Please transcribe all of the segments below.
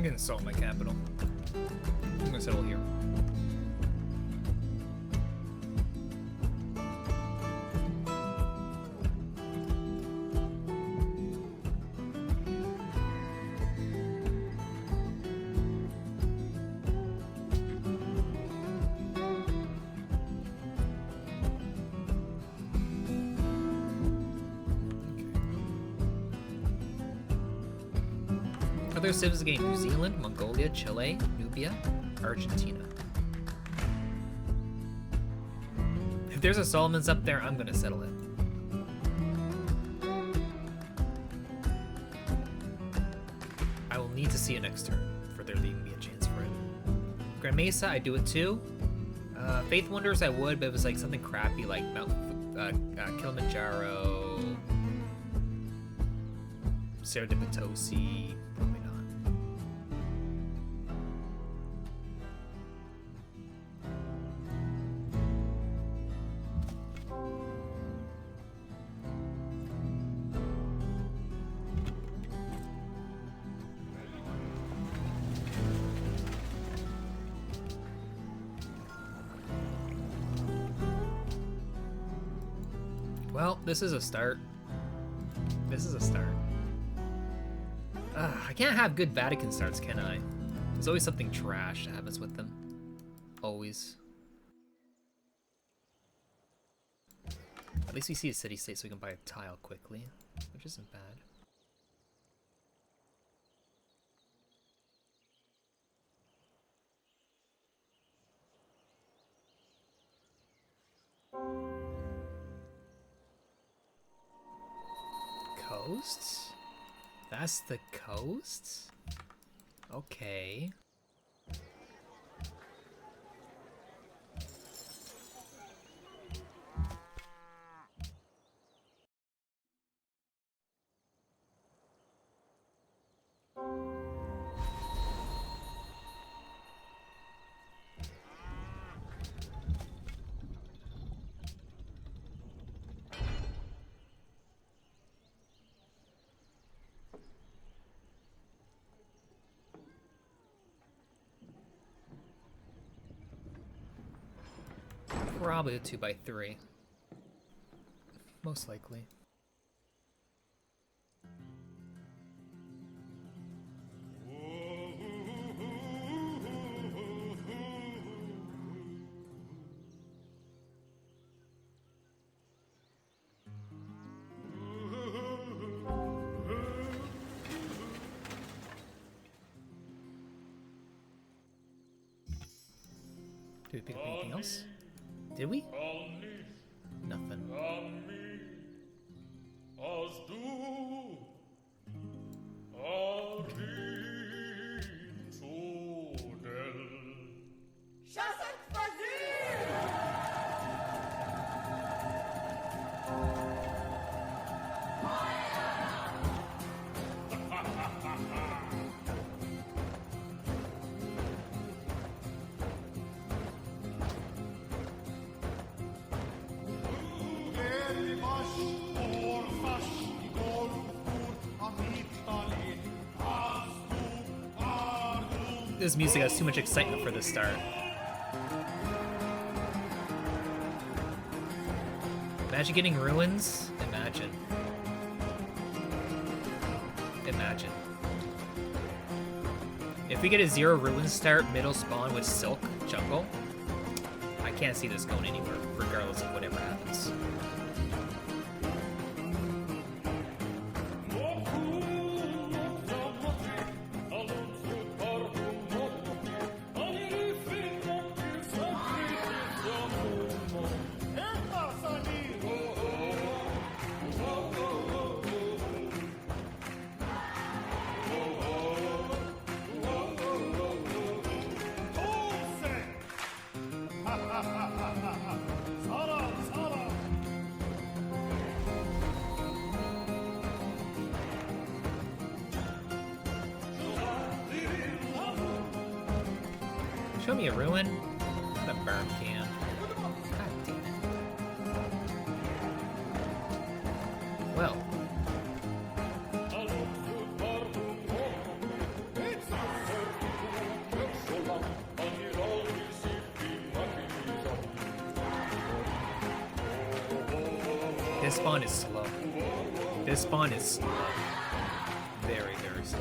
gonna sell my capital. I'm gonna settle here. Other civils again: New Zealand, Mongolia, Chile, Nubia, Argentina. If there's a Solomon's up there, I'm gonna settle it. I will need to see it next turn for there to even be a chance for it. Grand Mesa, I do it too. Faith Wonders, I would, but it was like something crappy like Mount Kilimanjaro, Cerro de Potosi. Probably not. Well, this is a start. This is a start. I can't have good Vatican starts, can I? There's always something trash that happens with them. Always. At least we see a city-state so we can buy a tile quickly, which isn't bad. Coasts? That's the coast? Okay. Probably a 2x3. Most likely. Did we pick up anything else? Did we? Nothing. This music has too much excitement for the start. Imagine getting ruins. Imagine. Imagine. If we get a 0 ruins start, middle spawn with Silk Jungle, I can't see this going anywhere, regardless of whatever happens. Show me a ruin, not a burn can. God damn it. Well. This spawn is slow. This spawn is slow. Very, very slow.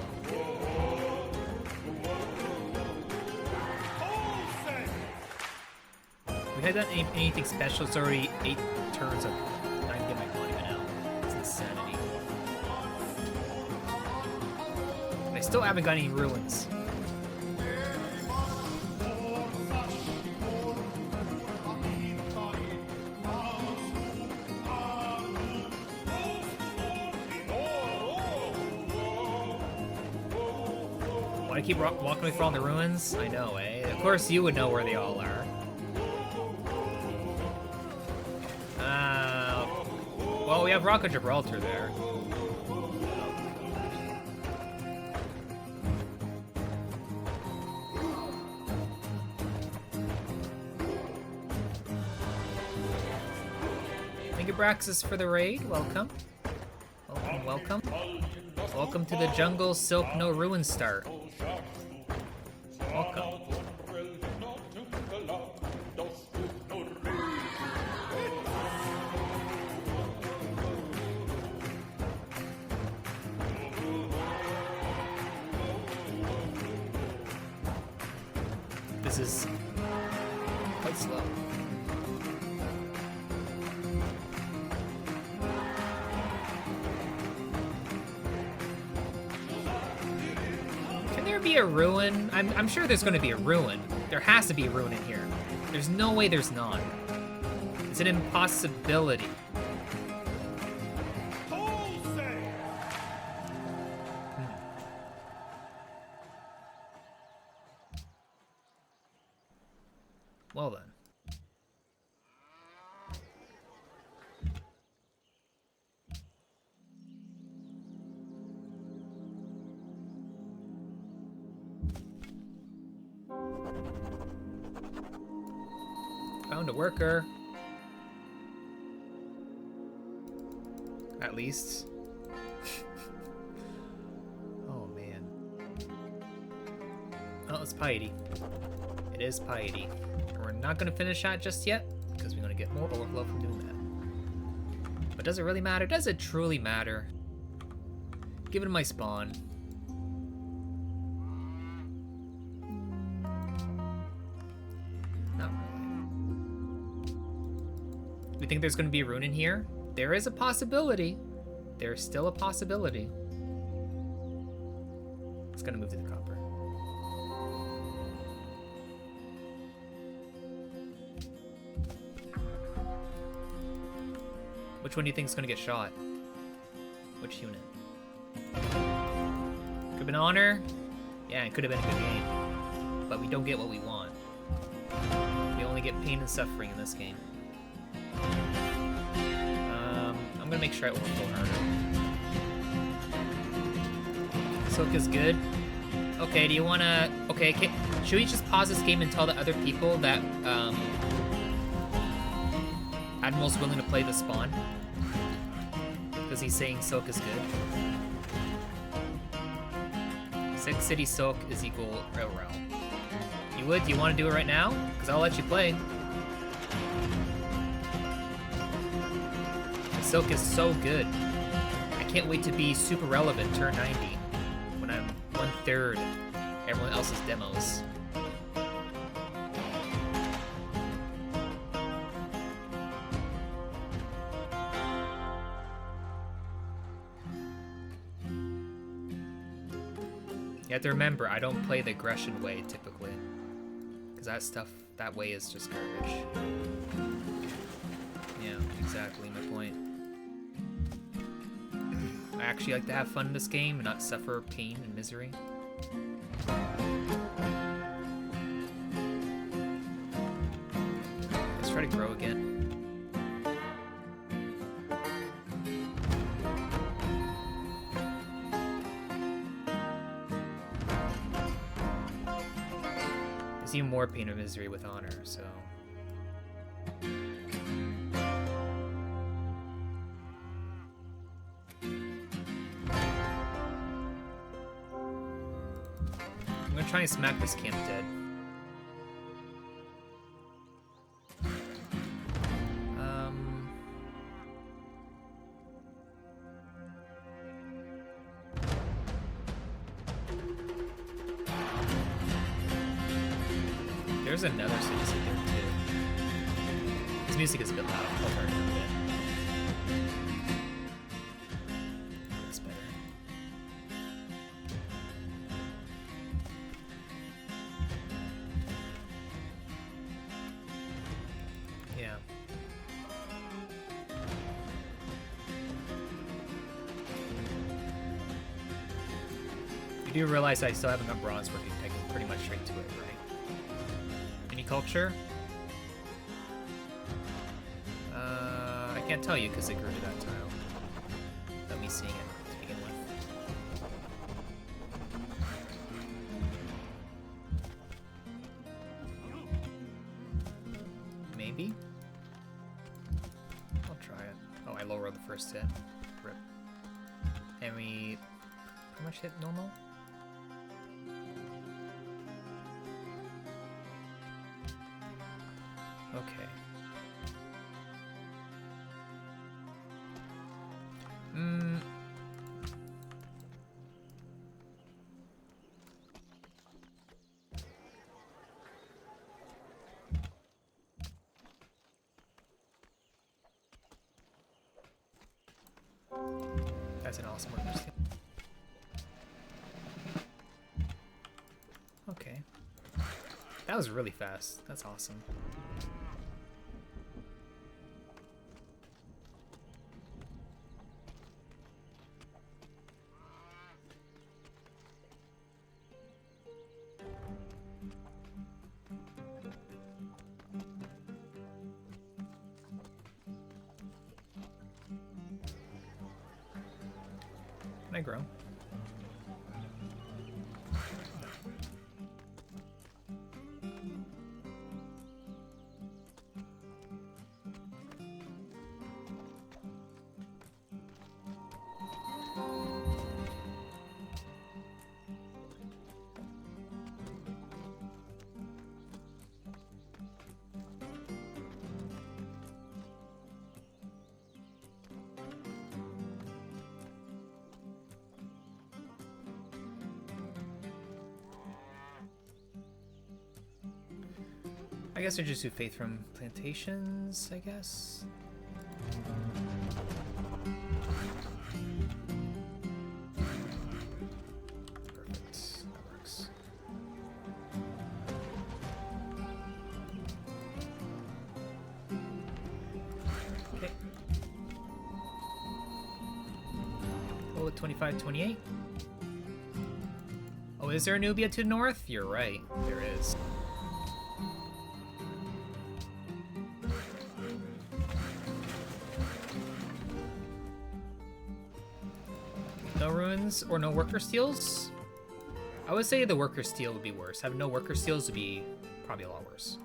We haven't done anything special. It's already 8 turns of... I can get my money right now. It's insanity. And I still haven't got any ruins. I keep walking through all the ruins? I know, eh? Of course you would know where they all are. Well, we have Rock of Gibraltar there. Thank you, Braxis, for the raid. Welcome. Welcome, welcome. Welcome to the jungle Silk No Ruin start. Welcome. This is quite slow. Can there be a ruin? I'm sure there's going to be a ruin. There has to be a ruin in here. There's no way there's not. It's an impossibility. Well then. Found a worker. At least. Oh man. Oh, it's piety. It is piety. We're not going to finish that just yet, because we're going to get more overflow from doing that. But does it really matter? Does it truly matter? Given my spawn. Not really. We think there's going to be a rune in here? There is a possibility. There's still a possibility. It's going to move to the copper. Which one do you think is going to get shot? Which unit? Could have been honor. Yeah, it could have been a good game. But we don't get what we want. We only get pain and suffering in this game. I'm going to make sure I overflow harder. Silk is good. Okay, do you want to... Okay, should we just pause this game and tell the other people that... Admiral's willing to play the spawn? Because he's saying Silk is good. 6 City Silk is equal Railroad. You would? Do you want to do it right now? Because I'll let you play. Silk is so good. I can't wait to be super relevant turn 90 when I'm 1/3 everyone else's demos. You have to remember, I don't play the aggression way typically. Because that stuff, that way is just garbage. Yeah, exactly my point. I actually like to have fun in this game and not suffer pain and misery. Let's try to grow again. Even more pain and misery with honor, so I'm gonna try and smack this camp dead. there's another city seat there too. His music is a bit loud. I'll turn it down a bit. That's better. Yeah. You do realize I still haven't got bronze working. I can pretty much straight to it, right? Any culture? I can't tell you because it grew to that tile. Without me seeing it to begin with. Maybe? I'll try it. Oh, I low-rolled the first hit. Rip. And we pretty much hit normal. Okay. That's an awesome one. Okay. That was really fast. That's awesome. Can I grow? I guess I just do faith from plantations, I guess. Perfect. That works. Okay. Oh, 25, 28. Oh, is there a Nubia to the north? You're right. There is. No ruins or no worker steals? I would say the worker steal would be worse. Having no worker steals would be probably a lot worse.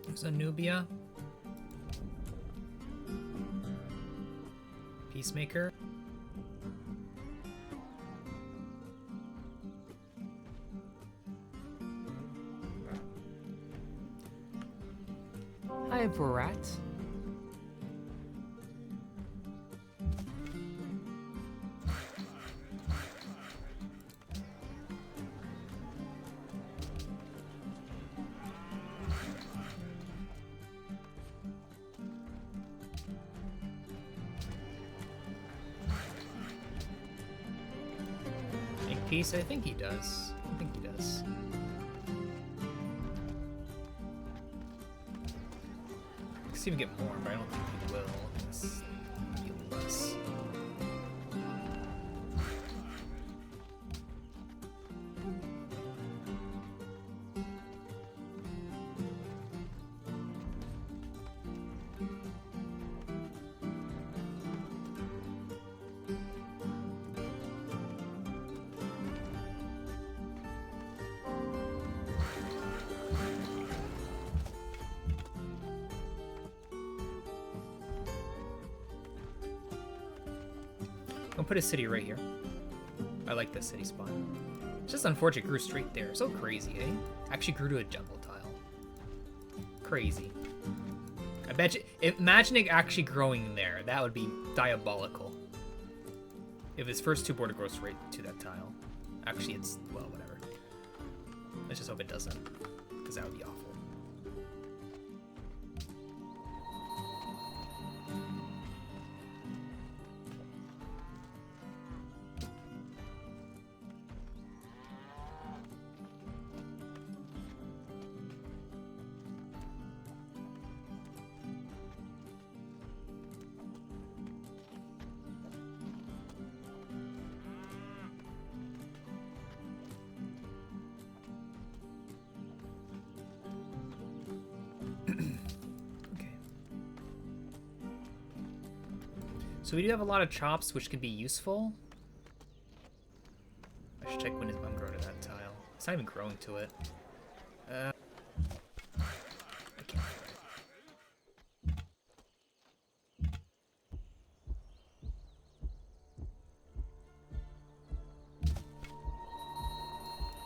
There's a Nubia. Peacemaker. Hi, Barat. Peace? I think he does. I think he does. I can see him get more, but I don't think he will. It's less. I'll put a city right here. I like this city spot. It's just unfortunate it grew straight there. So crazy, eh? Actually grew to a jungle tile. Crazy. I bet you, imagine it actually growing there. That would be diabolical. If its first 2 border grows right to that tile. Actually, it's, well, whatever. Let's just hope it doesn't, because that would be awful. So we do have a lot of chops, which can be useful. I should check when his bum grow to that tile. It's not even growing to it. I can't.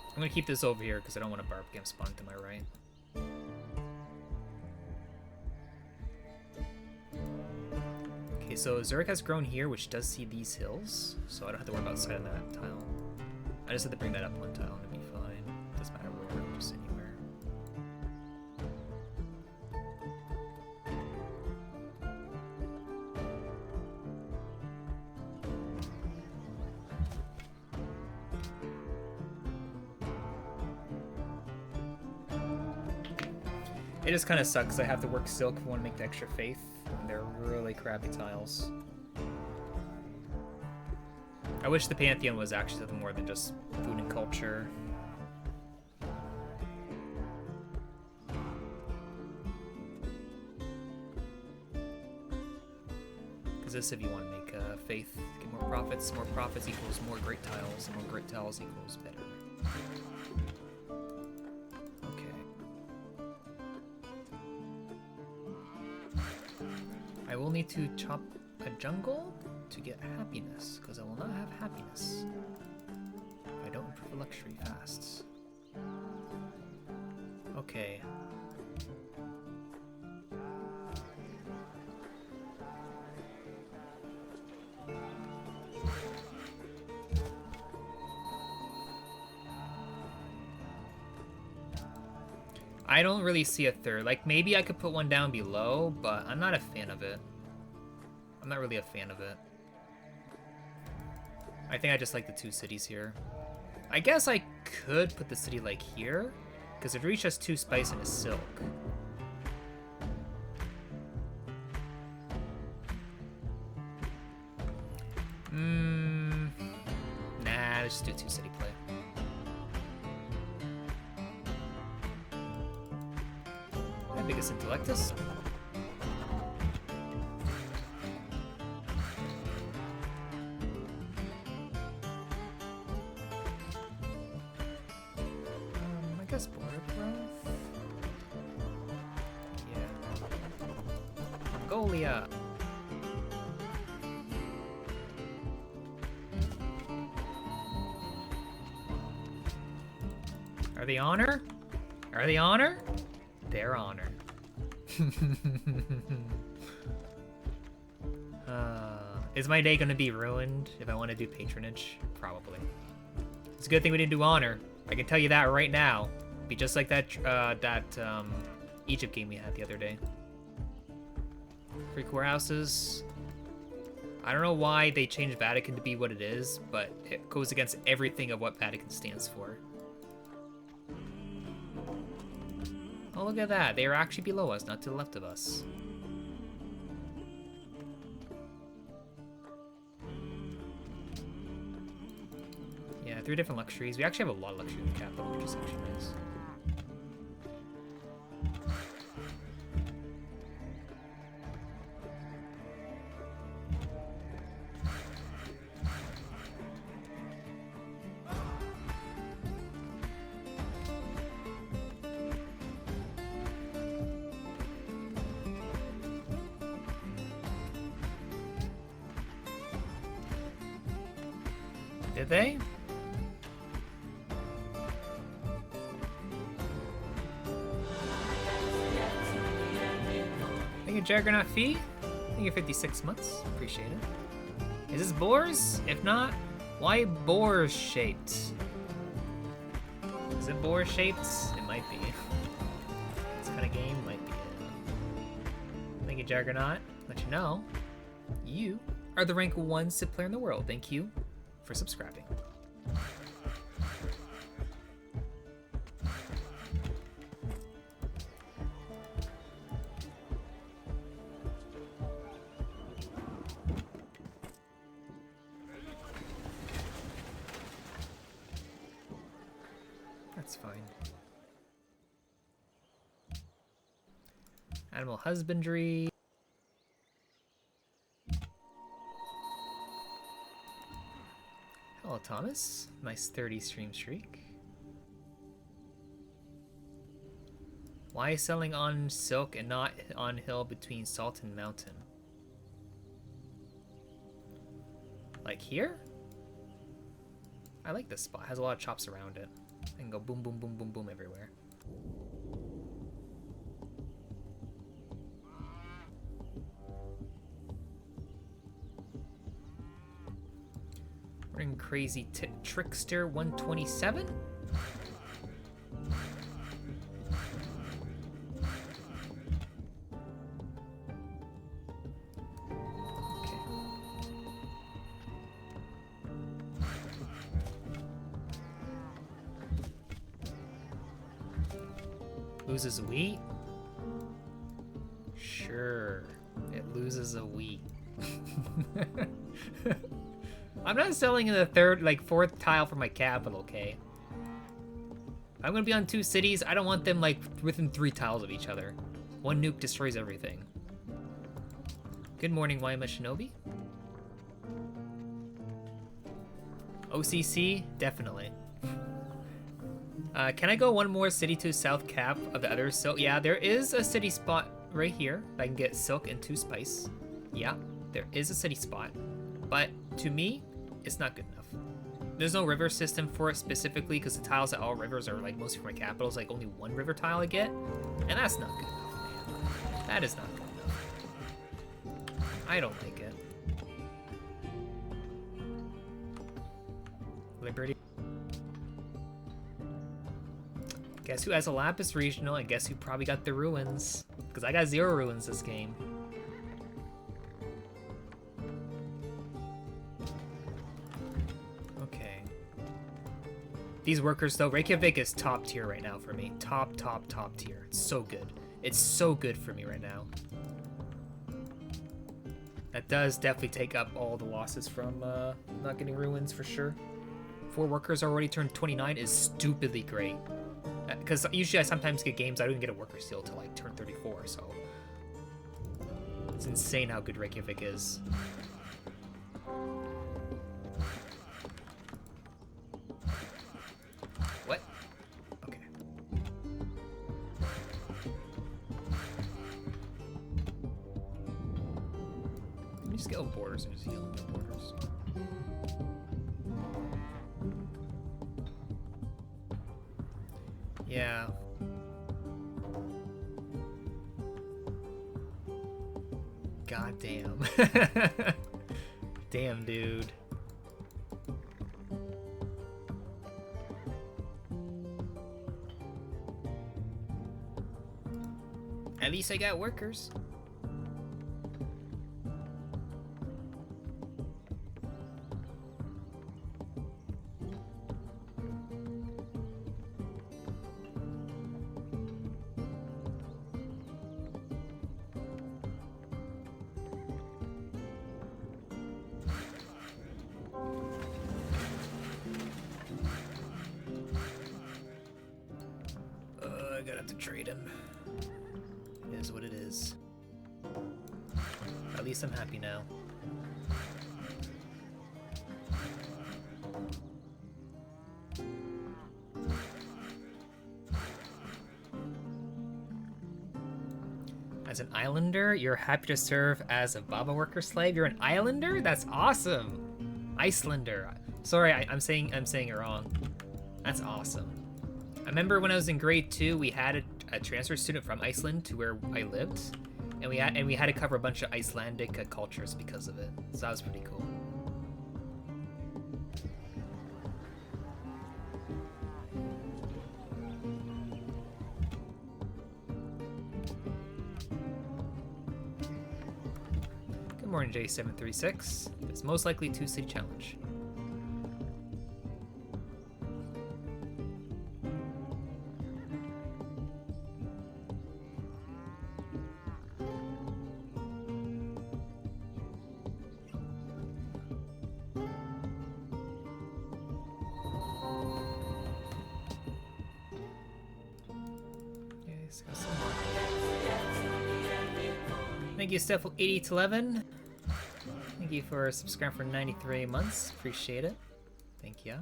I'm gonna keep this over here because I don't want to barb game spawn to my right. Okay, so Zurich has grown here, which does see these hills, so I don't have to worry about side of that tile. I just have to bring that up 1 tile and it'll be fine. Doesn't matter where, just anywhere. It just kind of sucks. I have to work silk if I want to make the extra faith. And they're really crappy tiles. I wish the Pantheon was actually something more than just food and culture. Because this, if you want to make faith, get more profits equals more great tiles, and more great tiles equals better. I will need to chop a jungle to get happiness, because I will not have happiness if I don't improve luxury fasts. Okay. I don't really see a third. Like, maybe I could put one down below, but I'm not a fan of it. I'm not really a fan of it. I think I just like the 2 cities here. I guess I could put the city, like, here, because it reaches 2 spice and a silk. Nah, let's just do 2 city play. Biggest intellectus. I guess border growth. Yeah. Mongolia. Are they honor? Are they honor? They're honor. Is my day gonna be ruined if I want to do patronage? Probably. It's a good thing we didn't do honor. I can tell you that right now. Be just like that Egypt game we had the other day. Free courthouses. I don't know why they changed Vatican to be what it is, but it goes against everything of what Vatican stands for. Oh, look at that. They are actually below us, not to the left of us. Yeah, 3 different luxuries. We actually have a lot of luxury in the capital, which is actually nice. Did they? Thank you, Juggernaut Fee. Thank you, 56 months. Appreciate it. Is this boars? If not, why boar shaped? Is it boar shaped? It might be. This kind of game might be it. Thank you, Juggernaut. Let you know, you are the rank 1 SIP player in the world. Thank you for subscribing. That's fine. Animal husbandry. Hello, Thomas. Nice 30 stream streak. Why selling on silk and not on hill between salt and mountain? Like here? I like this spot. It has a lot of chops around it. I can go boom, boom, boom, boom, boom everywhere. We're in Crazy Trickster 127. Loses wheat? Sure, it loses a wheat. I'm not selling in the third, like fourth tile for my capital, okay? I'm gonna be on 2 cities. I don't want them like within 3 tiles of each other. 1 nuke destroys everything. Good morning, YMS Shinobi. OCC, definitely. Can I go 1 more city to south cap of the other silk? Yeah, there is a city spot right here that I can get silk and 2 spice. Yeah, there is a city spot, but to me, it's not good enough. There's no river system for it specifically because the tiles at all rivers are like mostly for my capitals, like only 1 river tile I get, and that's not good enough, man. That is not good enough. I don't like it. Liberty. Guess who has a Lapis Regional, and guess who probably got the ruins? Because I got 0 ruins this game. Okay. These workers, though, Reykjavik is top tier right now for me. Top tier. It's so good. It's so good for me right now. That does definitely take up all the losses from not getting ruins for sure. 4 workers already turned 29 is stupidly great. Because usually I sometimes get games I don't even get a worker seal till like turn 34, so it's insane how good Reykjavik is. What? Okay. Let me just get all borders and just heal the borders. Yeah. God damn. Damn, dude. At least I got workers. I gotta have to trade him. It is what it is. At least I'm happy now. As an islander, you're happy to serve as a Baba worker slave? You're an islander? That's awesome! Icelander. Sorry, I'm saying it wrong. That's awesome. I remember when I was in grade 2, we had a transfer student from Iceland to where I lived, and we had to cover a bunch of Icelandic cultures because of it. So that was pretty cool. Good morning, J736. It's most likely 2-city challenge. Thank you, Steffel8011. Thank you for subscribing for 93 months. Appreciate it. Thank you.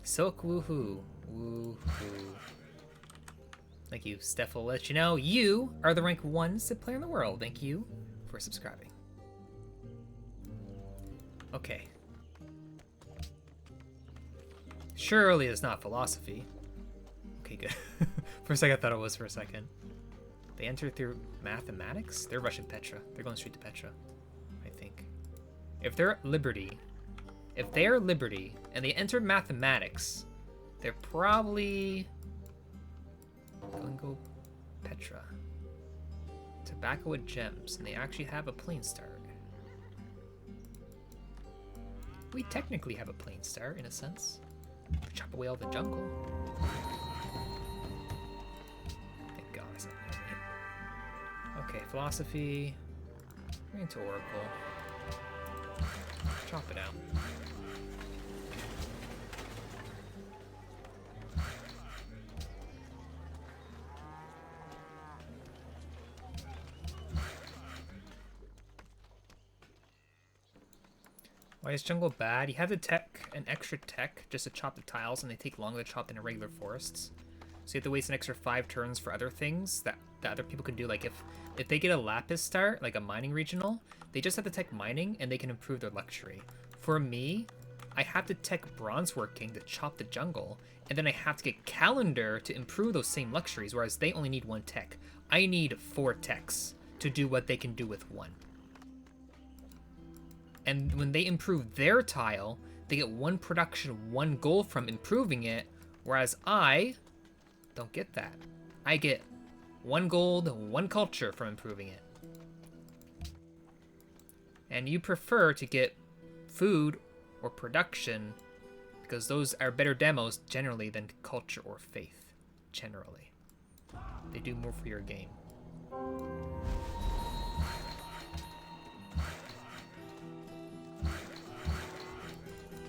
Silk woohoo. Woohoo. Thank you, Steffel. Let you know you are the rank 1 Civ player in the world. Thank you for subscribing. Okay. Surely it's not philosophy. Okay, good. For a second, I thought it was for a second. They enter through mathematics? They're rushing Petra. They're going straight to Petra, I think. If they're Liberty and they enter mathematics, they're probably going to go Petra. Tobacco with gems, and they actually have a plane start. We technically have a plane start, in a sense. Chop away all the jungle. Thank God it's not near me. Okay, philosophy. We're into Oracle. Chop it out. Why is jungle bad? You have to tech an extra tech just to chop the tiles, and they take longer to chop than in regular forests. So you have to waste an extra 5 turns for other things that other people can do. Like if they get a lapis start, like a mining regional, they just have to tech mining and they can improve their luxury. For me, I have to tech bronze working to chop the jungle, and then I have to get calendar to improve those same luxuries, whereas they only need 1 tech. I need 4 techs to do what they can do with 1. And when they improve their tile, they get 1 production, 1 gold from improving it, whereas I don't get that. I get 1 gold, 1 culture from improving it. And you prefer to get food or production because those are better demos generally than culture or faith, generally. They do more for your game.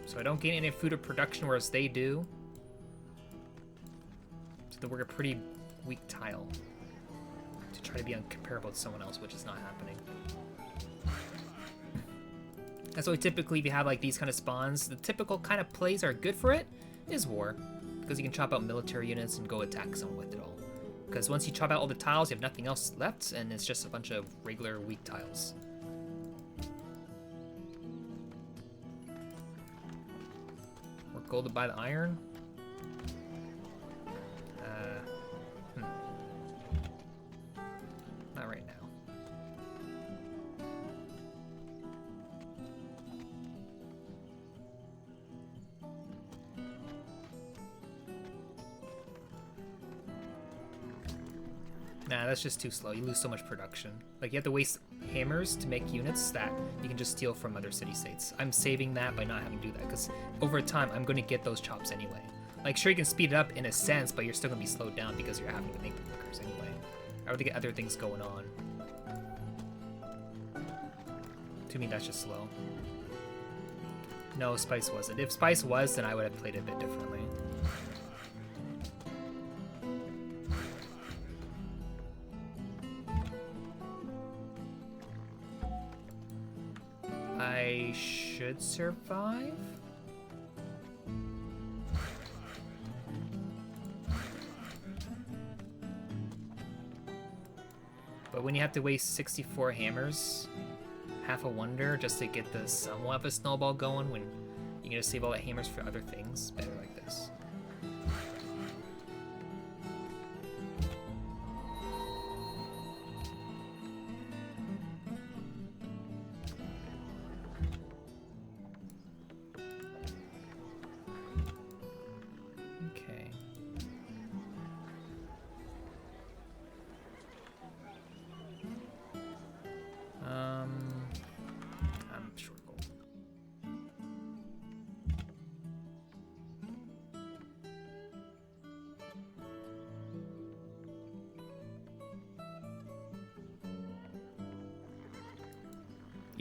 So I don't gain any food or production, whereas they do. So we're a pretty weak tile to try to be uncomparable to someone else, which is not happening. That's why typically if you have like these kind of spawns, the typical kind of plays are good for it is war, because you can chop out military units and go attack someone with it all. Because once you chop out all the tiles, you have nothing else left, and it's just a bunch of regular weak tiles. Gold to buy the iron? Not right now. Nah, that's just too slow. You lose so much production. Like, you have to waste hammers to make units that you can just steal from other city-states. I'm saving that by not having to do that, because over time, I'm going to get those chops anyway. Like, sure, you can speed it up in a sense, but you're still going to be slowed down because you're having to make the workers anyway. I would get other things going on. To me, that's just slow. No, Spice wasn't. If Spice was, then I would have played it a bit differently. I should survive? But when you have to waste 64 hammers, half a wonder just to get the somewhat of a snowball going when you can just save all the hammers for other things. Better like this.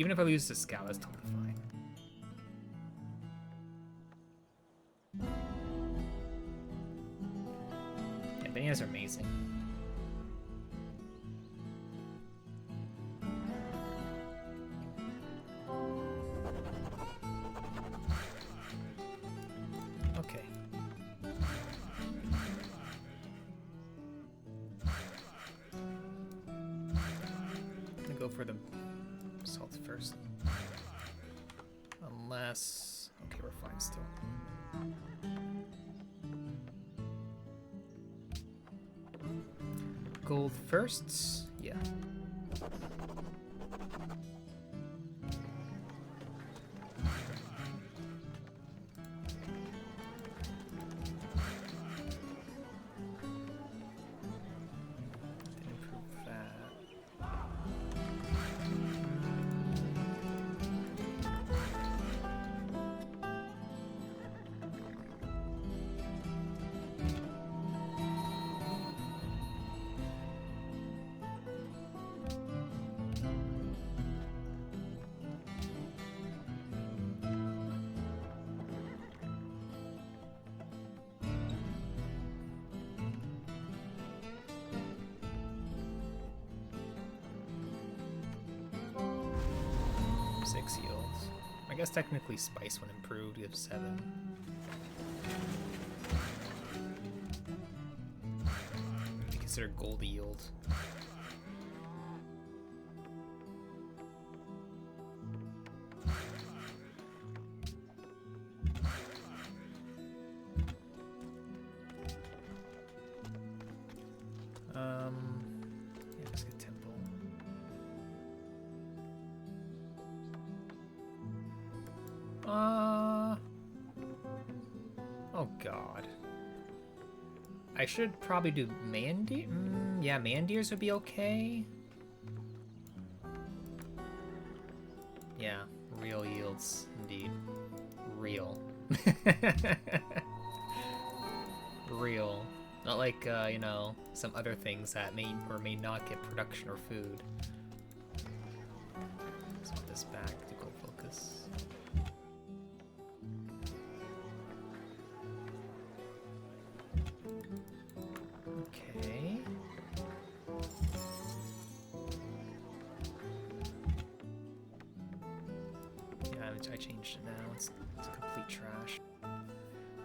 Even if I lose the scout, that's totally fine. Yeah, bananas are amazing. Okay. I'm gonna go for the salt first. Unless... okay, we're fine still. Gold first? Yeah. Six yields. I guess technically spice when improved, you have 7. Be considered gold yield. Yeah, let's get temple. Oh god. I should probably do mandeer. Yeah, mandeers would be okay. Yeah, real yields, indeed. Real. Real. Not like, you know, some other things that may or may not get production or food. Let's want this back to go focus. Okay. Yeah, I changed it now. It's complete trash. I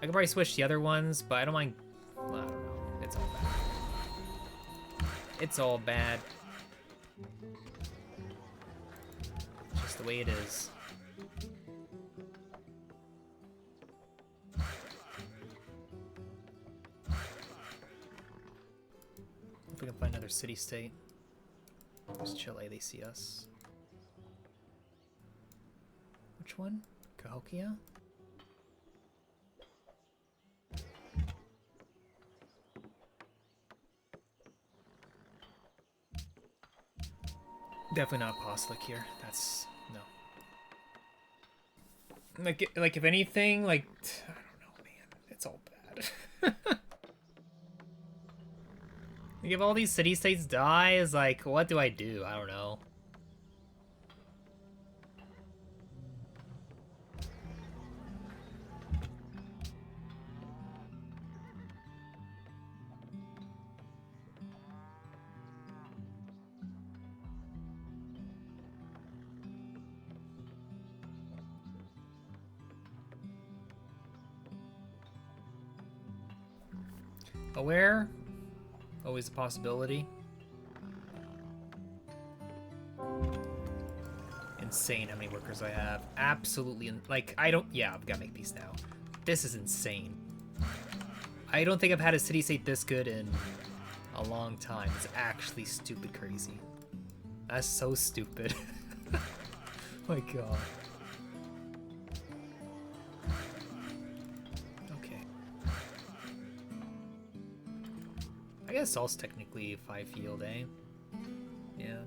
could probably switch the other ones, but I don't mind. Well, I don't know. It's all bad. It's all bad. Just the way it is. If we can find another city-state. There's Chile, they see us. Which one? Cahokia? Definitely not apostolic here. That's no. Like if anything, like I don't know, man. It's all bad. Like if all these city-states die, is like, what do? I don't know. Aware? Always a possibility. Insane how many workers I have. Absolutely, like, I don't, yeah, I've got to make peace now. This is insane. I don't think I've had a city-state this good in a long time. It's actually stupid crazy. That's so stupid. My god. Okay. I guess Salt's technically 5 field, eh? Yeah.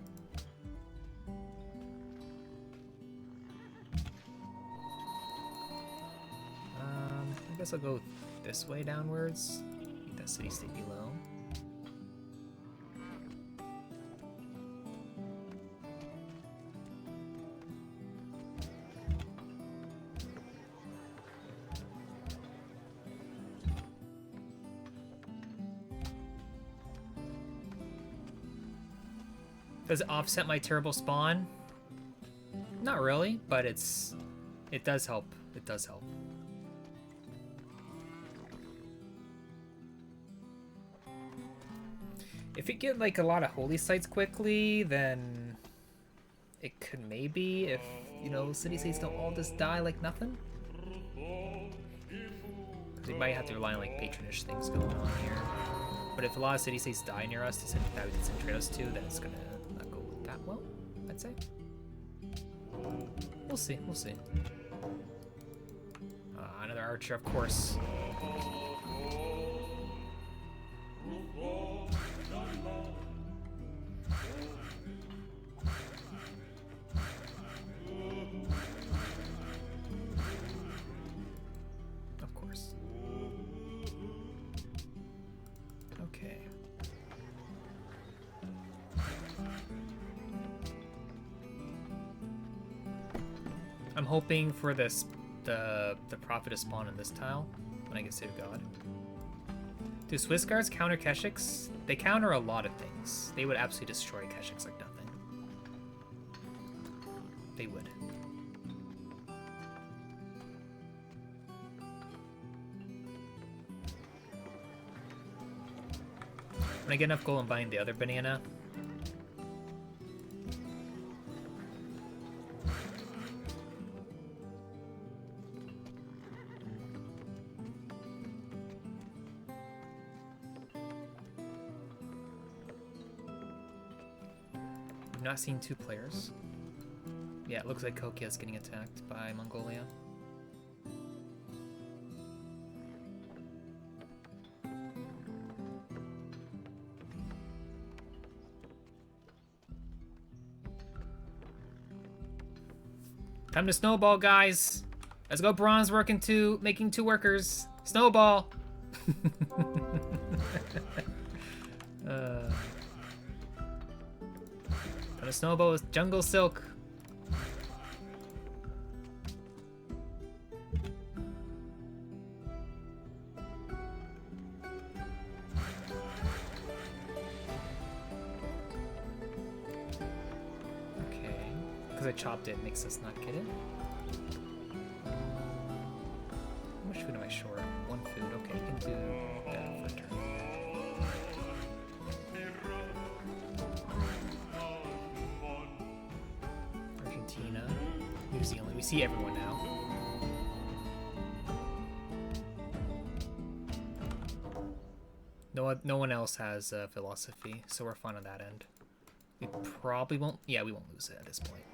I guess I'll go this way downwards. Keep that city-state below. Does it offset my terrible spawn? Not really, but it does help. It does help. If you get like a lot of holy sites quickly, then it could maybe, if you know, city-states don't all just die like nothing. Because we might have to rely on like patronage things going on here. But if a lot of city-states die near us that we can send Trados to, then it's gonna not go that well, I'd say. We'll see, we'll see. Another archer, of course. Of course. Okay. I'm hoping for this the prophet to spawn in this tile when I get Save God. Do Swiss guards counter Keshiks? They counter a lot of things. They would absolutely destroy Keshiks like nothing. They would. When I get enough gold, I'm buying the other banana. We've not seen 2 players. Yeah, it looks like Kokia is getting attacked by Mongolia. Time to snowball, guys. Let's go bronze making 2 workers. Snowball. Time to snowball with jungle silk. I chopped it, makes us not get it. How much food am I short? 1 food. Okay, you can do that for a turn. Argentina, New Zealand. We see everyone now. No one else has philosophy, so we're fine on that end. We probably won't. Yeah, we won't lose it at this point.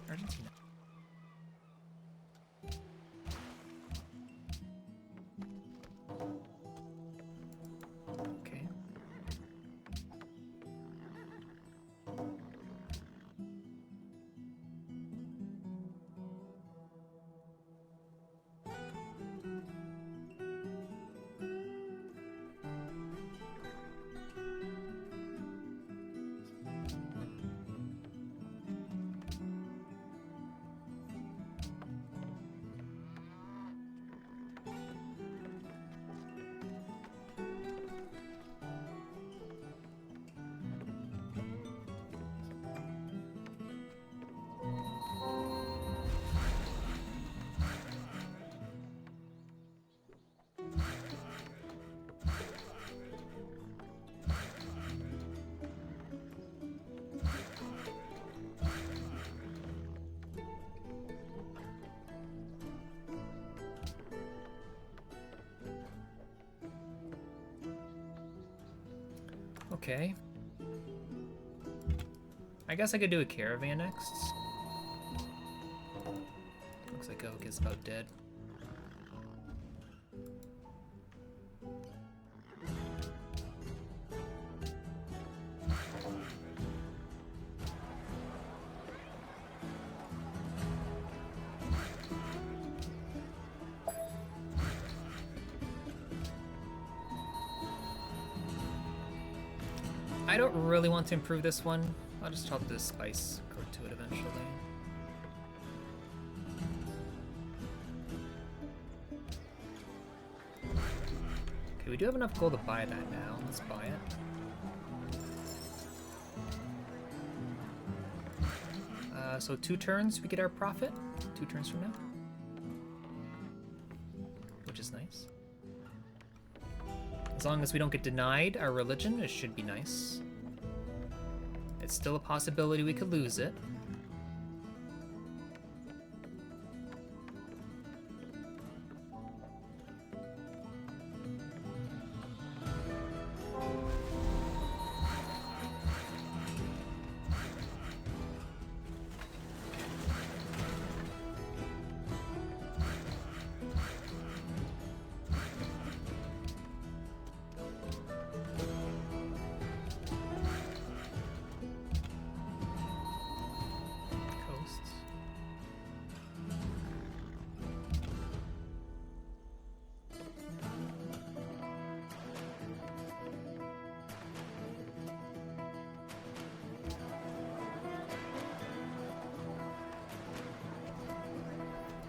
Argentina. Okay. Okay. I guess I could do a caravan next. Looks like Oak is about dead. I don't really want to improve this one. I'll just chop the spice code to it eventually. Okay, we do have enough gold to buy that now. Let's buy it. So 2 turns, we get our profit. 2 turns from now. Which is nice. As long as we don't get denied our religion, it should be nice. It's still a possibility we could lose it.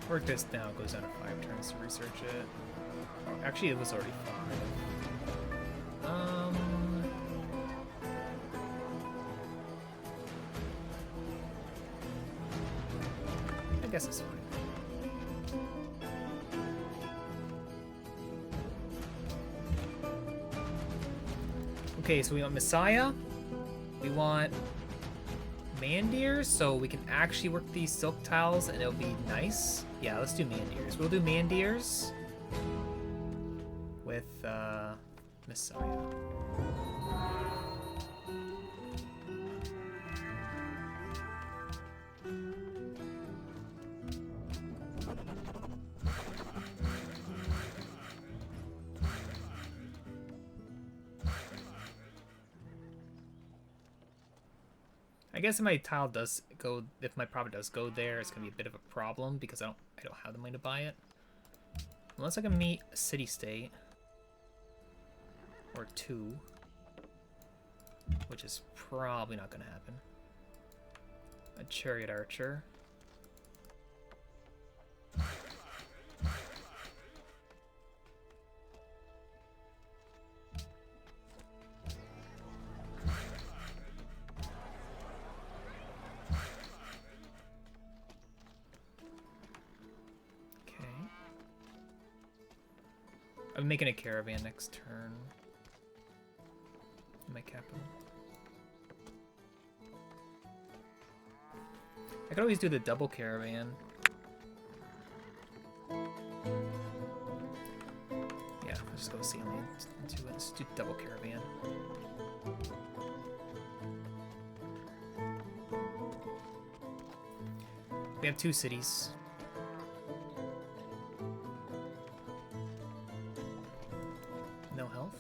Work this now, goes down to 5 turns to research it. Oh, actually, it was already 5. I guess it's fine. Okay, so we want Messiah. We want Mandirs, so we can actually work these silk tiles and it'll be nice. Yeah, let's do Mandirs. We'll do Mandirs with Messiah. I guess if my tile does go, if my profit does go there, it's gonna be a bit of a problem because I don't have the money to buy it. Unless I can meet a city-state or 2, which is probably not gonna happen. A chariot archer. I'm making a caravan next turn. In my capital. I could always do the double caravan. Yeah, let's just go see into it. Let's do double caravan. We have 2 cities. No health.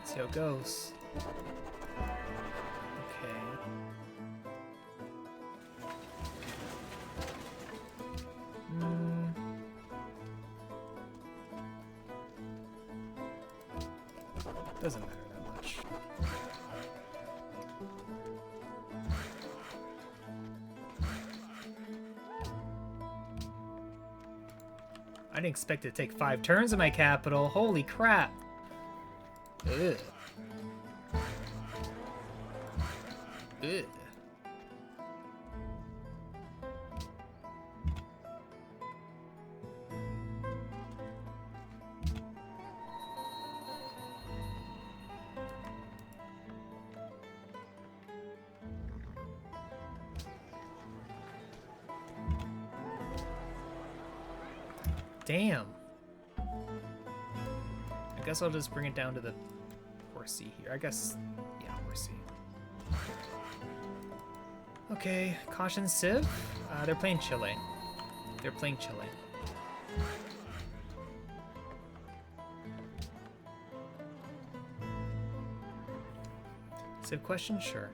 See how it goes. Okay. Doesn't matter that much. I didn't expect it to take 5 turns in my capital. Holy crap. Ugh. Ugh. Damn. I guess I'll just bring it down to the horsey here. I guess, yeah, horsey. Okay, caution Civ. They're playing Chile. They're playing Chile. Civ question? Sure.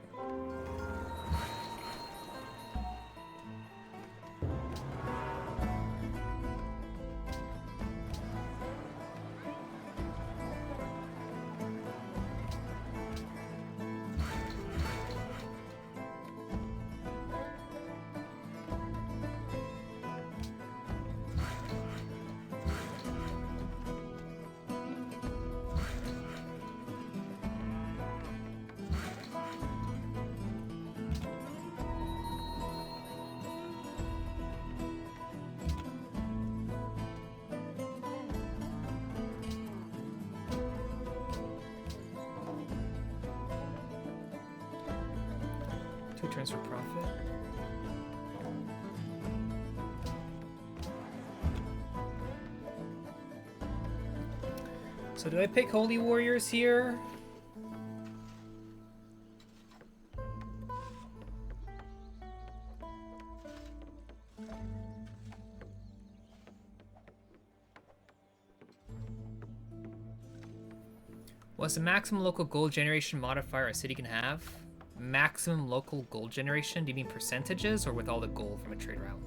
Turns for profit. So do I pick Holy Warriors here? What's the maximum local gold generation modifier a city can have? Maximum local gold generation? Do you mean percentages or with all the gold from a trade route?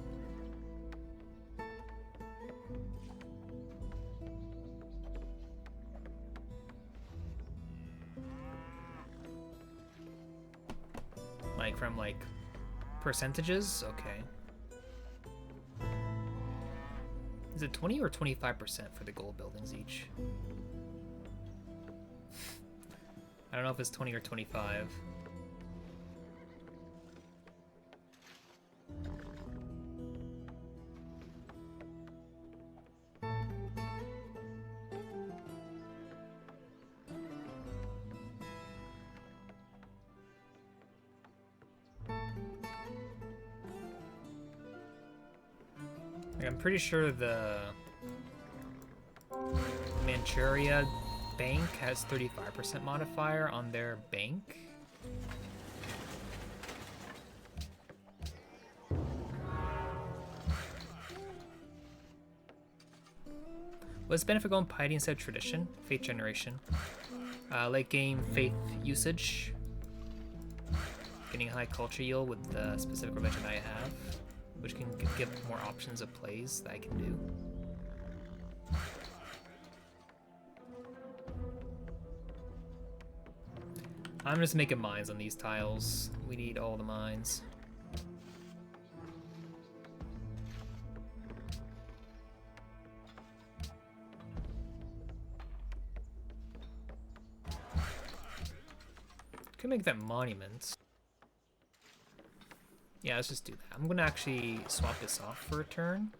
Like from like percentages? Okay. Is it 20 or 25% for the gold buildings each? I don't know if it's 20 or 25. I'm pretty sure the Manchuria bank has 35% modifier on their bank. What's the benefit going piety instead of tradition? Faith generation. Late game faith usage. Getting a high culture yield with the specific religion I have, which can give more options of plays that I can do. I'm just making mines on these tiles. We need all the mines. Can make that monument. Yeah, let's just do that. I'm gonna actually swap this off for a turn.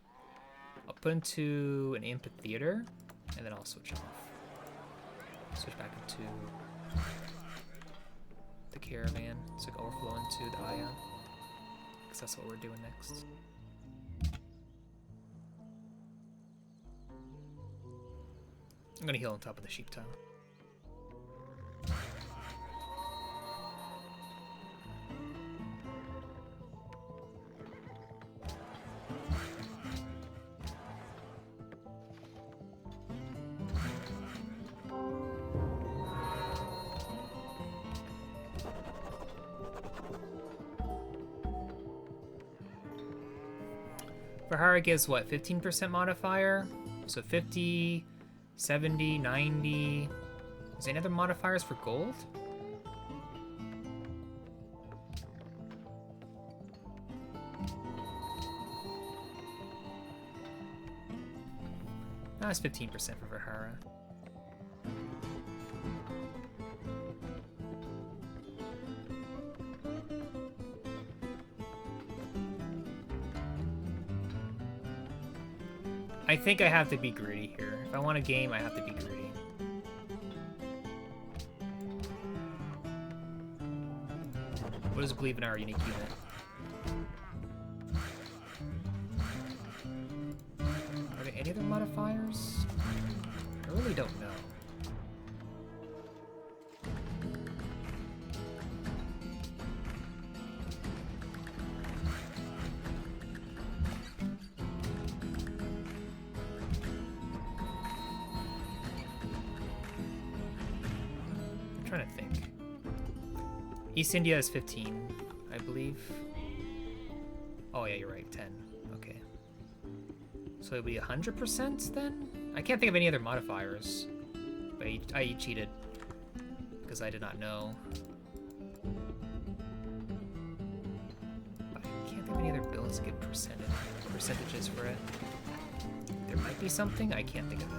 I'll put into an amphitheater, and then I'll switch off. Switch back into the caravan, so I can overflow into the ion. Because that's what we're doing next. I'm gonna heal on top of the sheep tile. Bahara gives what, 15% modifier? So 50, 70, 90. Is there any other modifiers for gold? That's 15% for Bahara. I think I have to be greedy here. If I want a game, I have to be greedy. What does believe in our unique unit? Are there any other modifiers? I really don't know. I'm trying to think. East India is 15, I believe. Oh yeah, you're right, 10. Okay. So it'll be 100% then? I can't think of any other modifiers. But I cheated. Because I did not know. But I can't think of any other builds to get percentages for it. There might be something, I can't think of it.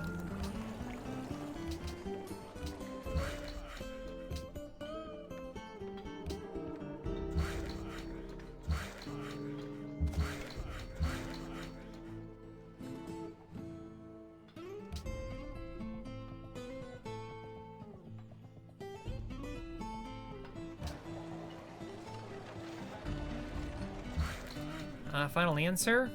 Final answer?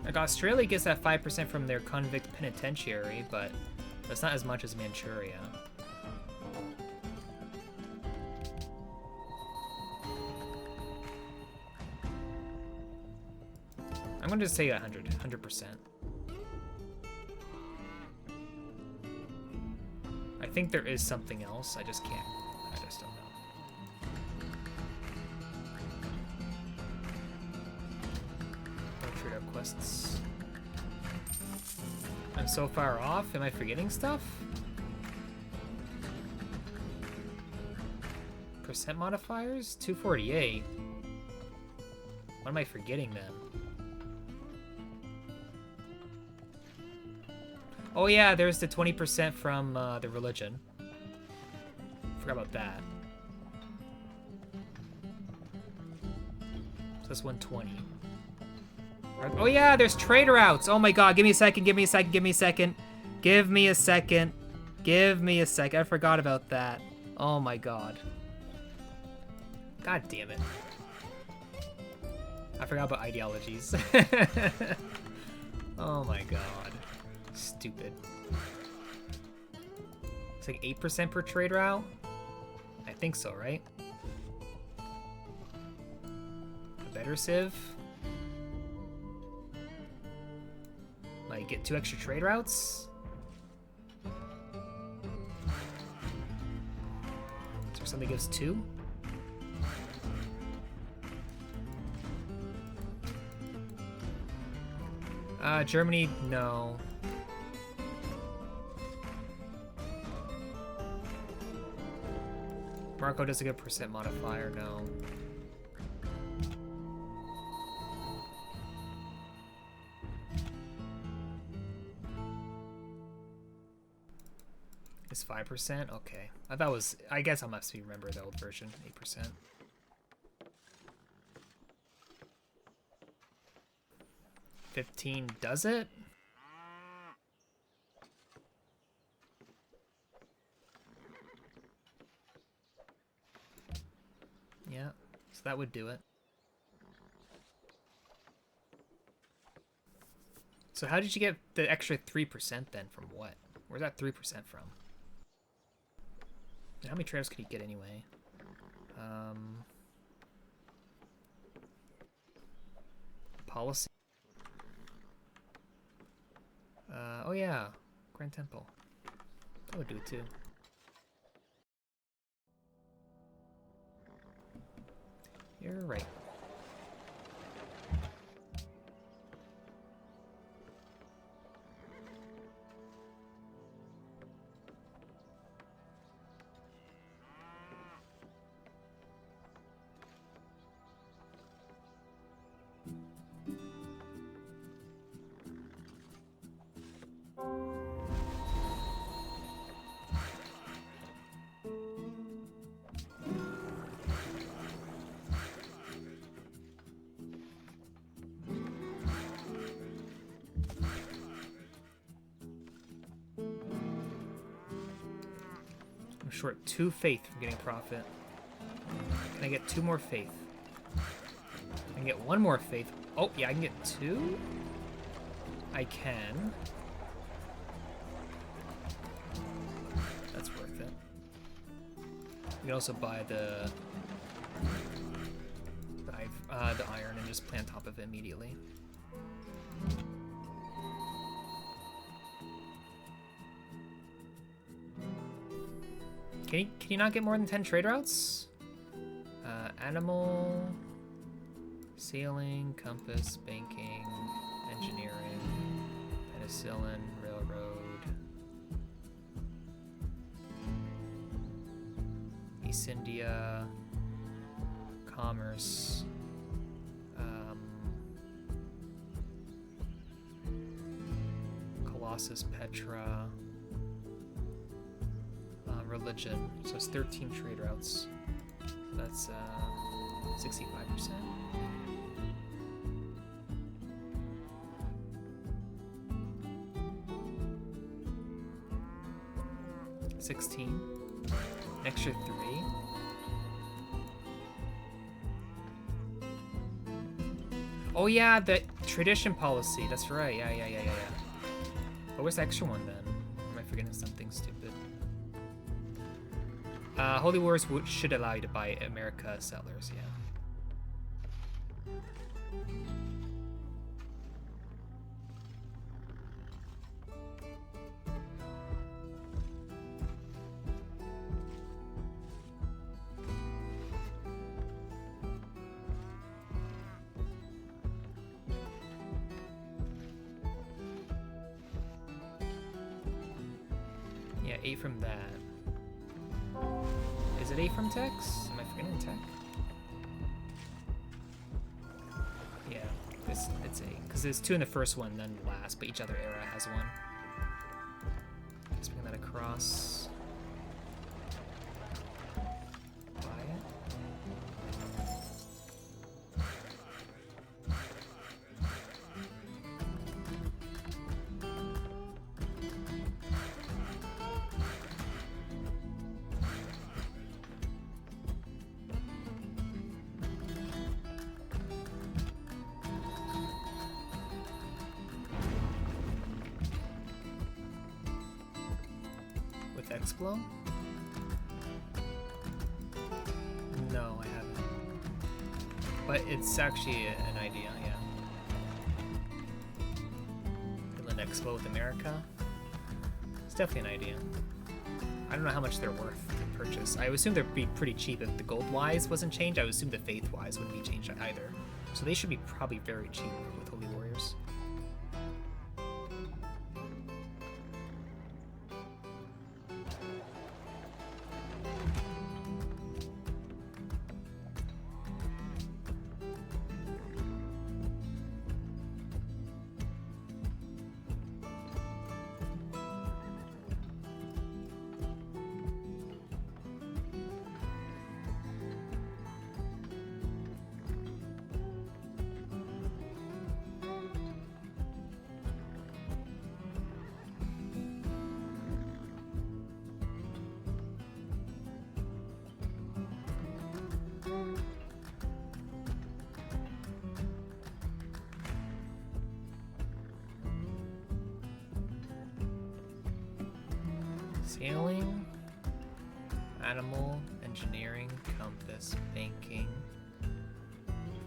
Like, Australia gets that 5% from their convict penitentiary, but that's not as much as Manchuria. I'm gonna just say 100%. I think there is something else, I just can't. I just don't know. No trade out quests. I'm so far off, am I forgetting stuff? Percent modifiers? 248. What am I forgetting then? Oh yeah, there's the 20% from the religion. Forgot about that. So that's 120. Oh yeah, there's trader outs. Oh my god, give me a second, give me a second, give me a second. Give me a second. Give me a second. I forgot about that. Oh my god. God damn it. I forgot about ideologies. Oh my god. Stupid. It's like 8% per trade route? I think so, right? A better civ? Like, get 2 extra trade routes? Is there something that gives 2? Germany, no. Morocco does a good percent modifier, no. It's 5%? Okay. I thought it was, I guess I must remember the old version, 8%. $15 does it? Yeah, so that would do it. So how did you get the extra 3% then from what? Where's that 3% from? And how many traders could you get anyway? Policy. Oh yeah, Grand Temple. That would do it too. You're right. short 2 faith from getting profit. Can I get 2 more faith? I can get 1 more faith. Oh, yeah, I can get 2? I can. That's worth it. We can also buy the iron and just plant on top of it immediately. Can you not get more than 10 trade routes? Animal, sailing, compass, banking, engineering, penicillin, railroad, East India, commerce, Colossus, Petra, religion. So it's 13 trade routes. That's 65%. $16. An extra 3. Oh yeah, the tradition policy. That's right. Yeah. But where's the extra one then? Or am I forgetting something stupid? Holy Wars should allow you to buy America settlers, yeah. Yeah, 8 from that. Is it 8 from Tex? Am I forgetting Tech? Yeah, it's 8. Because there's 2 in the first one, then last, but each other era has 1. Let's bring that across. Buy it. Explo? No, I haven't. But it's actually an idea, yeah. Finland Expo with America. It's definitely an idea. I don't know how much they're worth to purchase. I would assume they'd be pretty cheap if the gold-wise wasn't changed. I would assume the faith-wise wouldn't be changed either. So they should be probably very cheap with Holy Warriors. Sailing, animal, engineering, compass, banking,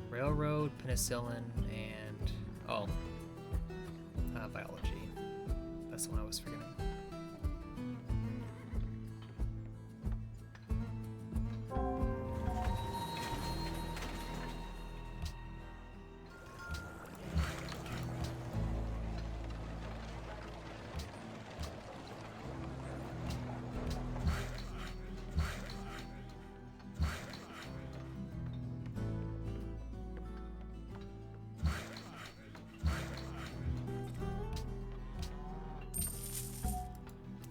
railroad, penicillin, and biology. That's the one I was forgetting.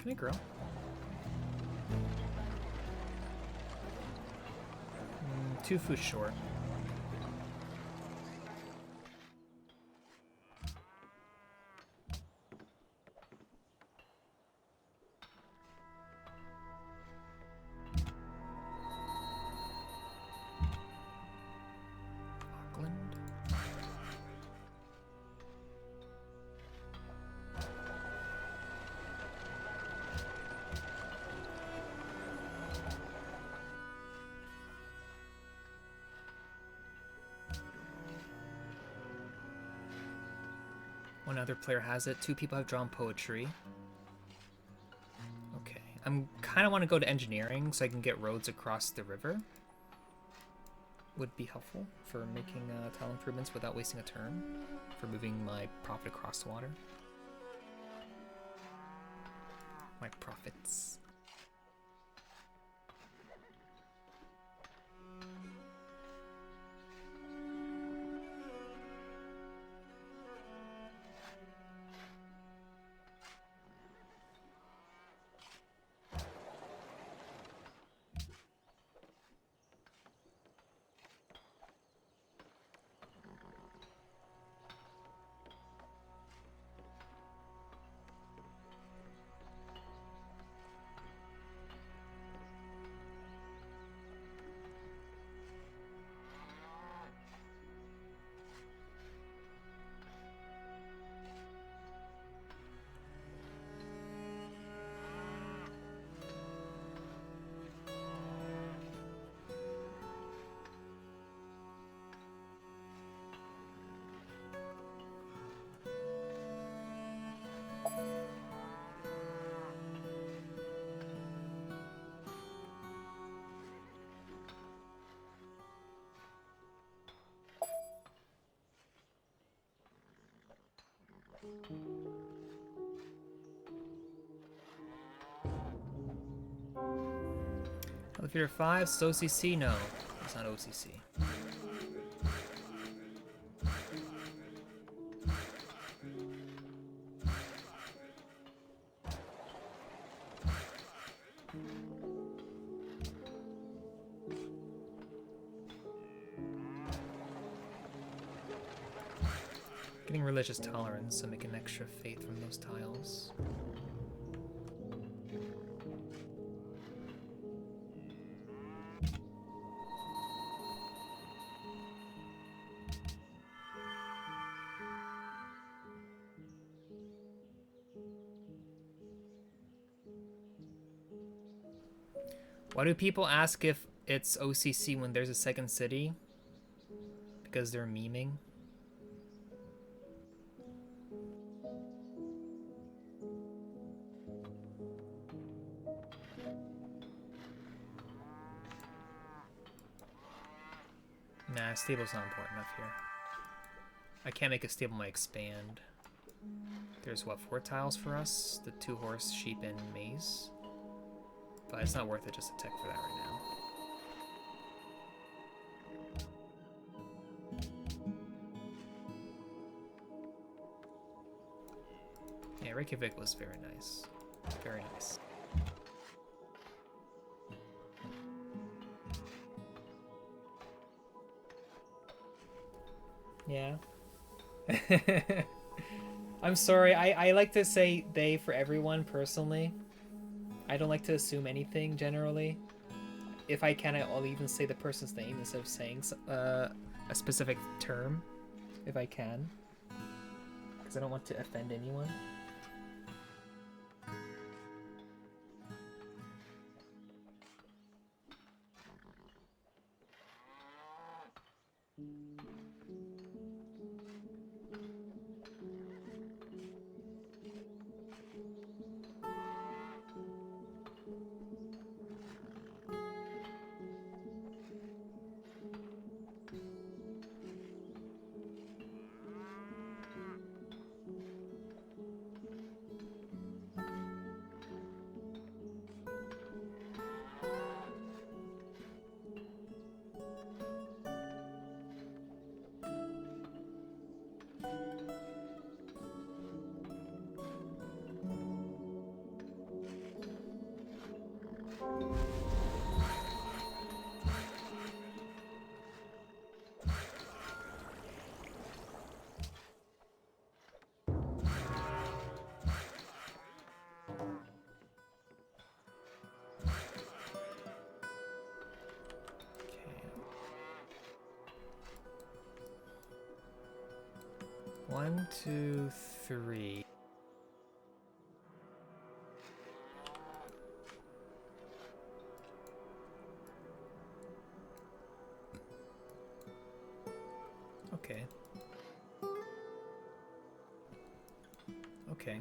Can it grow? 2 food short. One other player has it. 2 people have drawn poetry. Okay. I'm kind of want to go to engineering so I can get roads across the river. Would be helpful for making tile improvements without wasting a turn. For moving my profit across the water. My profits. Elevator 5, it's OCC? No, it's not OCC. Getting religious tolerance, so make an extra faith from those tiles. Why do people ask if it's OCC when there's a second city? Because they're memeing. Nah, stable's not important enough here. I can't make a stable my expand. There's what, 4 tiles for us? The 2 horse, sheep, and maize. But it's not worth it just to tech for that right now. Yeah, Reykjavik was very nice. Very nice. Yeah. I'm sorry, I like to say they for everyone personally. I don't like to assume anything generally. If I can, I'll even say the person's name instead of saying a specific term, if I can. Because I don't want to offend anyone. One, two, three. Okay. Okay.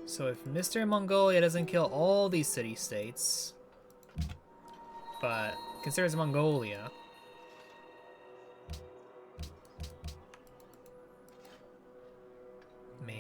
So if Mr. Mongolia doesn't kill all these city-states, but considers Mongolia, man.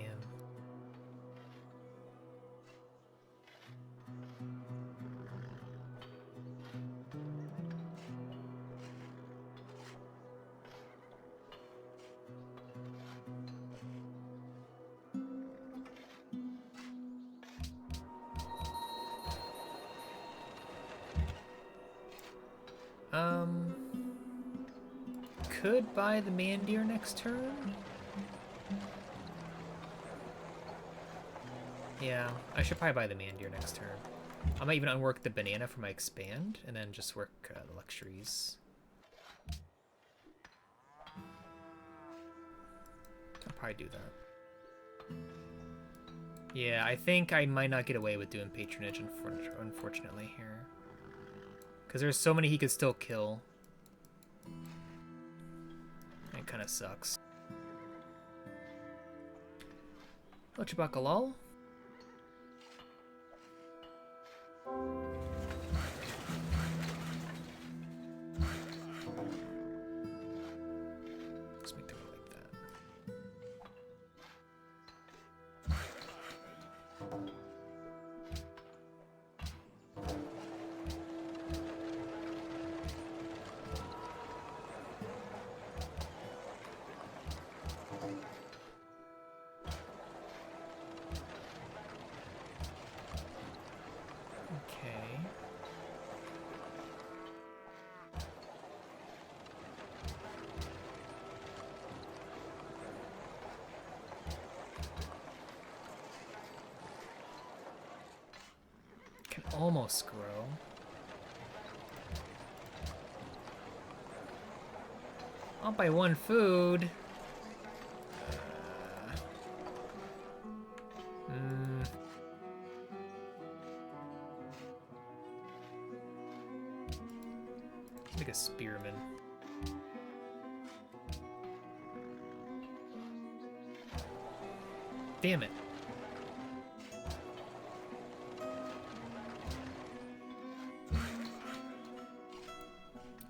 Could buy the Mandir next turn. Yeah, I should probably buy the Mandir next turn. I might even unwork the banana for my expand, and then just work the luxuries. I'll probably do that. Yeah, I think I might not get away with doing patronage, unfortunately, here. Because there's so many he could still kill. It kind of sucks. Oh, Chabakalal. Let's make the roll like that. Okay. Can almost grow. I'll buy one food. Like a spearman. Damn it.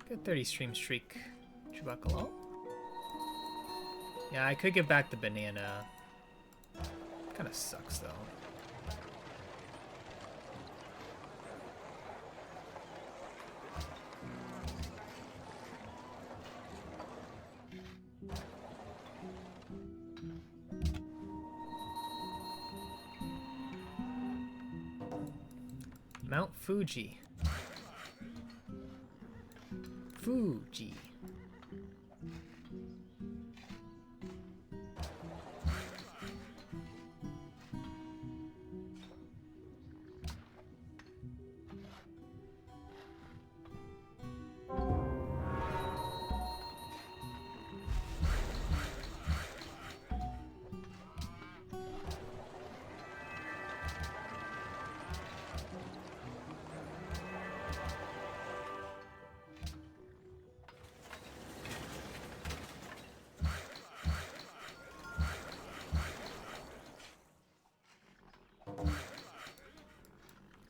Good 30 stream streak. Chubacalo. Yeah, I could give back the banana. Kind of sucks though. Mount Fuji. Fuji.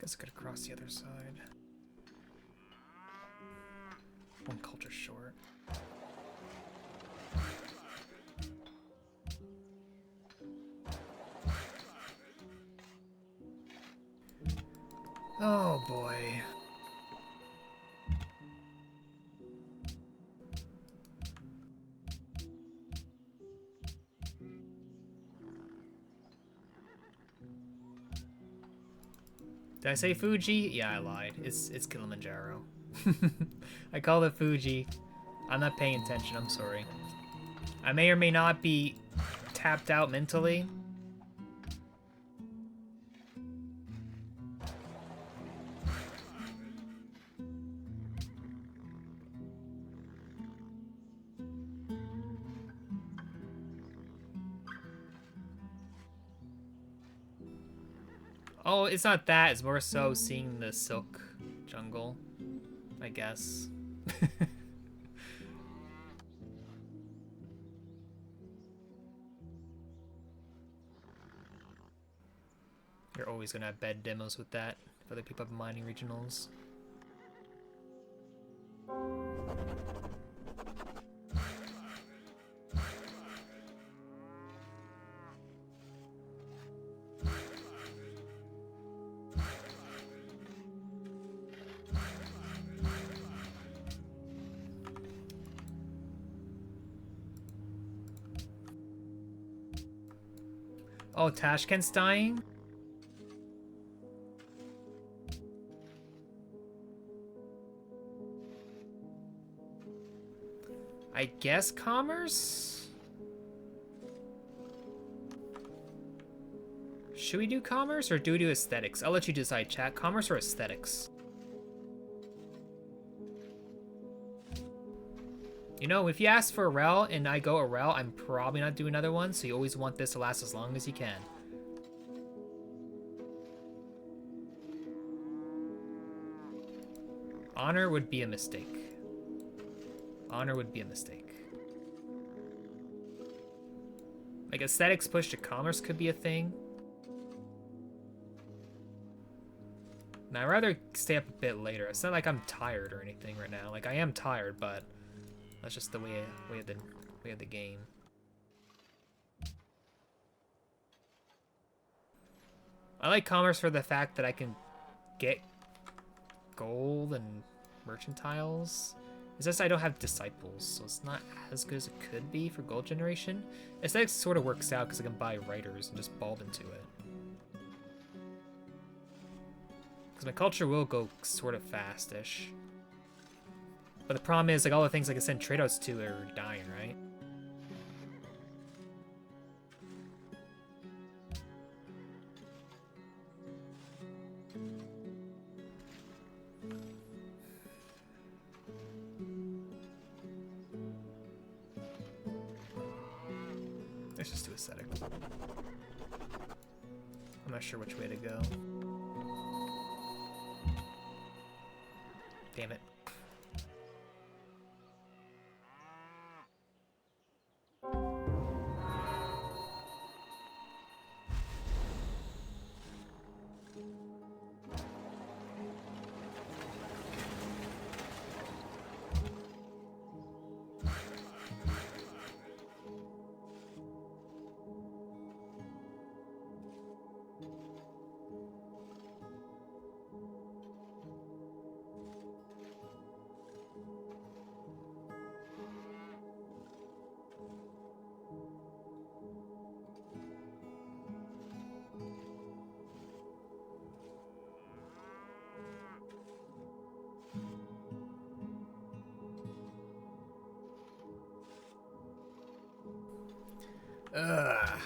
Guess I could cross the other side. One culture short. Oh boy. Did I say Fuji? Yeah, I lied. It's Kilimanjaro. I called it Fuji. I'm not paying attention, I'm sorry. I may or may not be tapped out mentally. Oh, it's not that. It's more so seeing the silk jungle, I guess. They're always gonna have bad demos with that if other people have mining regionals. Oh, Tashkent's dying? I guess commerce? Should we do commerce or do we do aesthetics? I'll let you decide, chat. Commerce or aesthetics? You know, if you ask for a rel and I go a rel, I'm probably not doing another one, so you always want this to last as long as you can. Honor would be a mistake. Honor would be a mistake. Like, aesthetics push to commerce could be a thing. And I'd rather stay up a bit later. It's not like I'm tired or anything right now. Like, I am tired, but that's just the way of the game. I like commerce for the fact that I can get gold and merchantiles. It's just I don't have disciples, so it's not as good as it could be for gold generation. Aesthetics sort of works out because I can buy writers and just bulb into it. Because my culture will go sort of fast-ish. But the problem is, like, all the things I can send trade outs to are dying, right? Let's just do aesthetic. I'm not sure which way to go. Damn it. Ugh.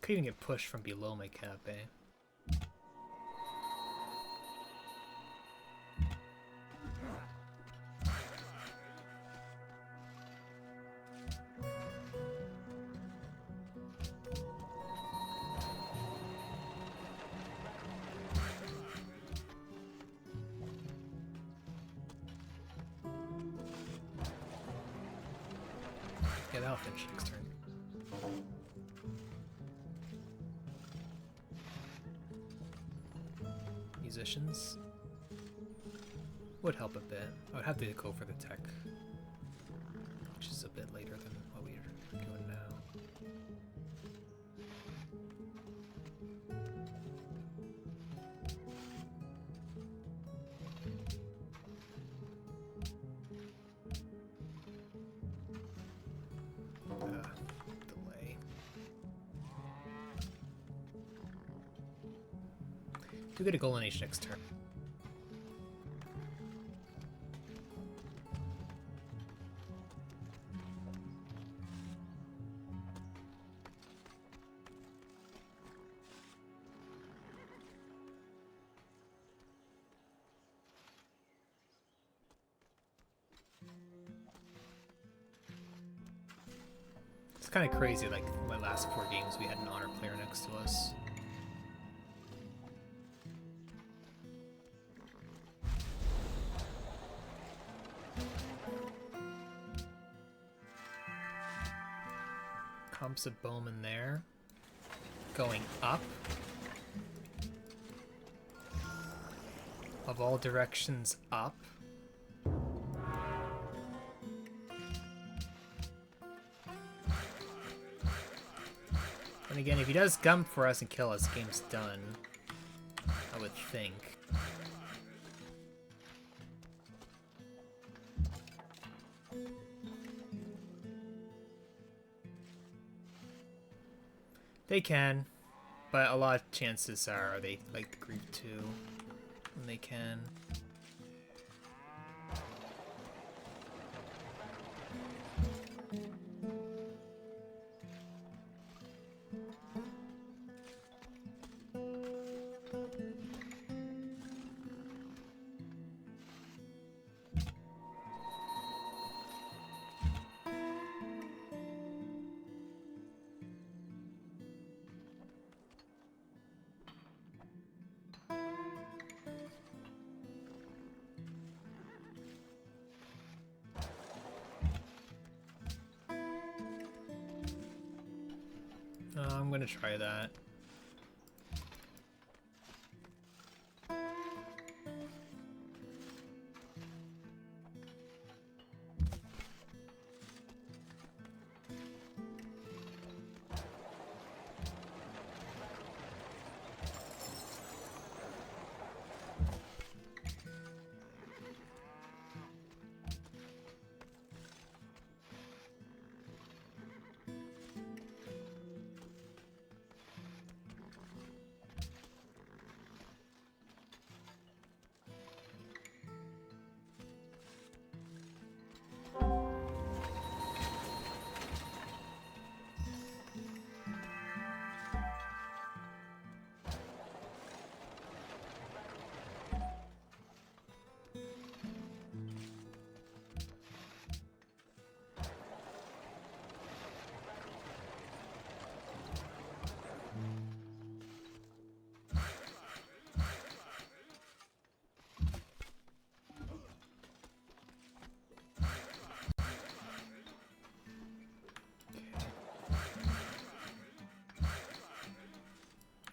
Could even get pushed from below my cap, eh? Yeah, that'll finish next turn. Musicians would help a bit. I would have to go for the tech, which is a bit later than what we're doing now. Delay. Do get a golden age next turn. kind of crazy, like, my last 4 games we had an honor player next to us. Comps of Bowman there. Going up. Of all directions, up. And again, if he does gump for us and kill us, game's done. I would think. They can, but a lot of chances are they like the grief too, and they can. I'm gonna try that.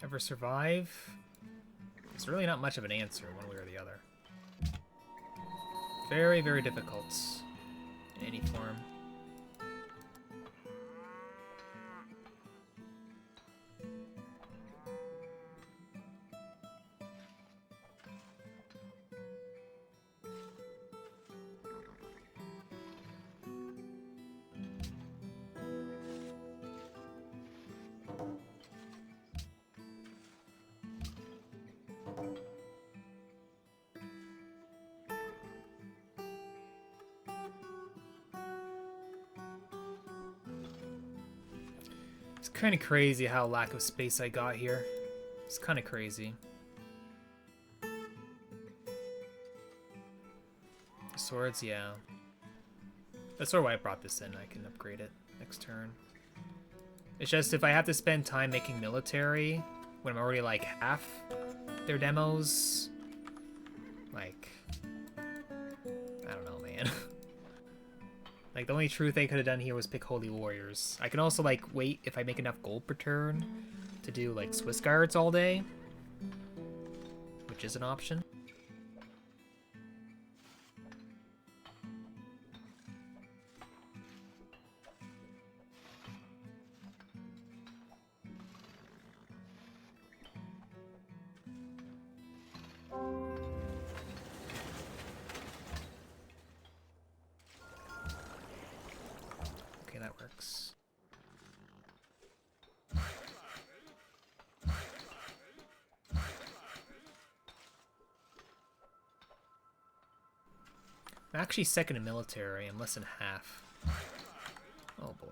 Ever survive? It's really not much of an answer one way or the other. Very, very difficult in any form. It's kind of crazy how lack of space I got here. It's kind of crazy. Swords, yeah. That's sort of why I brought this in. I can upgrade it next turn. It's just if I have to spend time making military when I'm already like half their demos, like, I don't know, man. Like, the only true thing I could have done here was pick Holy Warriors. I can also, like, wait if I make enough gold per turn to do, like, Swiss Guards all day, which is an option. Works. I'm actually second in military. I'm less than half. Oh boy.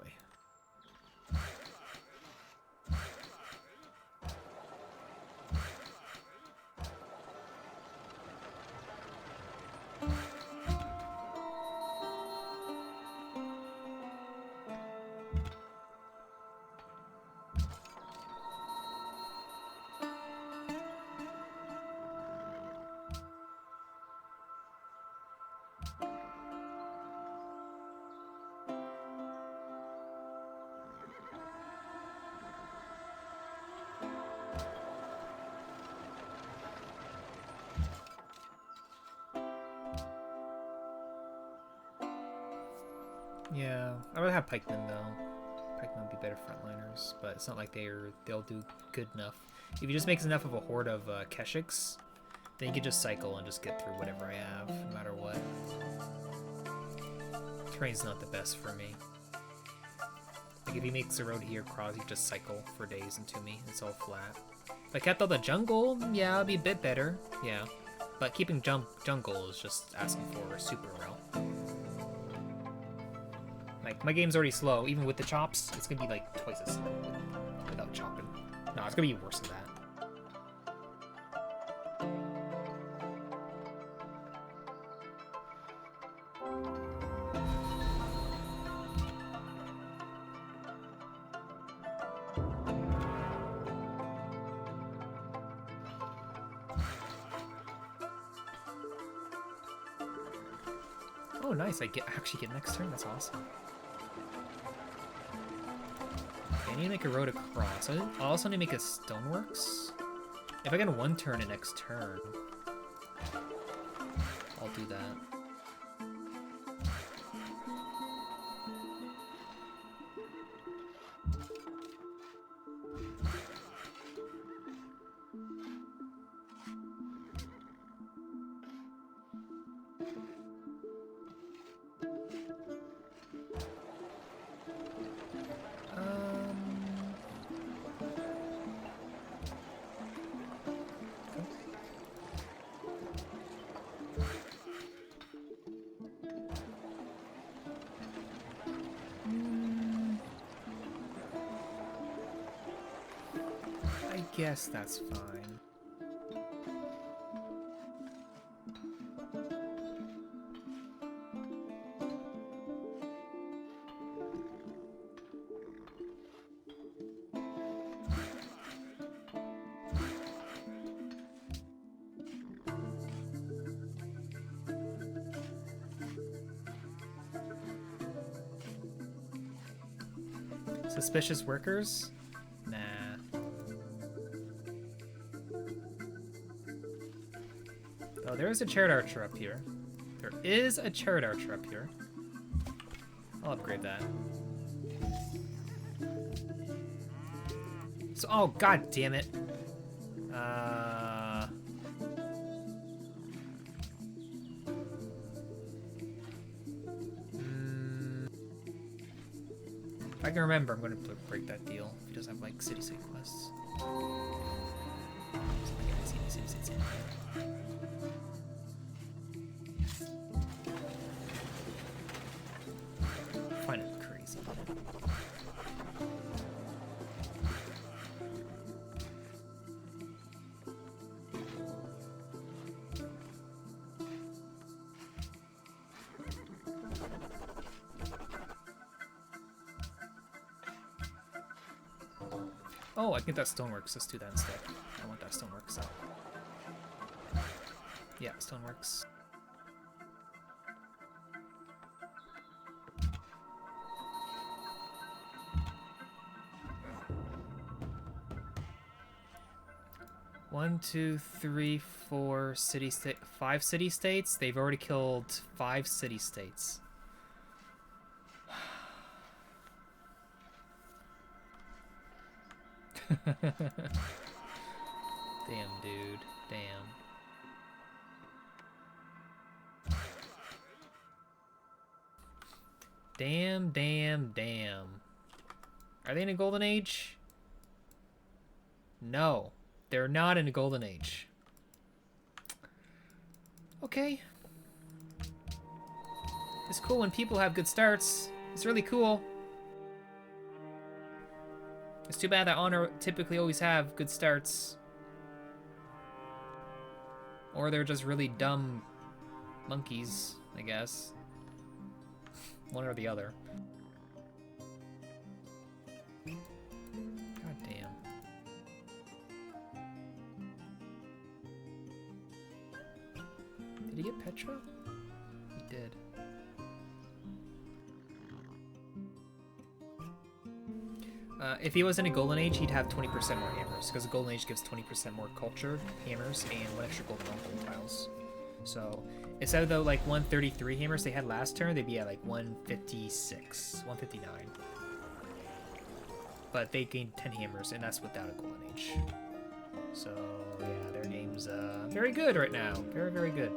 Yeah, I would have pikemen though. Pikemen would be better frontliners, but it's not like they'll do good enough. If you just make enough of a horde of Keshiks, then you can just cycle and just get through whatever I have, no matter what. Terrain's not the best for me. Like if he makes a road here across, you just cycle for days into me. It's all flat. If I kept all the jungle, yeah, it'd be a bit better. Yeah, but keeping jungle is just asking for a super route. Like my game's already slow, even with the chops. It's gonna be like twice as slow without chopping. No, it's gonna be worse than that. Oh, nice! I actually get next turn. That's awesome. Okay, I need to make a road across. I also need to make a stoneworks. If I get a 1 turn and next turn, I'll do that. I guess that's fine. Suspicious workers? Nah. Oh, there is a chariot archer up here. There is a chariot archer up here. I'll upgrade that. So, oh, god damn it. If I can remember, I'm going to break that deal. If he doesn't have, like, city-state quests. Find it crazy. Oh, I think that stoneworks. Let's do that instead. I want that stoneworks out. Yeah, stoneworks. One, two, three, four city-state, 5 city-states. They've already killed 5 city-states. Damn, dude. Damn. Damn, damn, damn. Are they in a golden age? No. They're not in a golden age. Okay. It's cool when people have good starts. It's really cool. It's too bad that Honor typically always have good starts. Or they're just really dumb monkeys, I guess. One or the other. God damn. Did he get Petra? He did. If he was in a golden age, he'd have 20% more hammers, because the golden age gives 20% more culture, hammers, and 1 extra golden gold tiles. So instead of the like 133 hammers they had last turn, they'd be at like 156, 159. But they gained 10 hammers, and that's without a golden age. So yeah, their game's very good right now. Very, very good.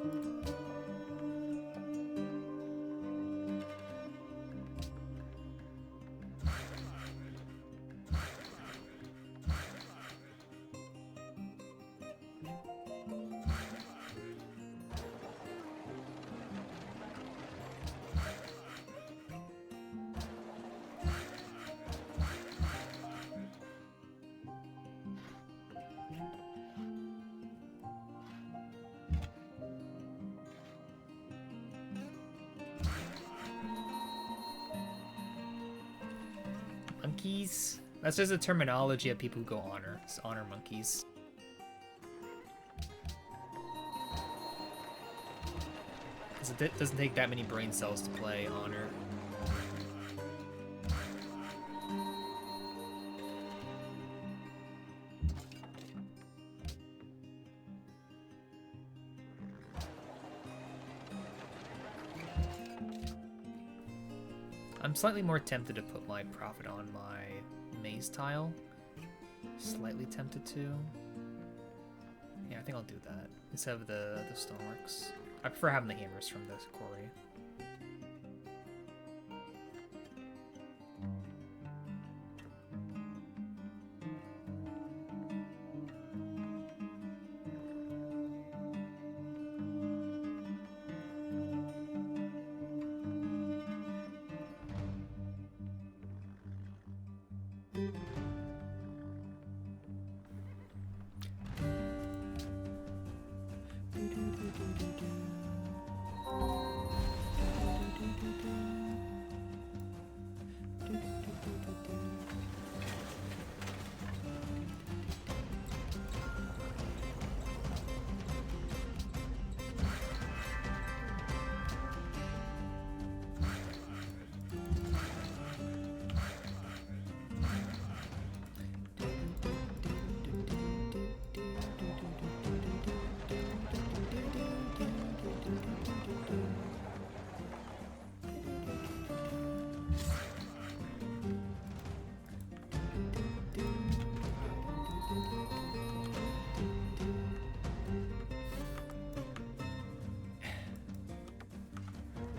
Monkeys? That's just a terminology of people who go honor. It's honor monkeys. Because it doesn't take that many brain cells to play honor. I'm slightly more tempted to put my Prophet on my maze tile. Slightly tempted to. Yeah, I think I'll do that instead of the stoneworks. I prefer having the hammers from the quarry.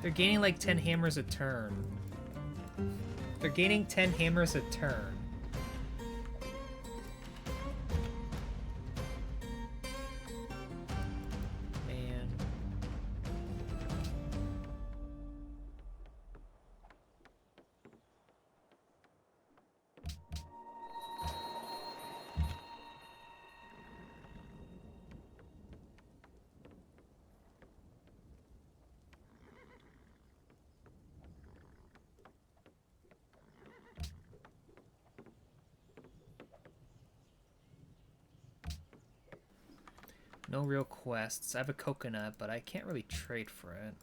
They're gaining like 10 hammers a turn. They're gaining 10 hammers a turn. Man. No real quests. I have a coconut, but I can't really trade for it.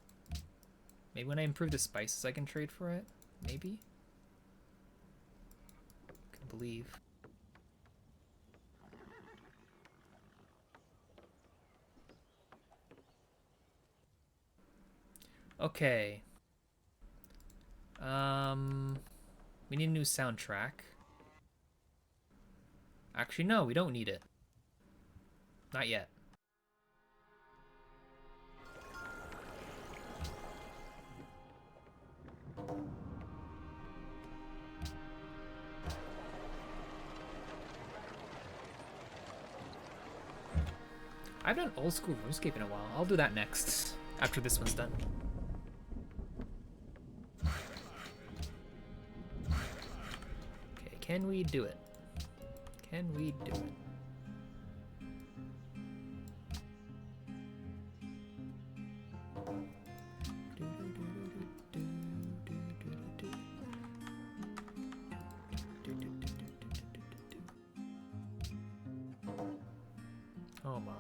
Maybe when I improve the spices, I can trade for it? Maybe? I can believe. Okay. We need a new soundtrack. Actually, no, we don't need it. Not yet. I've done old school RuneScape in a while. I'll do that next, after this one's done. Okay, can we do it? Can we do it? Oh my.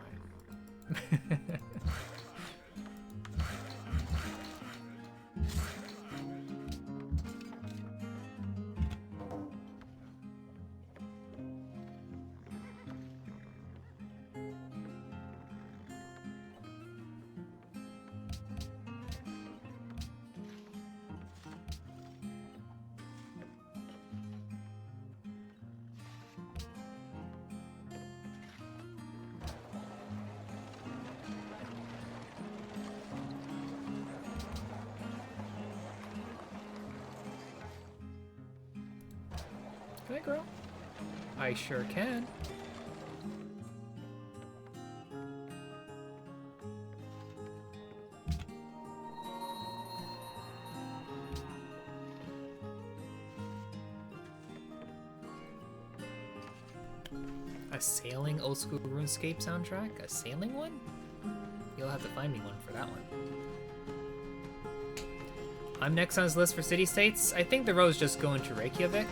Can I grow? I sure can. A sailing old school RuneScape soundtrack? A sailing one? You'll have to find me one for that one. I'm next on his list for city-states. I think the road's just going to Reykjavik.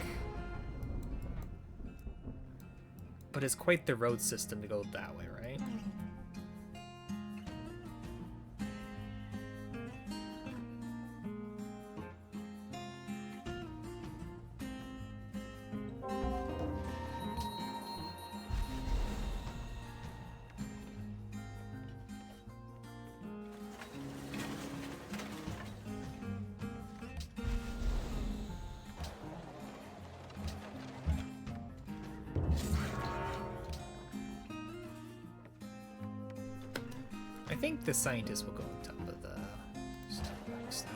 But it's quite the road system to go that way, right? I think the scientist will go on top of the Starbucks though.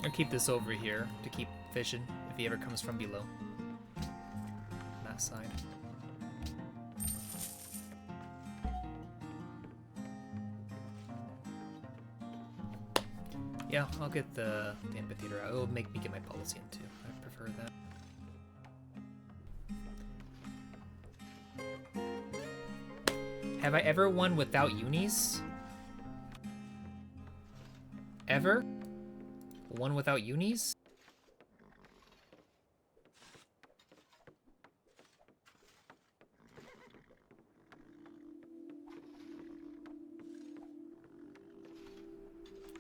I'll keep this over here to keep fishing if he ever comes from below. That side. Yeah, I'll get the amphitheater out. It'll make me get my policy in too. I prefer that. Have I ever won without unis? Ever? One without unis?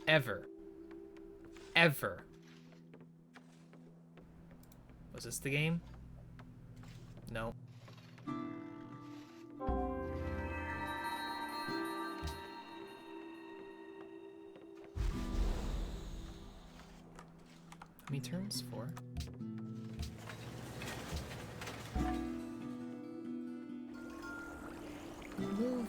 Ever. Ever. Was this the game? No. How many turns? 4. Move.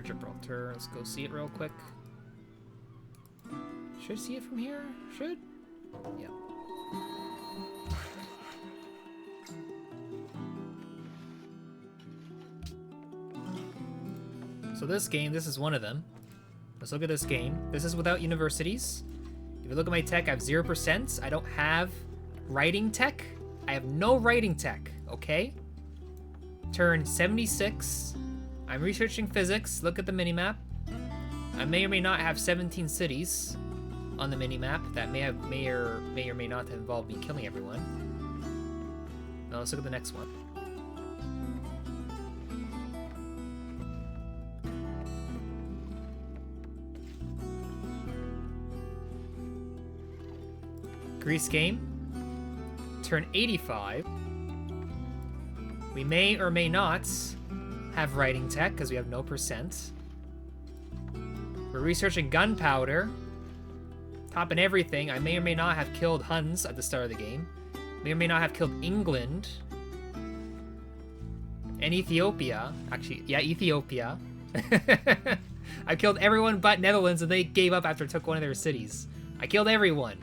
Gibraltar. Let's go see it real quick. Should I see it from here? Should? Yeah. So this game, this is one of them. Let's look at this game. This is without universities. If you look at my tech, I have 0%. I don't have writing tech. I have no writing tech, okay? Turn 76. I'm researching physics. Look at the minimap. I may or may not have 17 cities on the minimap. That may or may not have involved me killing everyone. Now let's look at the next one. Greece game. Turn 85. We may or may not have writing tech because we have no percent. We're researching gunpowder. Topping everything, I may or may not have killed Huns at the start of the game. May or may not have killed England. And Ethiopia. Actually, yeah, Ethiopia. I killed everyone but Netherlands, and they gave up after I took one of their cities. I killed everyone.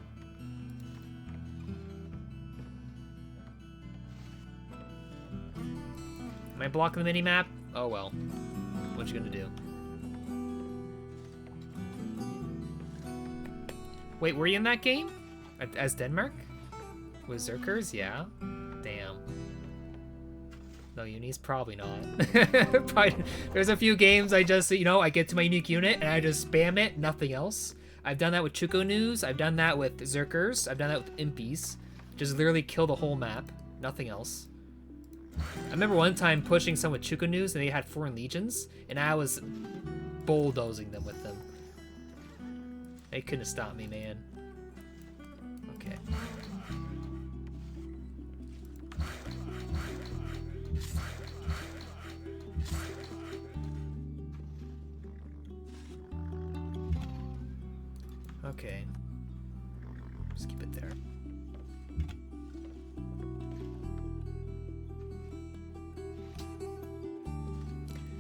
Am I blocking the minimap? Oh well. What you gonna do? Wait, were you in that game? As Denmark? With Zerkers? Yeah. Damn. No unis? Probably not. Probably, there's a few games I just, you know, I get to my unique unit and I just spam it, nothing else. I've done that with Chuko News. I've done that with Zerkers. I've done that with Impies. Just literally kill the whole map. Nothing else. I remember one time pushing some with Chuko News and they had foreign legions and I was bulldozing them with them. They couldn't stop me, man. Okay. Okay. Just keep it there.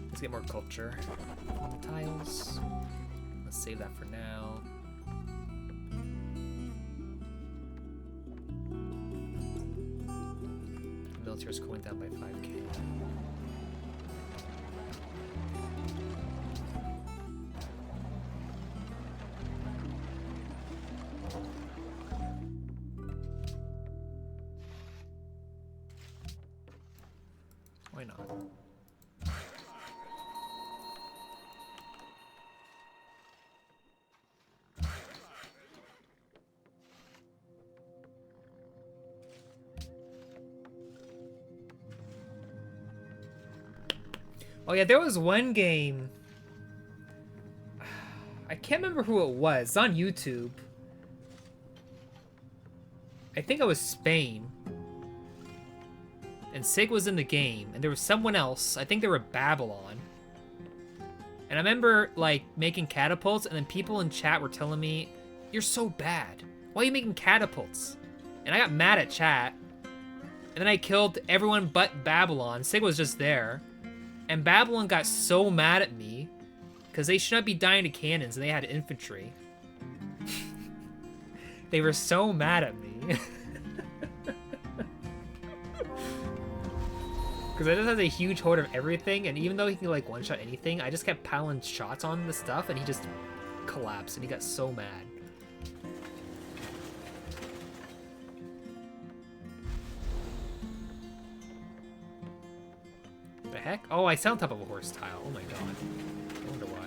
Let's get more culture on the tiles. Let's save that for now. The military is going down by 5k. Why not? Oh yeah, there was one game. I can't remember who it was. It's on YouTube. I think it was Spain. And Sig was in the game, and there was someone else. I think they were Babylon. And I remember, like, making catapults, and then people in chat were telling me, "You're so bad. Why are you making catapults?" And I got mad at chat. And then I killed everyone but Babylon. Sig was just there. And Babylon got so mad at me, because they should not be dying to cannons, and they had infantry. They were so mad at me. Because I just has a huge hoard of everything, and even though he can like one-shot anything, I just kept piling shots on the stuff, and he just collapsed, and he got so mad. The heck? Oh, I sat on top of a horse tile. Oh my god. I wonder why.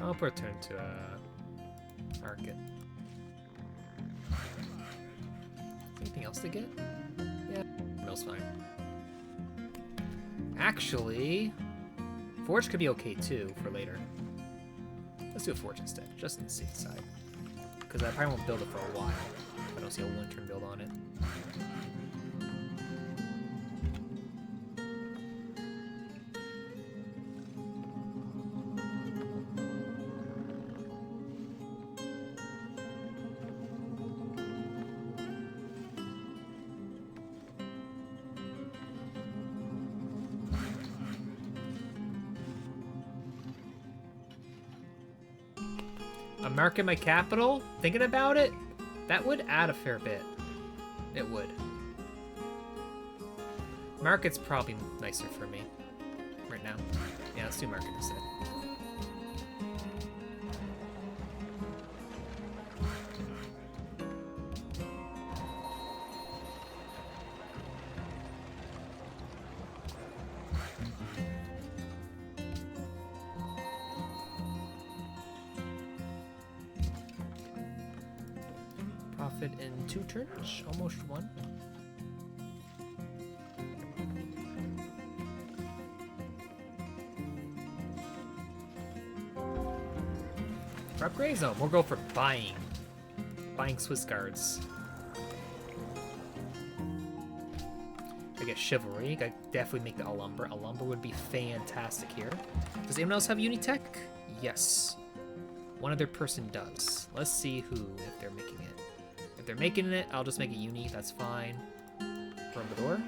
I'll put a turn to market. Anything else to get? Yeah, mill's fine. Actually, forge could be okay too for later. Let's do a forge instead, just on the safe side. Because I probably won't build it for a while. I don't see a one-turn build on it. I'm marking my capital, thinking about it, that would add a fair bit. It would. Market's probably nicer for me right now. Yeah, let's do market instead. Profit in 2 turns, almost 1. For upgrade zone, we'll go for buying. Buying Swiss guards. I get chivalry. I definitely make the Alhambra. Alhambra would be fantastic here. Does anyone else have Unitech? Yes. One other person does. Let's see who, if they're making it. If they're making it, I'll just make a uni, that's fine. Robador.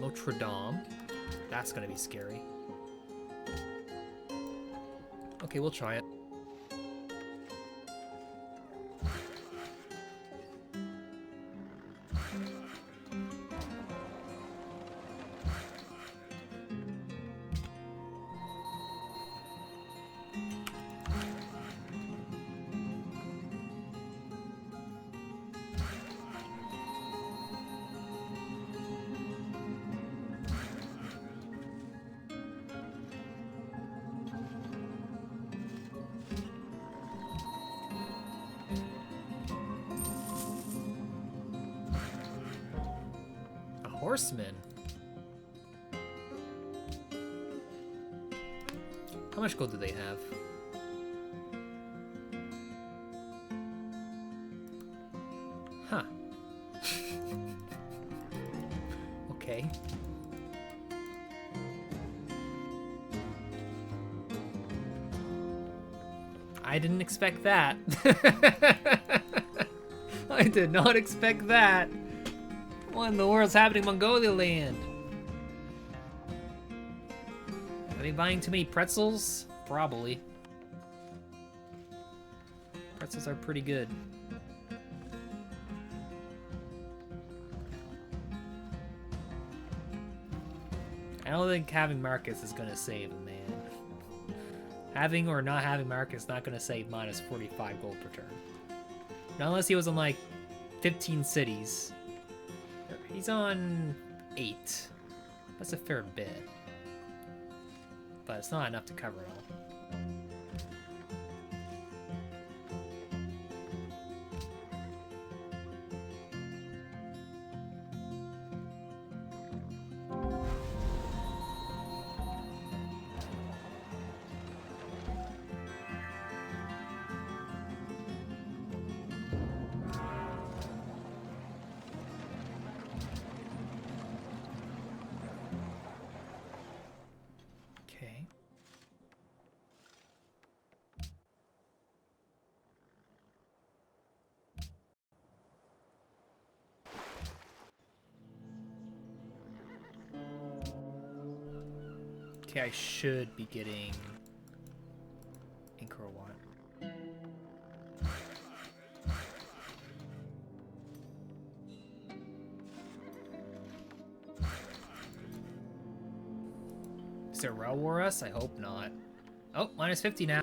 Notre Dame. That's gonna be scary. Okay, we'll try it. Horsemen. How much gold do they have? Huh. Okay. I didn't expect that. I did not expect that. What in the world's happening in Mongolia land? Are they buying too many pretzels? Probably. Pretzels are pretty good. I don't think having Marcus is gonna save him, man. Having or not having Marcus is not gonna save minus 45 gold per turn. Not unless he was on like 15 cities. He's on 8. That's a fair bit. But it's not enough to cover it all. Okay, I should be getting Angkor Wat. Is there Rail War us? I hope not. Oh, minus 50 now.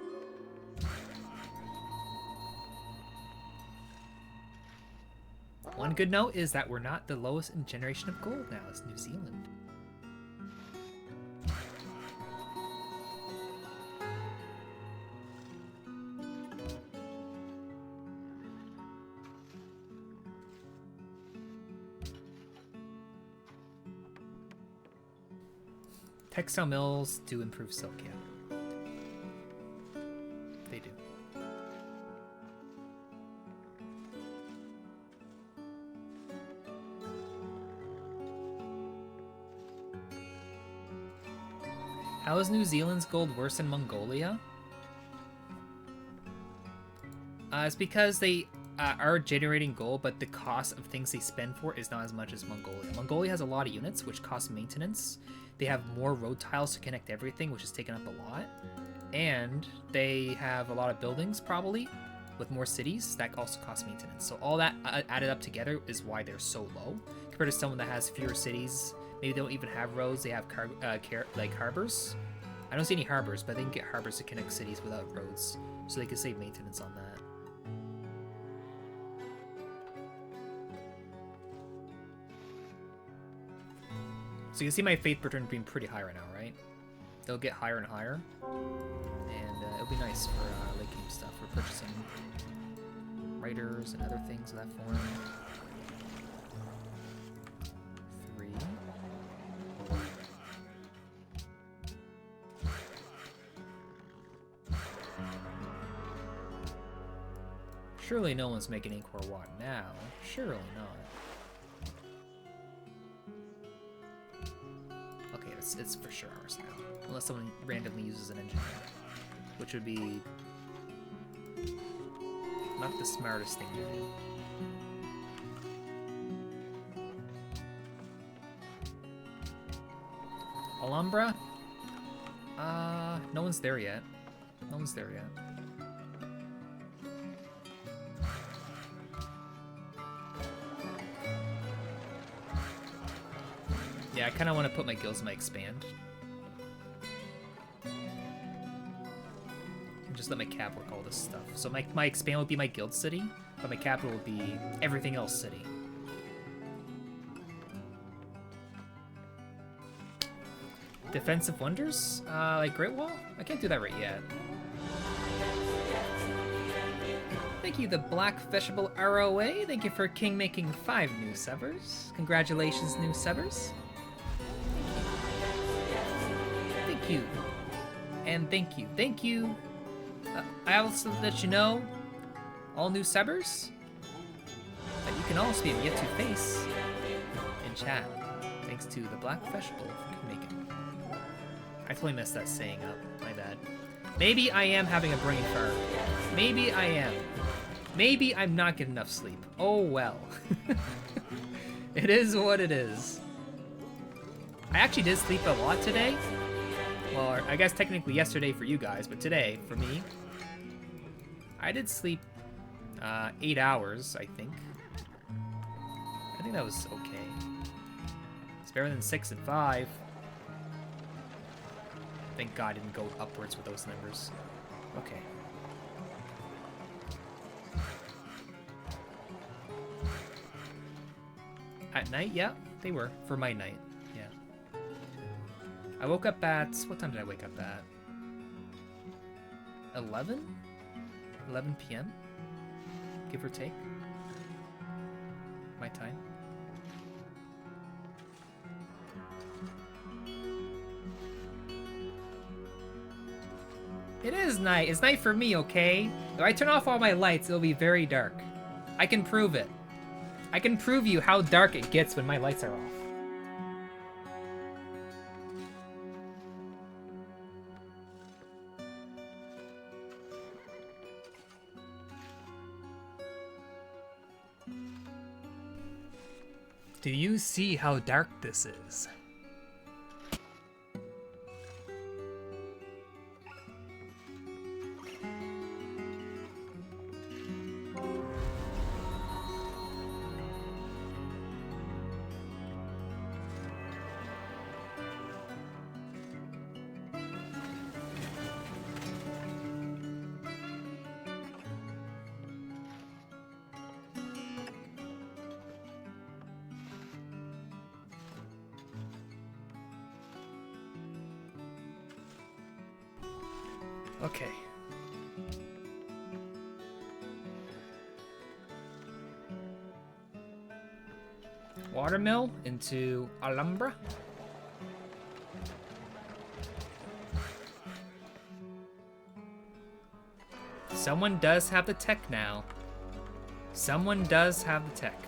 One good note is that we're not the lowest in generation of gold now. It's New Zealand. Textile mills do improve silk, yeah. They do. How is New Zealand's gold worse than Mongolia? It's because they are generating gold, but the cost of things they spend for is not as much as Mongolia. Mongolia has a lot of units, which cost maintenance. They have more road tiles to connect everything, which is taking up a lot. And they have a lot of buildings, probably, with more cities. That also costs maintenance. So all that added up together is why they're so low. Compared to someone that has fewer cities. Maybe they don't even have roads. They have like harbors. I don't see any harbors, but they can get harbors to connect cities without roads. So they can save maintenance on that. So you can see my faith per turn being pretty high right now, right? They'll get higher and higher. And it'll be nice for late game stuff. We're purchasing writers and other things of that form. 3. Surely no one's making Angkor Wat now. Surely not. It's for sure ours now. Unless someone randomly uses an engineer. Which would be not the smartest thing to do. Alhambra? No one's there yet. No one's there yet. Yeah, I kind of want to put my guilds in my expand. And just let my cap work all this stuff. So my expand will be my guild city, but my capital will be everything else city. Defensive wonders? Like Great Wall? I can't do that right yet. Thank you, the Black Vegetable ROA. Thank you for King making 5 new subbers. Congratulations, new subbers. Thank you. And thank you. Thank you. I also let you know, all new subbers, that you can also be a yet to face in chat. Thanks to the Black Vegetable for King making. I totally messed that saying up. My bad. Maybe I am having a brain fart. Maybe I am. Maybe I'm not getting enough sleep. Oh well. It is what it is. I actually did sleep a lot today. Well, I guess technically yesterday for you guys, but today, for me, I did sleep 8 hours, I think. I think that was okay. It's better than 6 and 5. Thank God I didn't go upwards with those numbers. Okay. At night? Yeah, they were. For my night. Yeah. I woke up at... What time did I wake up at? 11? 11 p.m.? Give or take. My time. It is night. It's night for me, okay? If I turn off all my lights, it'll be very dark. I can prove it. I can prove you how dark it gets when my lights are off. Do you see how dark this is? Okay. Watermill into Alhambra. Someone does have the tech now. Someone does have the tech.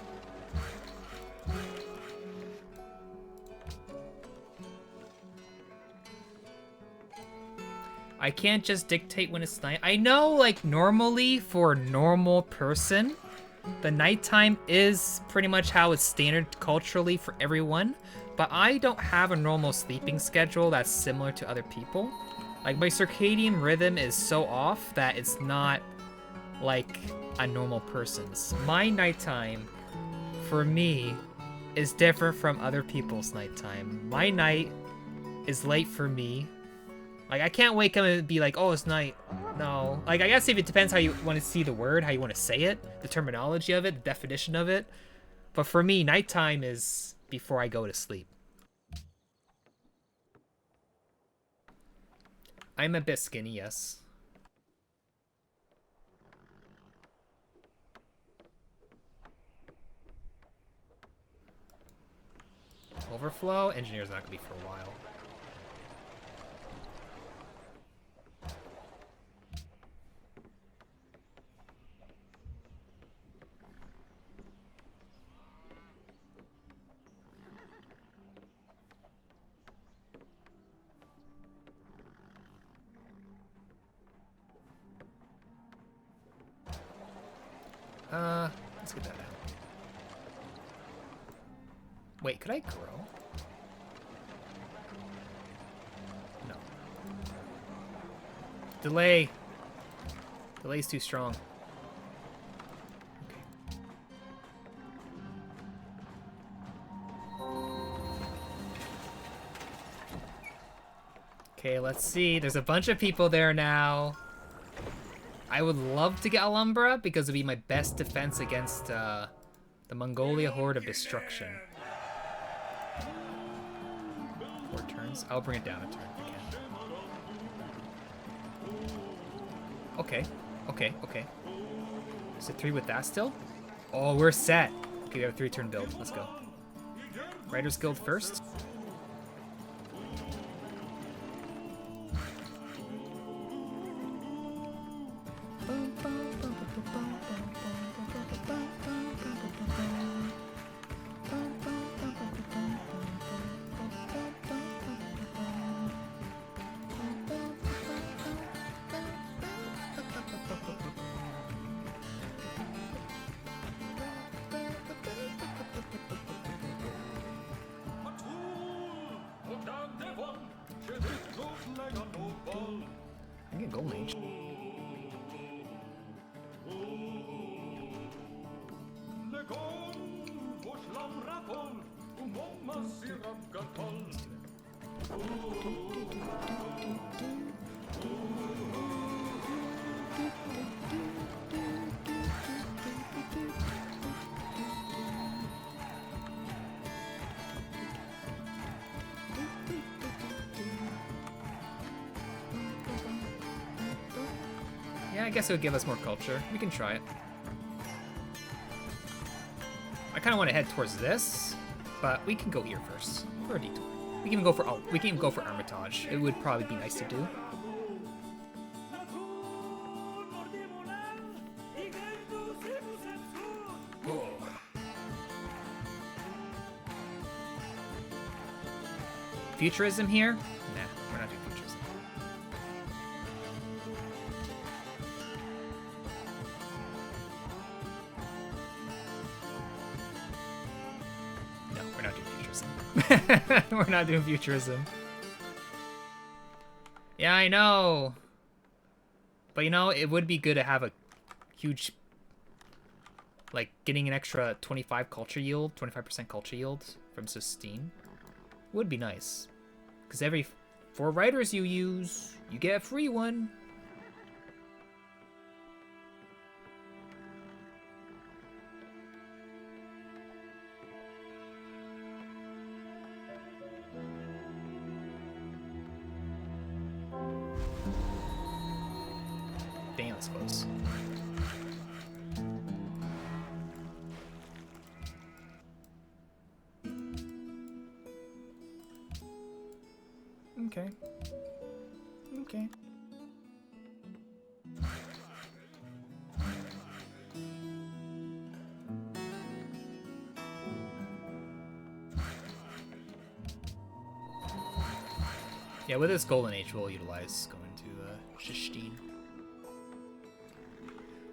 I can't just dictate when it's night. I know, like, normally for a normal person, the nighttime is pretty much how it's standard culturally for everyone, but I don't have a normal sleeping schedule that's similar to other people. Like, my circadian rhythm is so off that it's not like a normal person's. My nighttime, for me, is different from other people's nighttime. My night is late for me. Like, I can't wake up and be like, oh, it's night. No. Like, I guess if it depends how you want to see the word, how you want to say it, the terminology of it, the definition of it. But for me, nighttime is before I go to sleep. I'm a bit skinny, yes. Overflow? Engineer's not going to be for a while. Let's get that out. Wait, could I grow? Delay. Delay's too strong. Okay, let's see. There's a bunch of people there now. I would love to get Alhambra because it'd be my best defense against the Mongolia Horde of Destruction. 4 turns. I'll bring it down a turn if I can. Okay. Okay, okay. Is it 3 with that still? Oh, we're set. Okay, we have a 3-turn build. Let's go. Riders Guild first. I get Golden Age. Yeah, I guess it would give us more culture. We can try it. I kind of want to head towards this, but we can go here first for a detour. We can even go for we can even go for Hermitage. It would probably be nice to do. Whoa. Futurism here? Nah, we're not doing futurism. No, we're not doing futurism. We're not doing futurism. Yeah, I know. But you know, it would be good to have a huge, like, getting an extra 25 culture yield, 25% culture yield from Sistine would be nice. Because every 4 writers you use, you get a free one. Damn, that's close. Okay. Okay. Yeah, with this Golden Age, we'll utilize going to Sistine.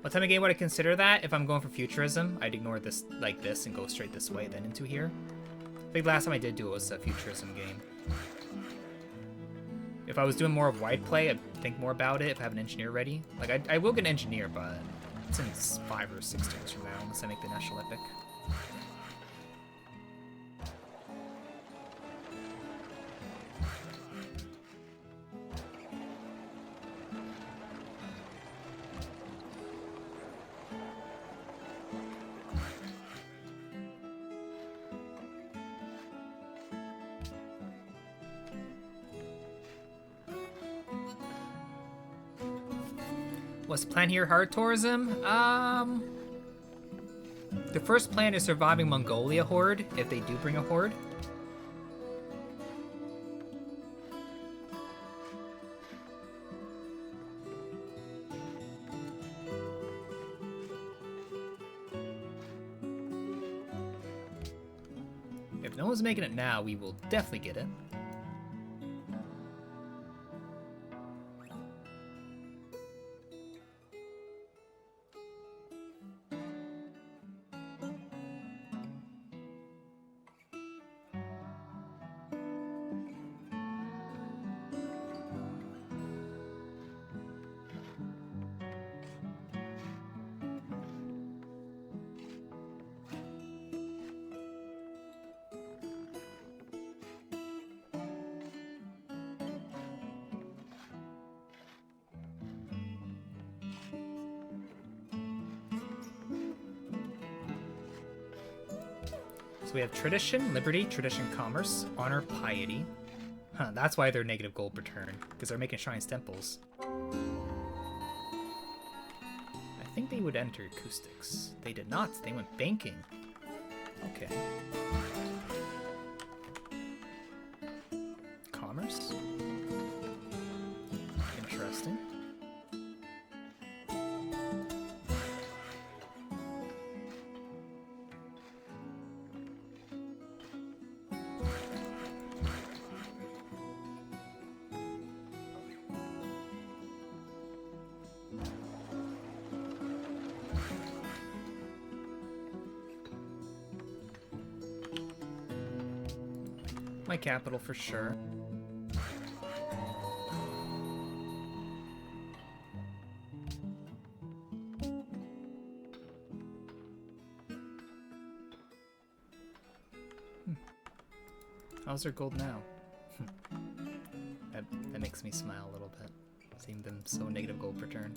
What time of game would I consider that? If I'm going for Futurism, I'd ignore this like this and go straight this way, then into here. I think last time I did do it was a Futurism game. If I was doing more of wide play, I'd think more about it if I have an engineer ready. Like, I will get an engineer, but it's in 5 or 6 turns from now, unless I make the National Epic. What's the plan here? Hard tourism? The first plan is surviving Mongolia Horde, if they do bring a Horde. If no one's making it now, we will definitely get it. So we have tradition, liberty, tradition, commerce, honor, piety. Huh, that's why they're negative gold per turn, because they're making shrines temples. I think they would enter acoustics. They did not. They went banking. Okay. Commerce. Interesting. My capital for sure. How's their gold now? that makes me smile a little bit, seeing them so negative gold per turn.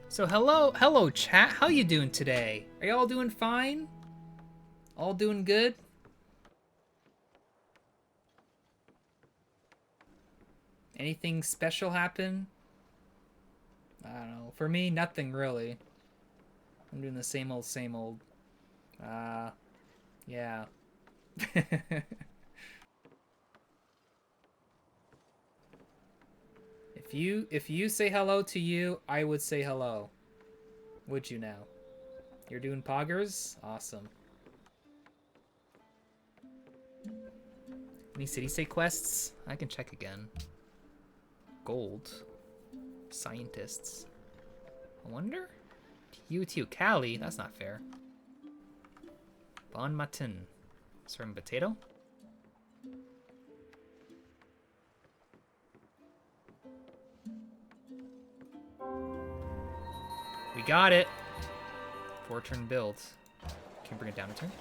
So hello chat, how you doing today? Are y'all doing fine? All doing good? Anything special happen? I don't know. For me, nothing really. I'm doing the same old, same old. Yeah. If you say hello to you, I would say hello. Would you now? You're doing poggers? Awesome. Any city-state quests? I can check again. Gold. Scientists. I wonder? TU Cali? That's not fair. Bon Matin. Certain potato? We got it. 4-turn build. Can you bring it down a turn?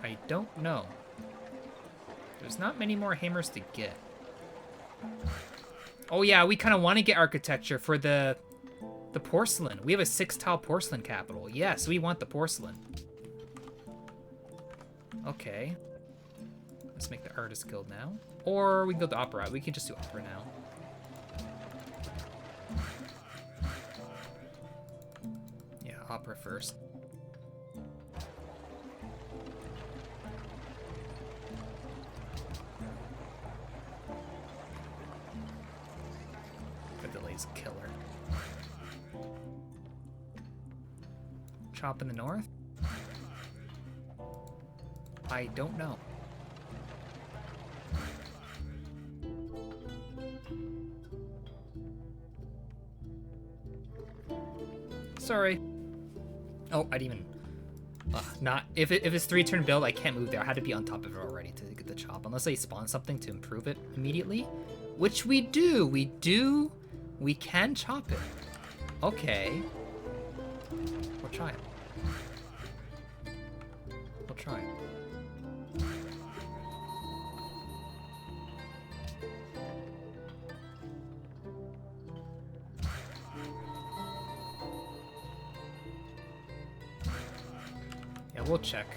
I don't know. There's not many more hammers to get. Oh yeah, we kind of want to get architecture for the porcelain. We have a 6-tile porcelain capital. Yes, we want the porcelain. Okay. Let's make the artist guild now. Or we can go the opera. We can just do opera now. Yeah, opera first. Killer. Chop in the north? I don't know. Sorry. Oh, I didn't even... not... If it's 3-turn build, I can't move there. I had to be on top of it already to get the chop. Unless they spawn something to improve it immediately. Which we do. We can chop it. Okay. We'll try it. We'll try it. Yeah, we'll check.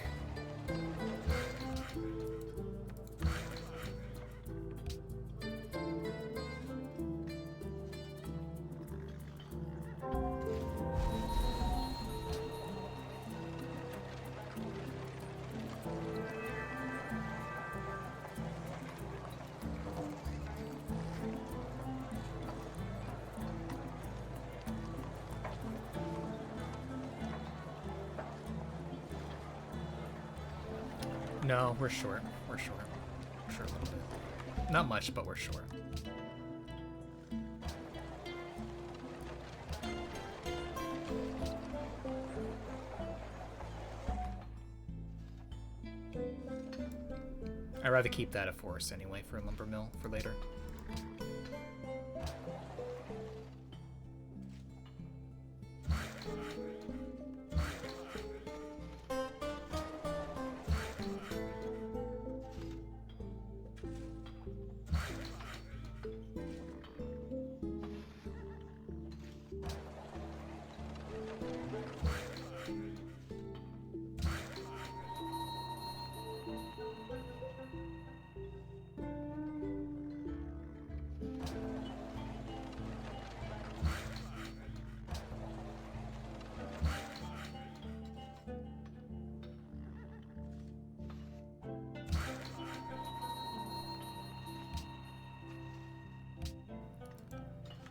No, we're short. We're short. We're short a little bit. Not much, but we're short. I'd rather keep that a forest anyway for a lumber mill for later.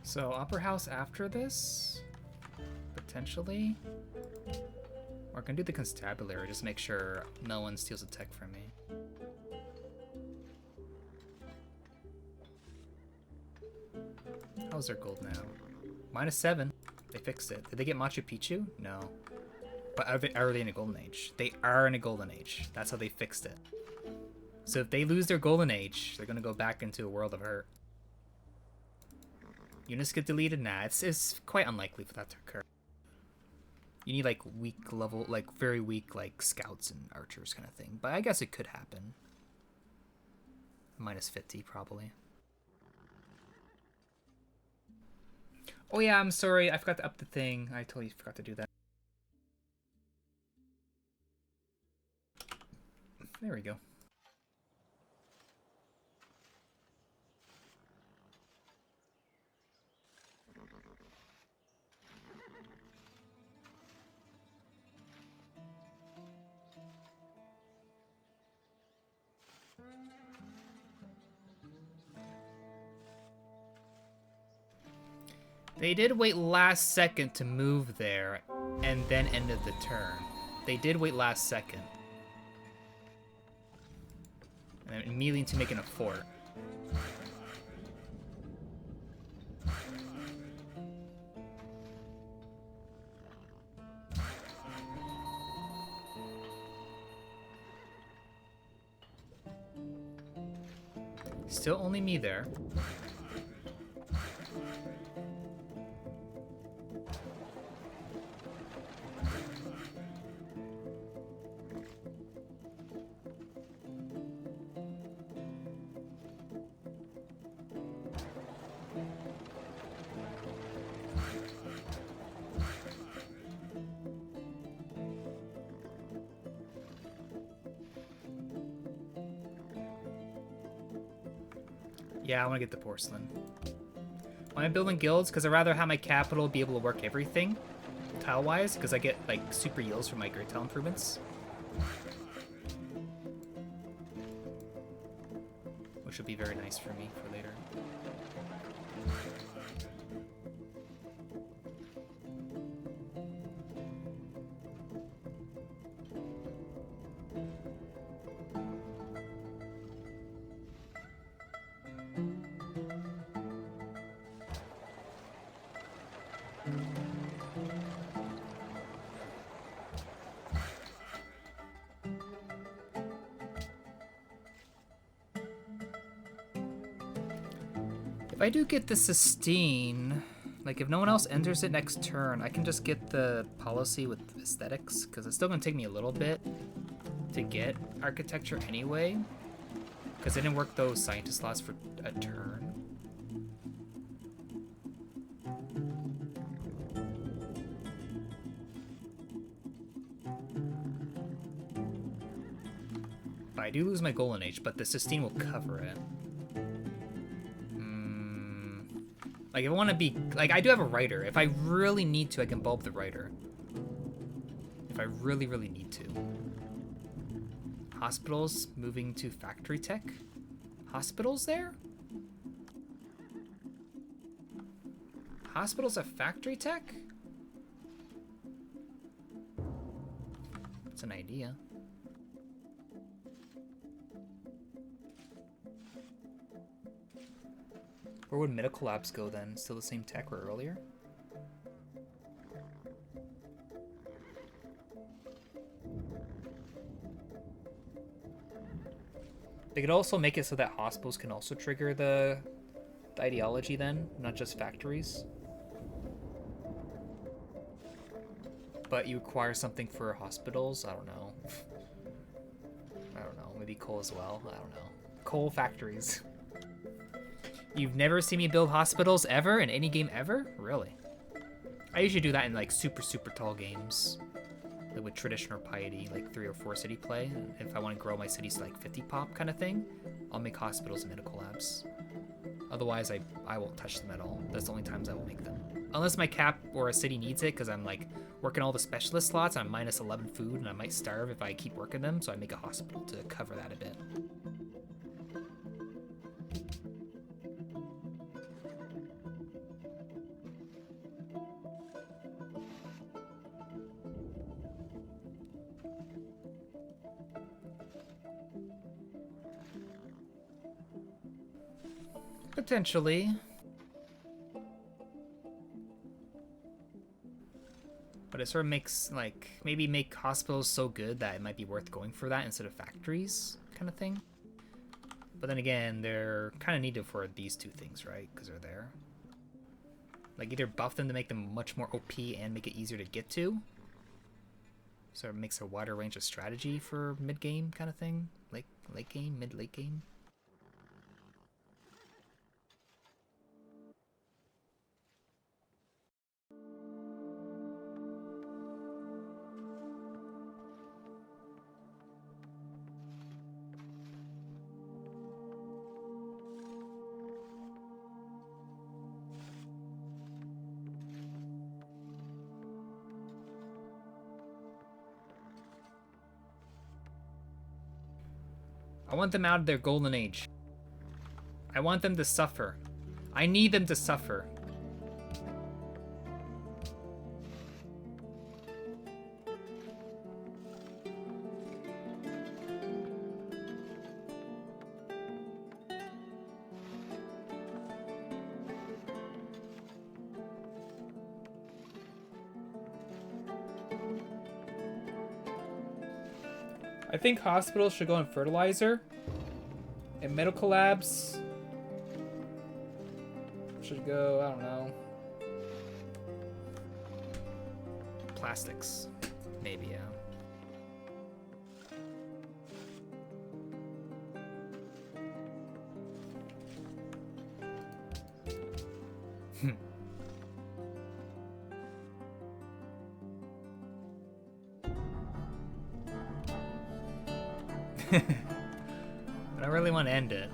So upper house after this, potentially. Or I can do the constabulary, just make sure no one steals a tech from me. How's their gold now? -7. They fixed it. Did they get Machu Picchu? No. But are they in a golden age? They are in a golden age. That's how they fixed it. So if they lose their golden age, they're gonna go back into a world of hurt. Units get deleted? Nah, it's quite unlikely for that to occur. You need like weak level, like very weak like scouts and archers kind of thing. But I guess it could happen. -50 probably. Oh yeah, I'm sorry. I forgot to up the thing. I totally forgot to do that. There we go. They did wait last second to move there, and then ended the turn. They did wait last second. And then immediately into making a fort. Still only me there. Yeah, I want to get the porcelain. Why am I building guilds? Because I'd rather have my capital be able to work everything, tile-wise, because I get like super yields from my great tile improvements. Which would be very nice for me for later. If I do get the Sistine, like if no one else enters it next turn, I can just get the policy with aesthetics, because it's still going to take me a little bit to get architecture anyway, because I didn't work those scientist slots for a turn. But I do lose my golden age, but the Sistine will cover it. Like, if I want to be... Like, I do have a writer. If I really need to, I can bulb the writer. If I really, really need to. Hospitals moving to factory tech? Hospitals there? Hospitals have factory tech? That's an idea. Where would medical labs go then? Still the same tech or earlier? They could also make it so that hospitals can also trigger the ideology then, not just factories. But you require something for hospitals? I don't know. I don't know. Maybe coal as well? I don't know. Coal factories. You've never seen me build hospitals ever in any game ever? Really? I usually do that in like super, super tall games. Like with tradition or piety, like 3 or 4 city play. If I want to grow my cities to like 50 pop kind of thing, I'll make hospitals and medical labs. Otherwise, I won't touch them at all. That's the only times I will make them. Unless my cap or a city needs it, because I'm like working all the specialist slots, I'm -11 food, and I might starve if I keep working them, so I make a hospital to cover that a bit. Potentially. But it sort of makes, like, maybe make hospitals so good that it might be worth going for that instead of factories, kind of thing. But then again, they're kind of needed for these two things, right? Because they're there. Like, either buff them to make them much more OP and make it easier to get to. So it makes a wider range of strategy for mid-game kind of thing. Late game, mid-late game. I want them out of their golden age. I want them to suffer. I need them to suffer. I think hospitals should go on fertilizer, and medical labs should go, I don't know, plastics, maybe, yeah. I don't really want to end it.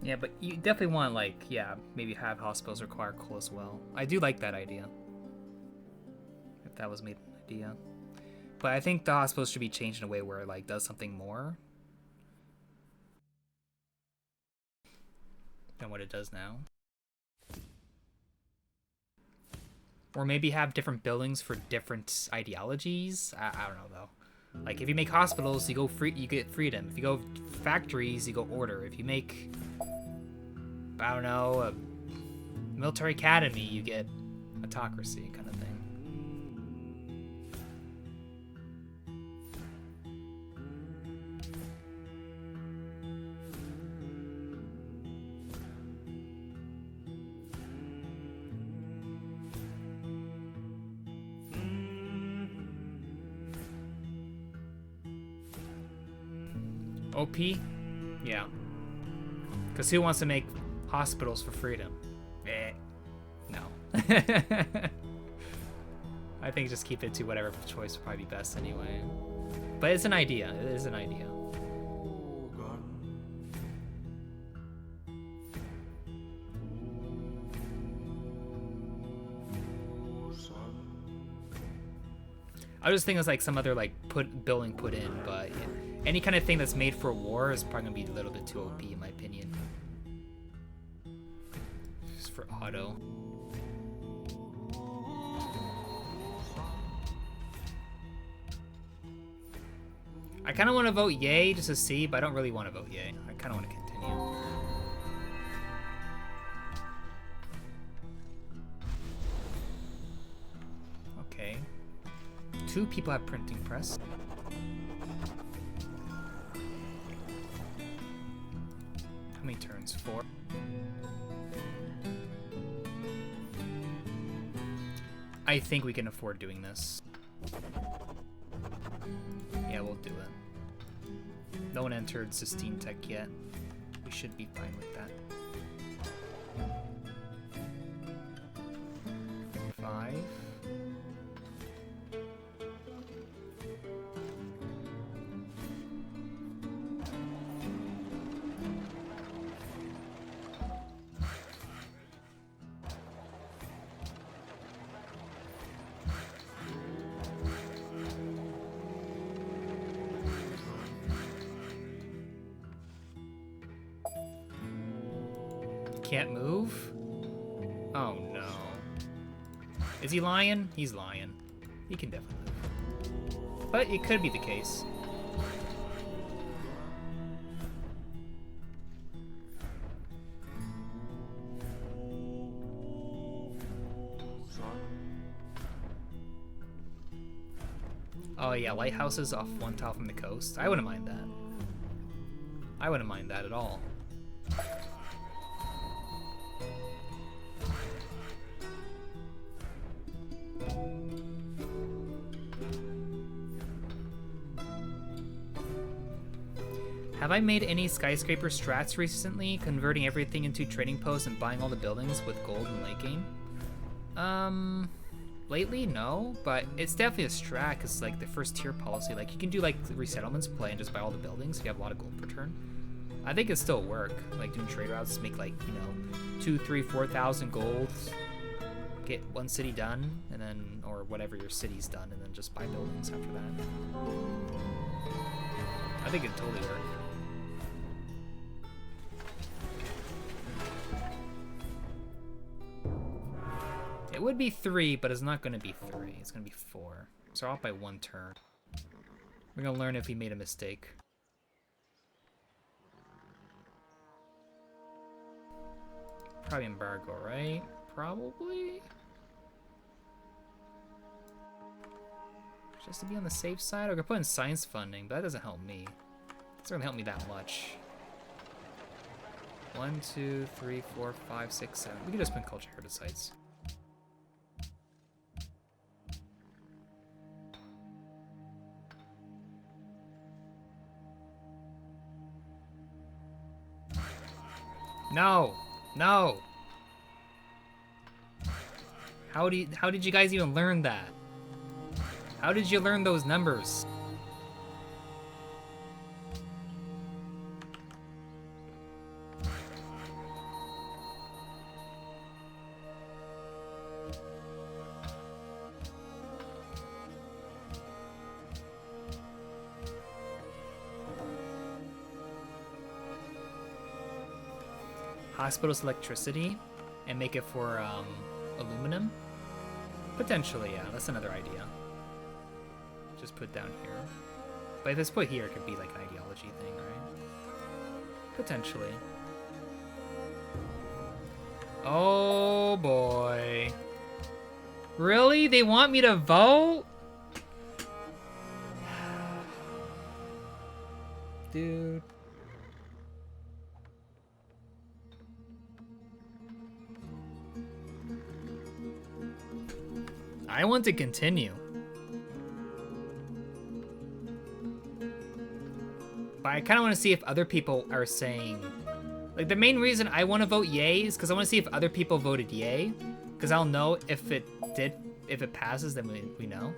Yeah, but you definitely want, like, yeah, maybe have hospitals require coal as well. I do like that idea. If that was made an idea. But I think the hospitals should be changed in a way where it, like, does something more than what it does now. Or maybe have different buildings for different ideologies. I don't know, though. Like, if you make hospitals, you get freedom. If you go factories, you go order. If you make, I don't know, a military academy, you get autocracy, kind of thing. OP? Yeah. Because who wants to make hospitals for freedom? No. I think just keep it to whatever choice would probably be best anyway. But it's an idea. It is an idea. I was just thinking it's like some other like building put in, but any kind of thing that's made for war is probably gonna be a little bit too OP in my opinion. Just for auto. I kind of want to vote yay just to see, but I don't really want to vote yay. I kind of want to continue. Okay. 2 people have printing press. How many turns? 4. I think we can afford doing this. Yeah, we'll do it. No one entered Sistine Tech yet. We should be fine with that. 5. Can't move? Oh no. Is he lying? He's lying. He can definitely move. But it could be the case. Oh yeah, lighthouses off 1 tile from the coast. I wouldn't mind that. I wouldn't mind that at all. Have I made any skyscraper strats recently, converting everything into trading posts and buying all the buildings with gold and late game? Lately, no, but it's definitely a strat, because like the first tier policy, like you can do like resettlements play and just buy all the buildings if you have a lot of gold per turn. I think it still work, like doing trade routes, make like, you know, 2, 3, 4,000 gold, get 1 city done, and then, or whatever your city's done, and then just buy buildings after that. I think it totally work. It would be 3, but it's not going to be 3. It's going to be 4. So off by 1 turn. We're going to learn if we made a mistake. Probably embargo, right? Probably. Just to be on the safe side. Or I could put in science funding, but that doesn't help me. It's not going to help me that much. 1, 2, 3, 4, 5, 6, 7. We can just put culture herbicides. No, no. How did you guys even learn that? How did you learn those numbers? Hospital's electricity and make it for aluminum? Potentially, yeah, that's another idea. Just put down here. But if it's put here, it could be like an ideology thing, right? Potentially. Oh boy. Really? They want me to vote? Dude. I want to continue. But But I kind of want to see if other people are saying... Like, the main reason I want to vote yay is because I want to see if other people voted yay. Because I'll know if it passes, then we know.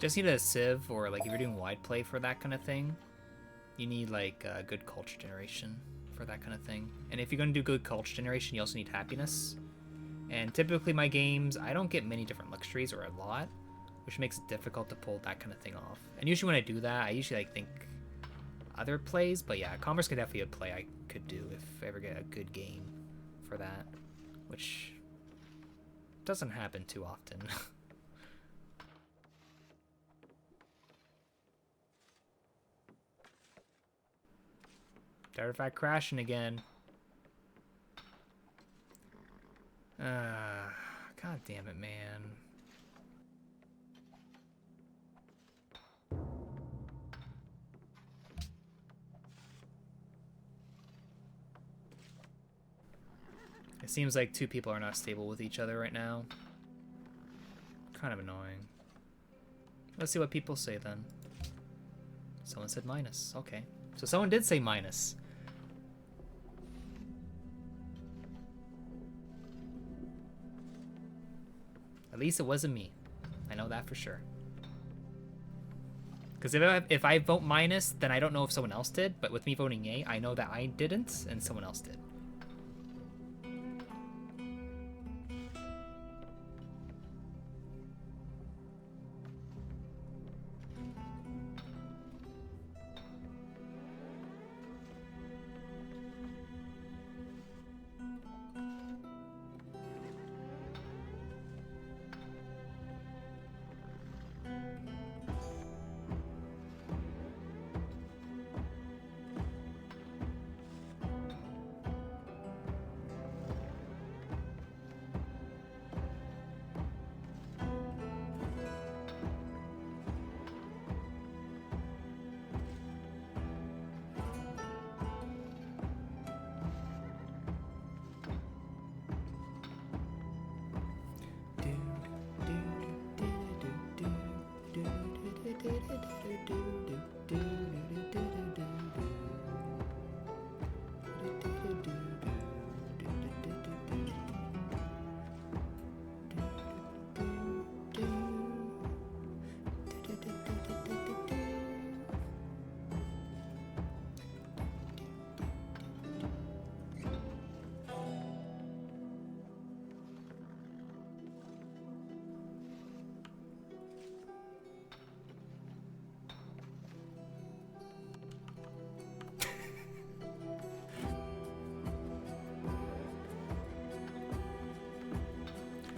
Just need a sieve, or like if you're doing wide play for that kind of thing, you need like a good culture generation for that kind of thing. And if you're going to do good culture generation, you also need happiness. And typically my games, I don't get many different luxuries or a lot, which makes it difficult to pull that kind of thing off. And usually when I do that, I usually like think other plays, but yeah, commerce could definitely be a play I could do if I ever get a good game for that, which doesn't happen too often. Artifact crashing again. God damn it, man. It seems like two people are not stable with each other right now. Kind of annoying. Let's see what people say then. Someone said minus. Okay. So someone did say minus. At least it wasn't me. I know that for sure. Because if I vote minus, then I don't know if someone else did. But with me voting yay, I know that I didn't and someone else did.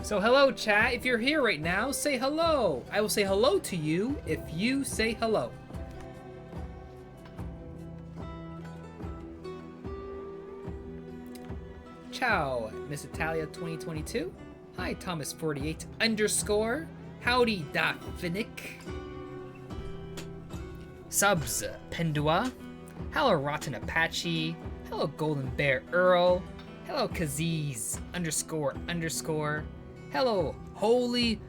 So hello, chat. If you're here right now, say hello. I will say hello to you if you say hello. Ciao, Miss Italia 2022. Hi, Thomas 48 _ Howdy, Da Finnick. Subs, Pendua. Hello, Rotten Apache. Hello, Golden Bear Earl. Hello, Kaziz __. Hello, Holy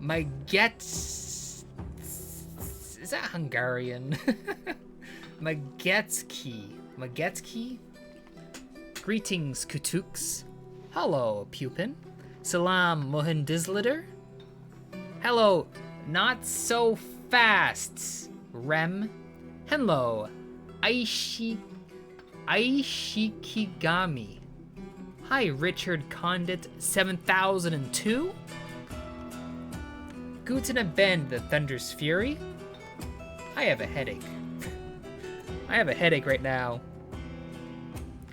Magets. Is that Hungarian? Magetsky? Greetings, Kutuks. Hello, Pupin. Salam, Mohandizlider. Hello, Not So Fast, Rem. Hello, Aishikigami. Hi, Richard Condit 7002. Guten Abend, the Thunder's Fury. I have a headache. I have a headache right now.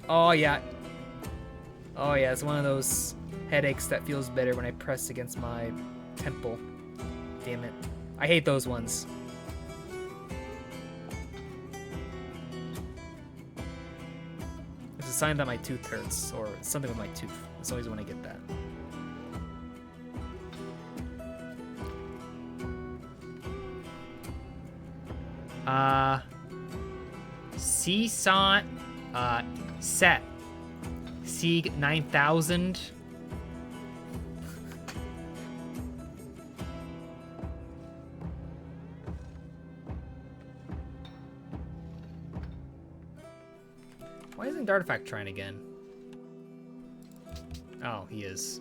Oh yeah, it's one of those headaches that feels better when I press against my temple. Damn it. I hate those ones. It's a sign that my tooth hurts, or something with my tooth. It's always when I get that. Seesaw, set. Sieg 9000. Why isn't Artifact trying again? Oh, he is.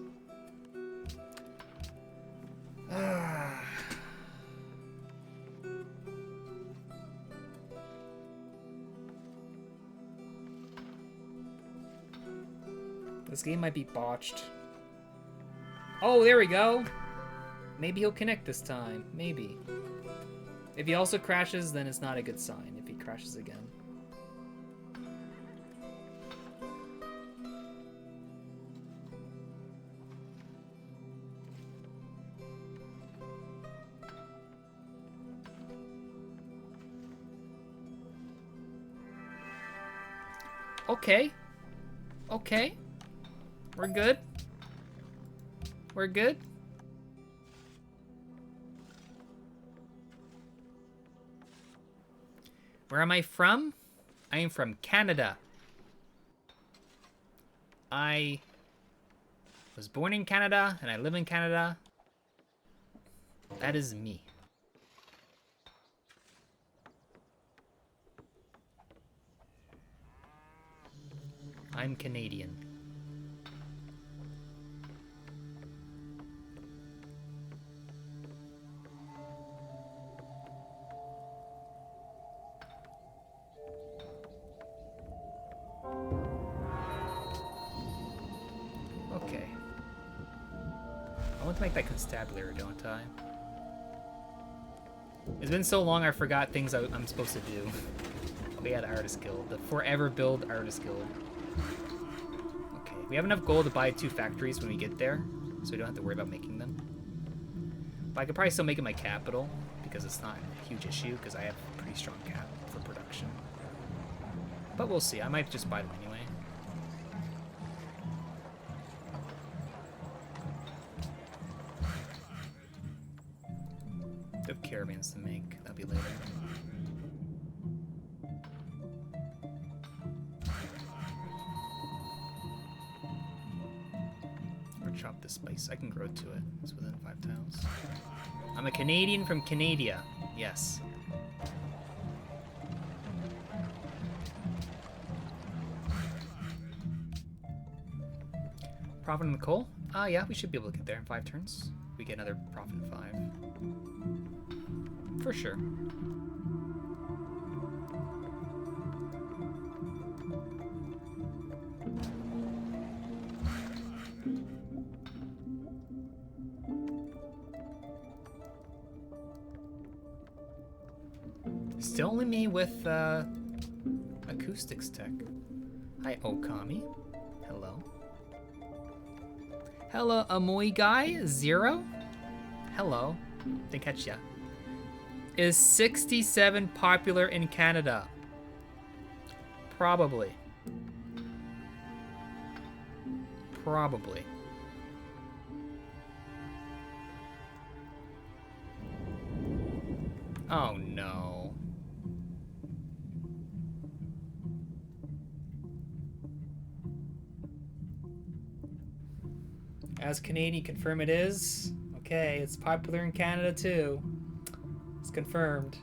This game might be botched. Oh, there we go. Maybe he'll connect this time. Maybe. If he also crashes, then it's not a good sign if he crashes again. Okay. Okay. We're good. We're good. Where am I from? I am from Canada. I was born in Canada and I live in Canada. That is me. I'm Canadian. Okay. I want to make that constabulary, don't I? It's been so long I forgot things I'm supposed to do. Oh yeah, the Artist Guild. The Forever Build Artist Guild. Okay, we have enough gold to buy 2 factories when we get there, so we don't have to worry about making them. But I could probably still make it my capital, because it's not a huge issue, because I have a pretty strong cap for production. But we'll see, I might just buy them anyway. I have caravans to make, that'll be later. Chop this spice. I can grow to it. It's within 5 tiles. I'm a Canadian from Canada. Yes. Profit in the coal? Yeah, we should be able to get there in 5 turns. We get another profit in 5. For sure. Still only me with acoustics tech. Hi, Okami. Hello. Hello, Amoy guy 0. Hello, didn't catch ya. Is 67 popular in Canada? Probably. Probably. Oh no. As Canadian, confirm it is. Okay, it's popular in Canada too. It's confirmed.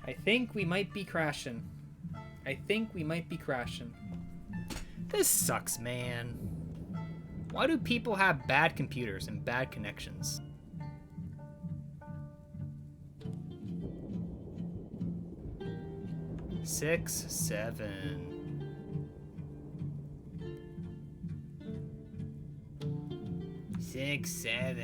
I think we might be crashing. This sucks, man. Why do people have bad computers and bad connections? Six, 7. Six, 7.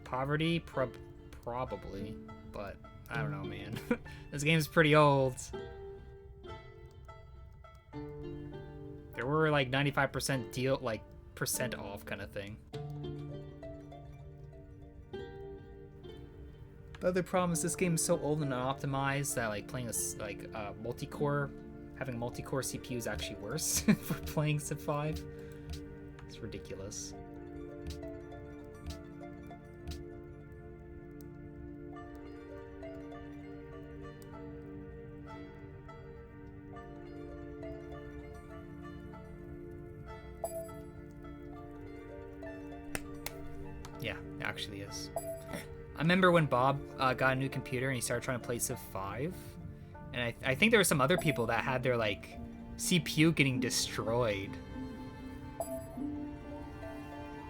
Poverty? Probably, but I don't know, man. This game's pretty old. There were like 95% deal, like percent off kind of thing. The other problem is this game is so old and unoptimized that like playing this like multi-core, having multi-core CPU is actually worse for playing Civ 5. It's ridiculous. Yeah, it actually is. I remember when Bob got a new computer and he started trying to play Civ 5, and I think there were some other people that had their like CPU getting destroyed,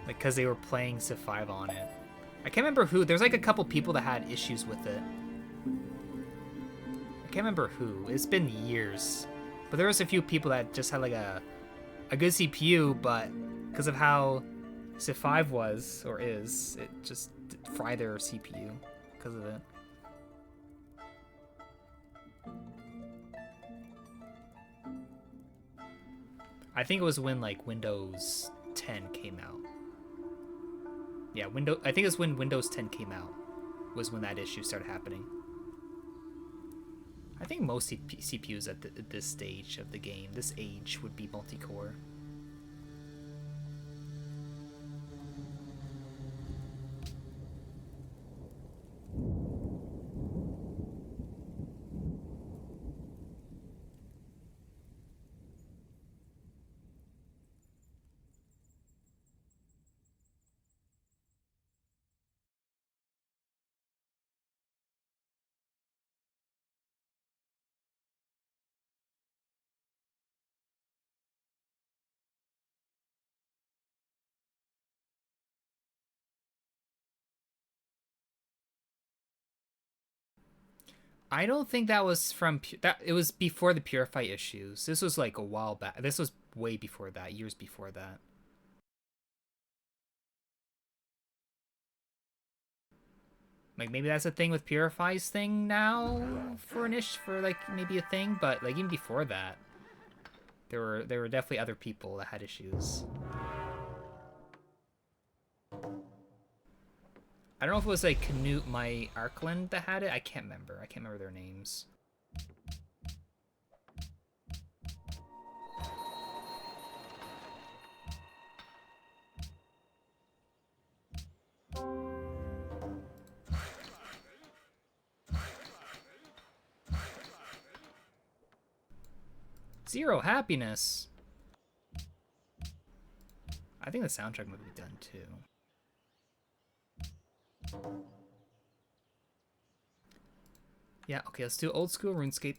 like because they were playing Civ 5 on it. I can't remember who. There's like a couple people that had issues with it. I can't remember who. It's been years, but there was a few people that just had like a good CPU, but because of how Civ 5 was or is, it just fried their CPU because of it. I think it was when like Windows 10 came out. Yeah, I think it's when Windows 10 came out was when that issue started happening. I think most CPUs at this stage of the game, this age, would be multi-core. I don't think that was from that. It was before the Purify issues. This was like a while back. This was way before that. Years before that. Like maybe that's a thing with Purify's thing now for like maybe a thing, but like even before that, there were definitely other people that had issues. I don't know if it was like Canute my Arkland that had it. I can't remember their names. Zero happiness. I think the soundtrack might be done too. Yeah, okay, let's do old school RuneScape.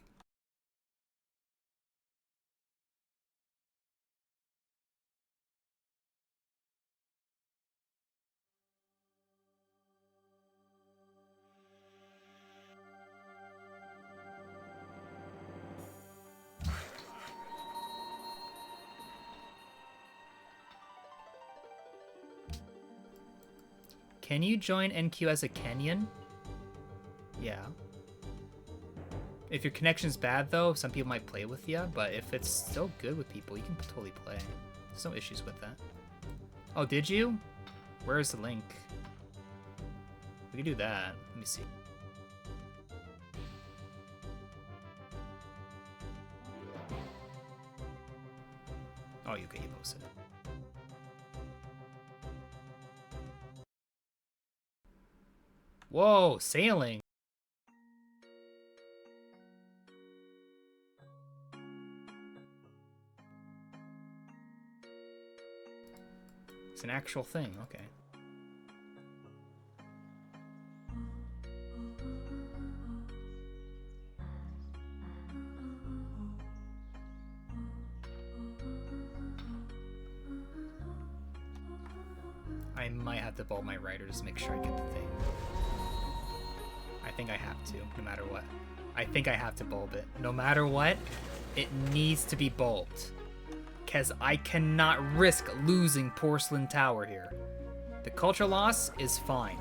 Can you join NQ as a Kenyan? Yeah. If your connection's bad, though, some people might play with you, but if it's still good with people, you can totally play. There's no issues with that. Oh, did you? Where's the link? We can do that. Let me see. Oh, you posted it. Whoa, sailing. It's an actual thing, okay. I might have to bulb my writer just to make sure I get the thing. I think I have to, no matter what. I think I have to bulb it. No matter what, it needs to be bulbed. Because I cannot risk losing Porcelain Tower here. The culture loss is fine.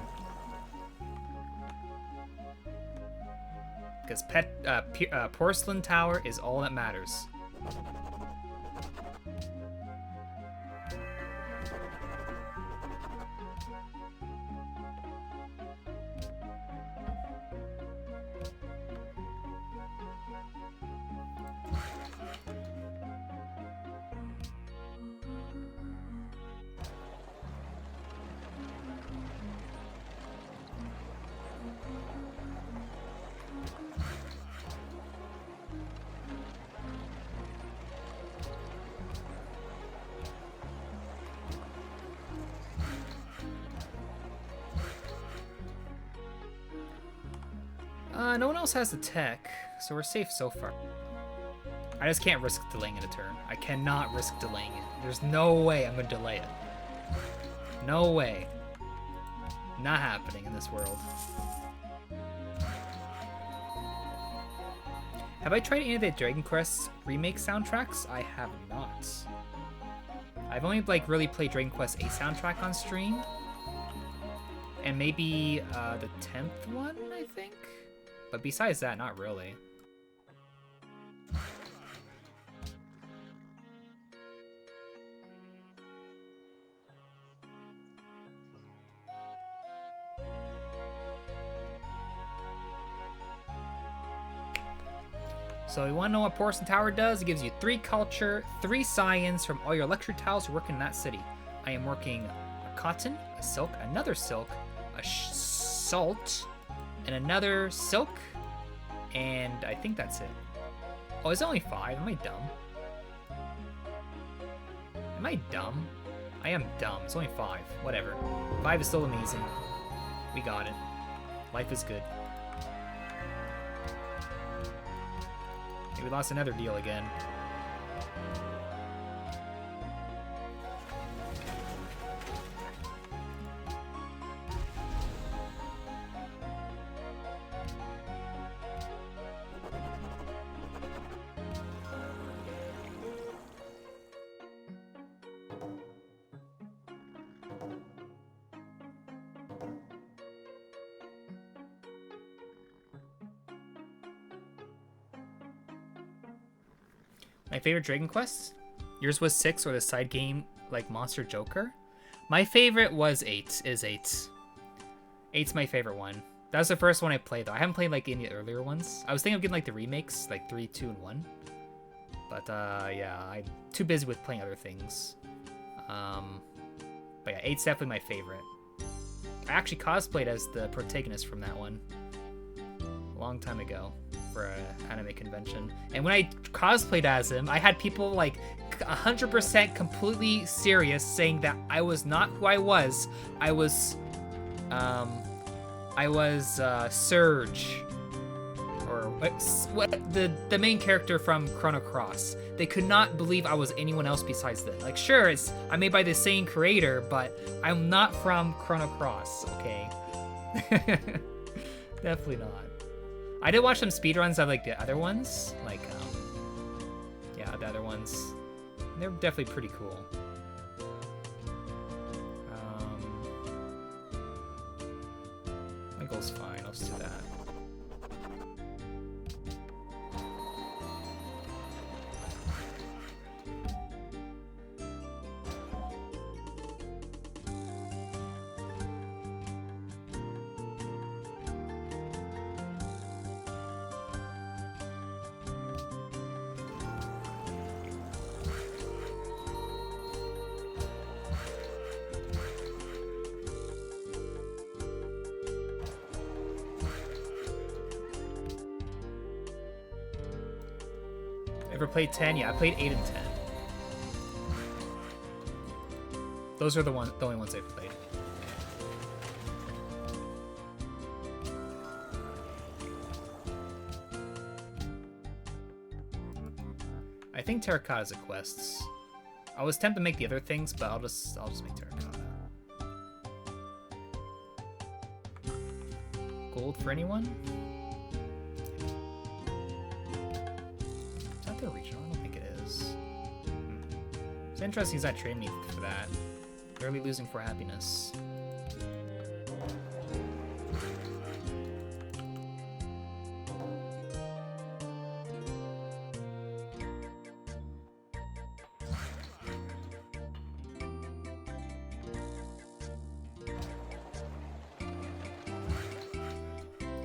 Because Porcelain Tower is all that matters. No one else has the tech, so we're safe so far. I just can't risk delaying it a turn. I cannot risk delaying it. There's no way I'm gonna delay it. No way. Not happening in this world. Have I tried any of the Dragon Quest remake soundtracks? I have not. I've only really played Dragon Quest 8 soundtrack on stream. And maybe the 10th one, I think? But besides that, not really. So you want to know what Porcelain Tower does? It gives you 3 culture, 3 science from all your luxury tiles who work in that city. I am working a cotton, a silk, another silk, a salt, and another silk, and I think that's it. Oh, it's only 5. Am I dumb? Am I dumb? I am dumb. It's only 5. Whatever. 5 is still amazing. We got it. Life is good. Okay, we lost another deal again. My favorite Dragon Quest? Yours was 6 or the side game like Monster Joker? My favorite was 8, is 8. 8's my favorite one. That was the first one I played though. I haven't played like any of the earlier ones. I was thinking of getting like the remakes, like 3, 2, and 1. But yeah, I'm too busy with playing other things. But yeah, 8's definitely my favorite. I actually cosplayed as the protagonist from that one. A long time ago. For an anime convention, and when I cosplayed as him, I had people like 100% completely serious saying that I was not who I was. I was Surge, or what the main character from Chrono Cross. They could not believe I was anyone else besides them. Like, sure, I'm made by the same creator, but I'm not from Chrono Cross. Okay, definitely not. I did watch some speedruns of like the other ones, like yeah, the other ones. They're definitely pretty cool. Portugal's fine. Let's do that. Ever played 10? Yeah, I played 8 and 10. Those are the only ones I've played. I think terracotta's a quests. I was tempted to make the other things, but I'll just make terracotta. Gold for anyone? Regional? I don't think it is. It's interesting he's not trading me for that. Barely losing for happiness.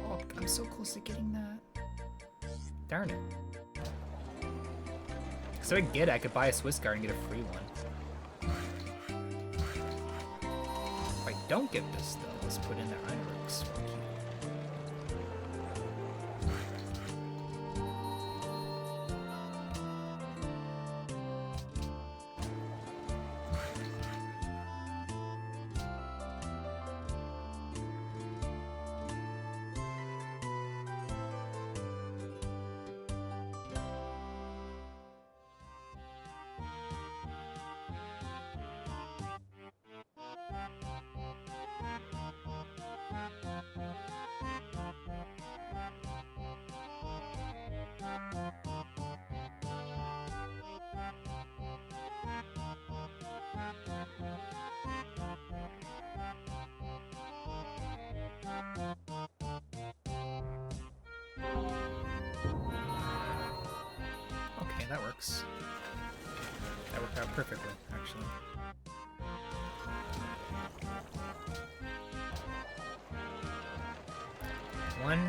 Oh, I'm so close to getting that. Darn it. So I get it, I could buy a Swiss guard and get a free one. If I don't get this though, let's put in the Heinrichs. Okay, that works. That worked out perfectly, actually. One,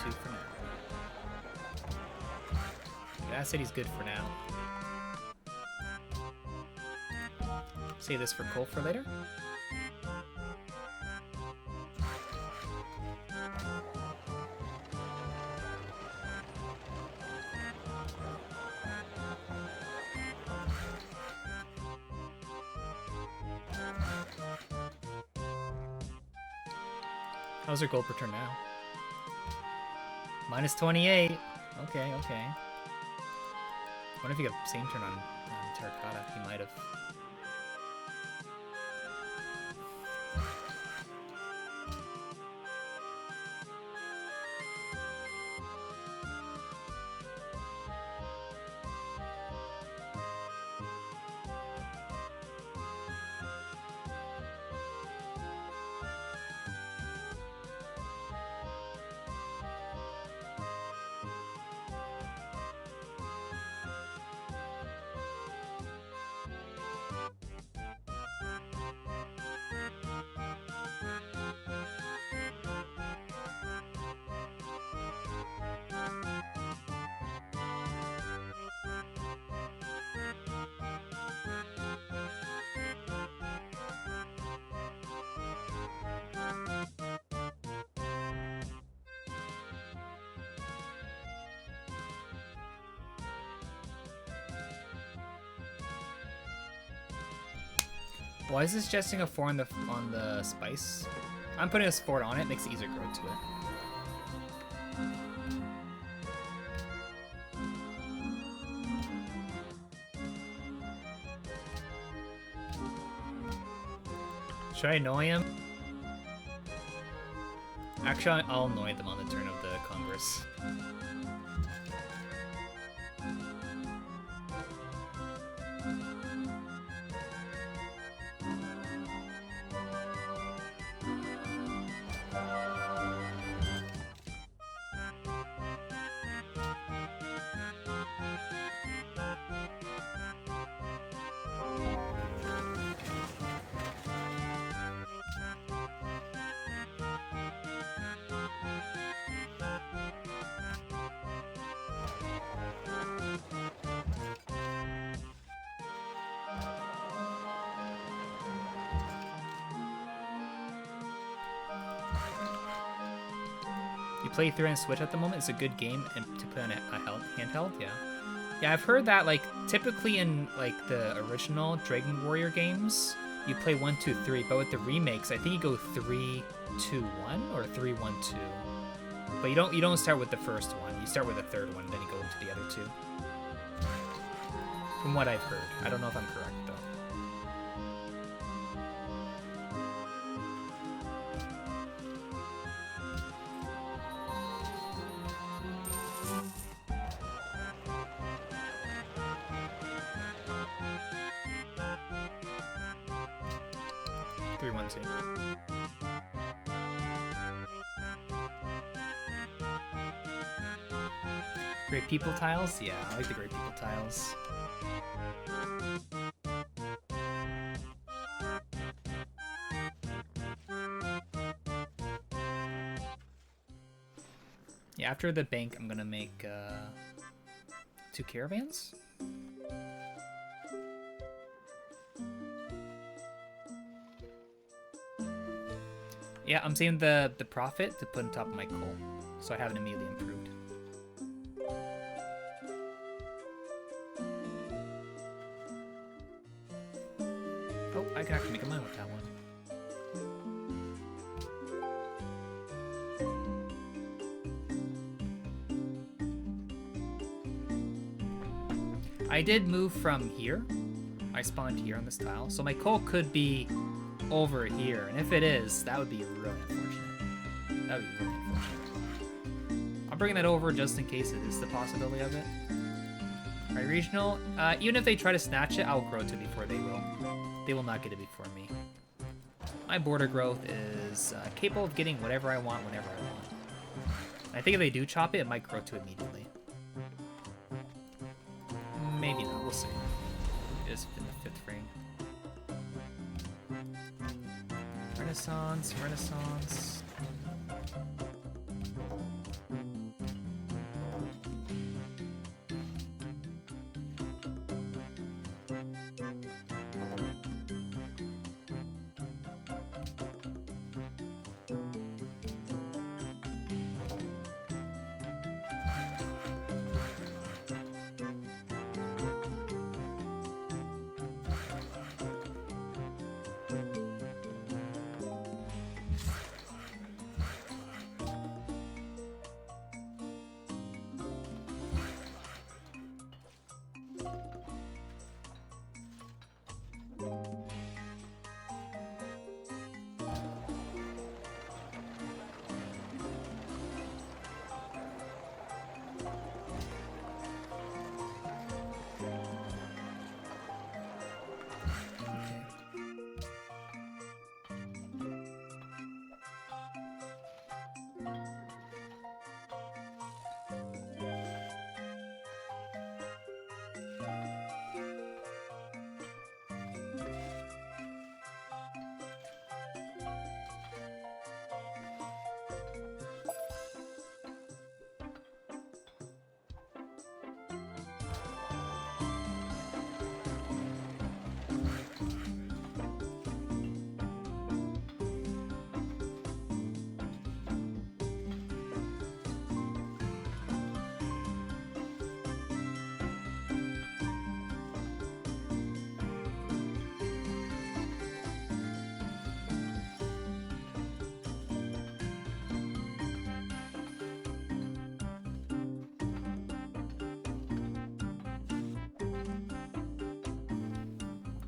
two for now. That city's good for now. Save this for coal for later. How's our gold per turn now? Minus 28. Okay, okay. What if you got same turn on terracotta? He might have. Why is this suggesting a 4 on the spice? I'm putting a 4 on it, makes it easier to grow to it. Should I annoy him? Actually, I'll annoy them on the turn of the Congress. play through and Switch at the moment, it's a good game and to play on a handheld. Yeah. Yeah, I've heard that like typically in like the original Dragon Warrior games, you play 1, 2, 3, but with the remakes, I think you go 3, 2, 1 or 3, 1, 2. But you don't start with the first one. You start with the third one, then you go into the other two. From what I've heard, I don't know if I'm correct though. Great people tiles? Yeah, I like the great people tiles. Yeah, after the bank, I'm gonna make 2 caravans. Yeah, I'm saving the profit to put on top of my coal, so I have it immediately improved. Oh, I can actually make a mine with that one. I did move from here. I spawned here on this tile, so my coal could be over here, and if it is, that would be really unfortunate. That would be really unfortunate. I'm bringing that over just in case it is the possibility of it. Alright, regional. Even if they try to snatch it, I'll grow to it before they will. They will not get it before me. My border growth is capable of getting whatever I want whenever I want. I think if they do chop it, it might grow to immediately. Maybe not, we'll see. It is in the 5th frame. Renaissance, Renaissance.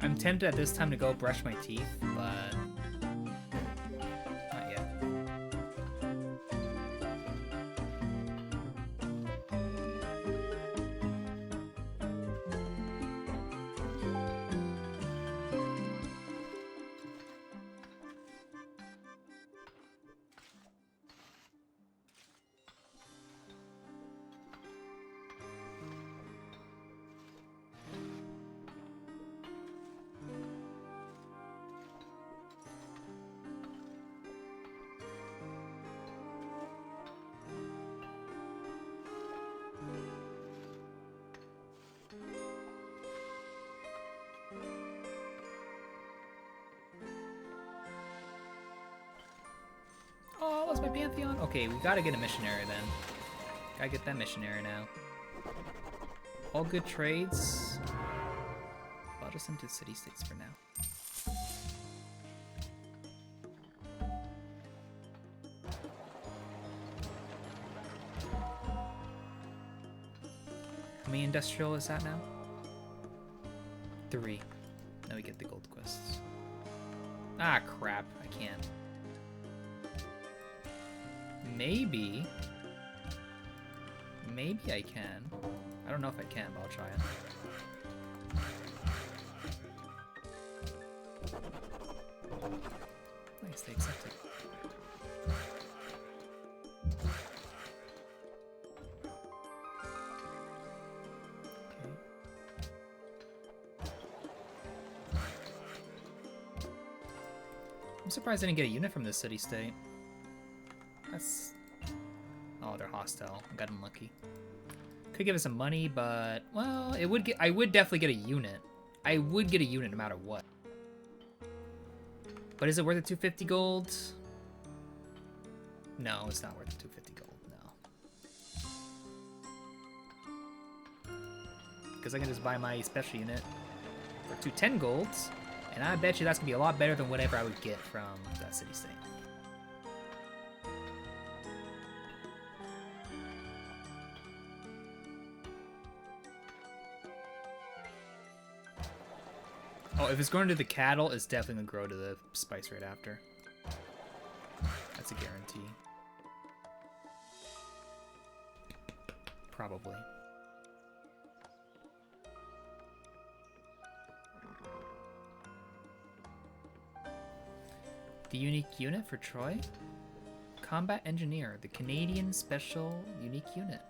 I'm tempted at this time to go brush my teeth, but not yet. Pantheon? Okay, we gotta get a missionary then. Gotta get that missionary now. All good trades. I'll just send to city-states for now. How many industrial is that now? 3. Now we get the gold quests. Ah, crap. I can't. Maybe I can. I don't know if I can, but I'll try it. Nice, they accepted. I'm surprised I didn't get a unit from this city-state. That's... Oh, they're hostile. I got unlucky. Could give us some money, but... Well, it would get... I would definitely get a unit. I would get a unit no matter what. But is it worth the 250 gold? No, it's not worth the 250 gold, no. Because I can just buy my special unit for 210 golds. And I bet you that's going to be a lot better than whatever I would get from that city-state. Oh, if it's going to the cattle, it's definitely going to grow to the spice rate after. That's a guarantee. Probably. The unique unit for Troy? Combat Engineer, the Canadian Special Unique Unit.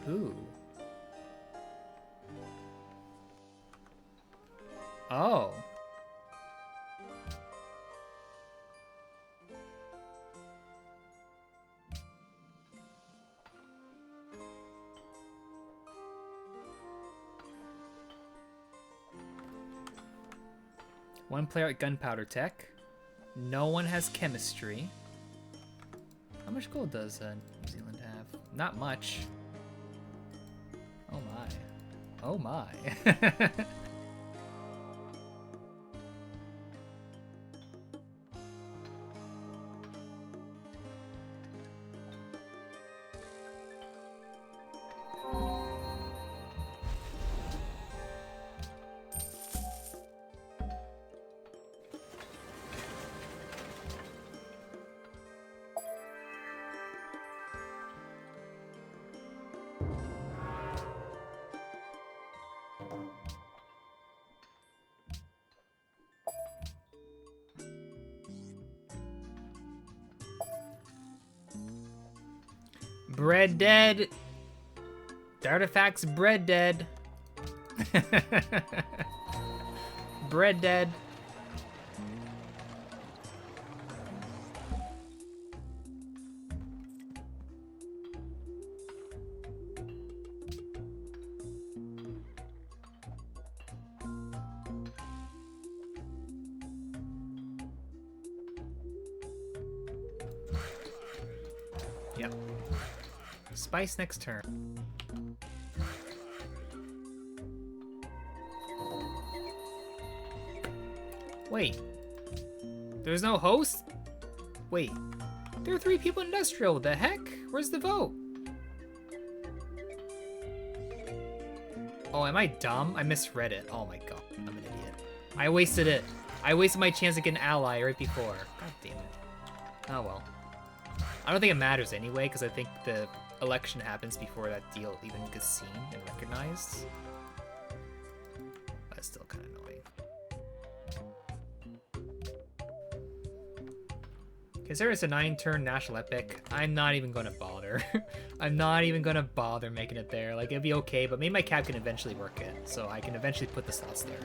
Ooh. Oh. One player at gunpowder tech. No one has chemistry. How much gold does New Zealand have? Not much. Oh my. Oh my. Bread dead. The artifact's bread dead. Bread dead. Yep. Spice next turn. Wait. There's no host? Wait. There are 3 people in industrial. The heck? Where's the vote? Oh, am I dumb? I misread it. Oh my god. I'm an idiot. I wasted it. I wasted my chance to get an ally right before. God damn it. Oh well. I don't think it matters anyway, because I think the election happens before that deal even gets seen and recognized. But it's still kind of annoying. Consider it's a 9-turn national epic. I'm not even going to bother. I'm not even going to bother making it there. Like, it'd be okay, but maybe my cap can eventually work it, so I can eventually put the slots there.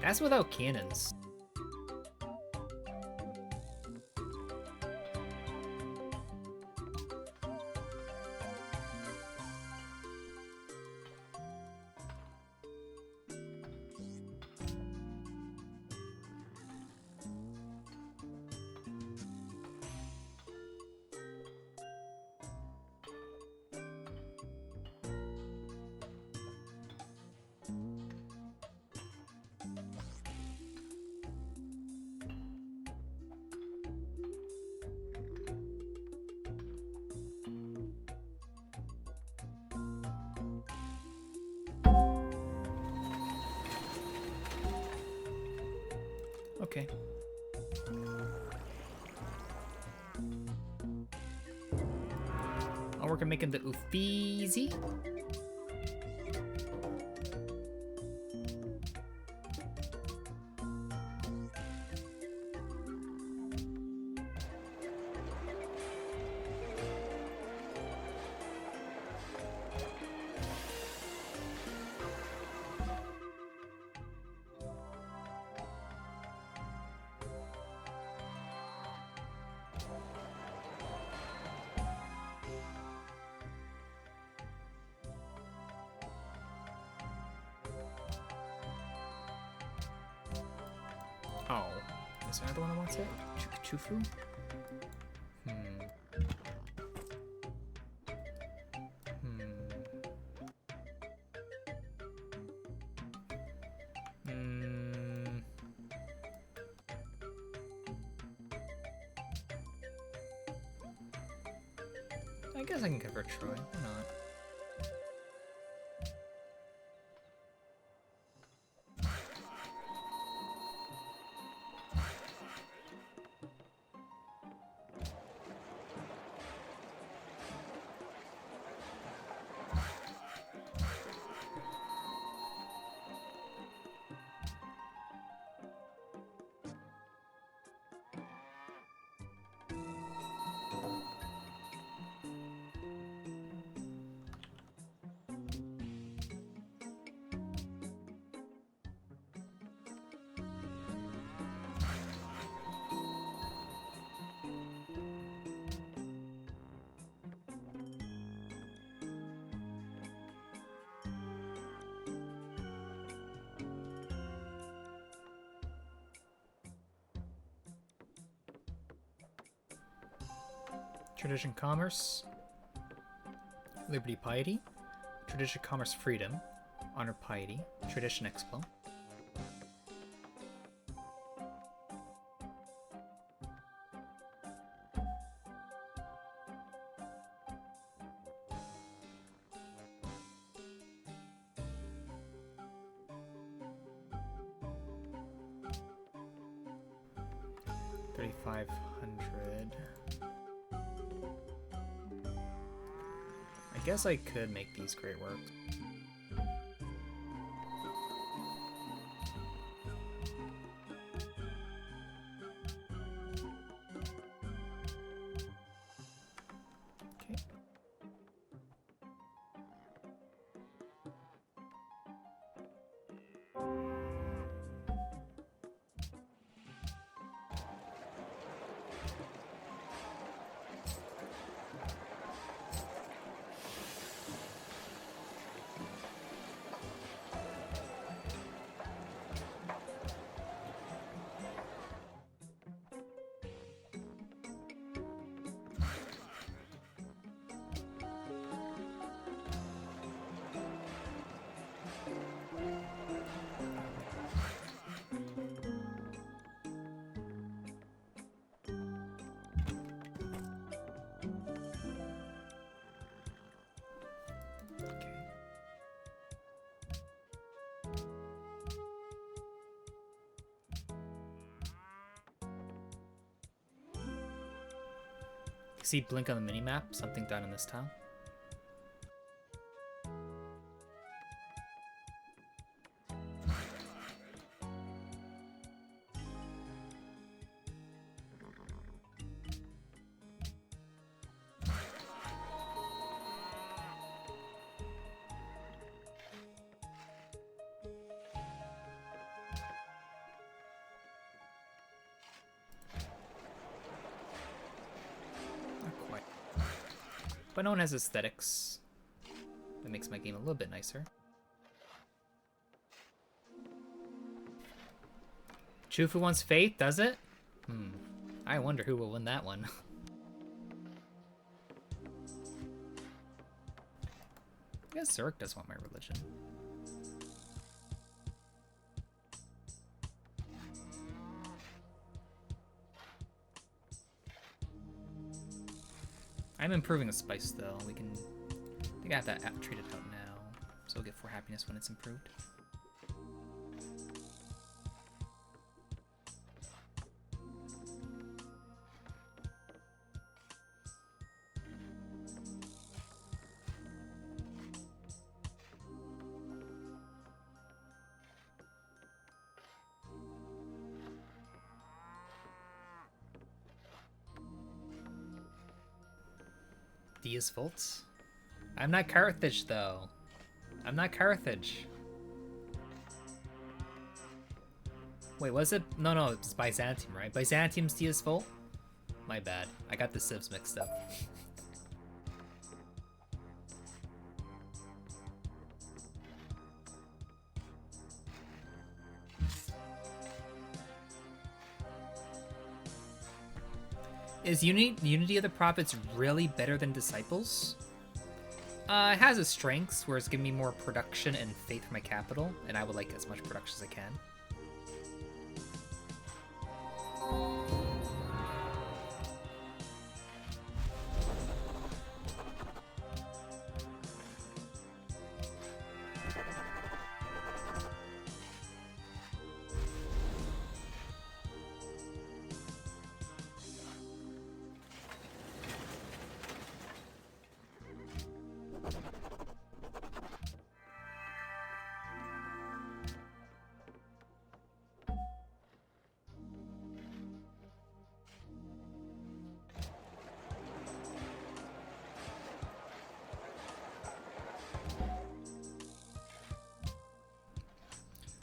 That's without cannons. Okay. I'll work on making the Uffizi. Oh, is there another one that wants it? Chufu? I guess I can convert Troy. Why not? Tradition, commerce, liberty, piety, tradition, commerce, freedom, honor, piety, tradition, expo. $3,500. I guess I could make these great work. Okay. See blink on the minimap, something done in this town. But no one has aesthetics. That makes my game a little bit nicer. Chufu wants Faith, does it? I wonder who will win that one. I guess Zurich does want my religion. I'm improving the spice though. We can. I think I have that app treated out now, so I'll get 4 happiness when it's improved. Diaz Volt? I'm not Carthage, though. I'm not Carthage. Wait, was it? No, it's Byzantium, right? Byzantium's Diaz Volt? My bad. I got the civs mixed up. Is Unity of the Prophets really better than Disciples? It has its strengths, where it's giving me more production and faith for my capital, and I would like as much production as I can.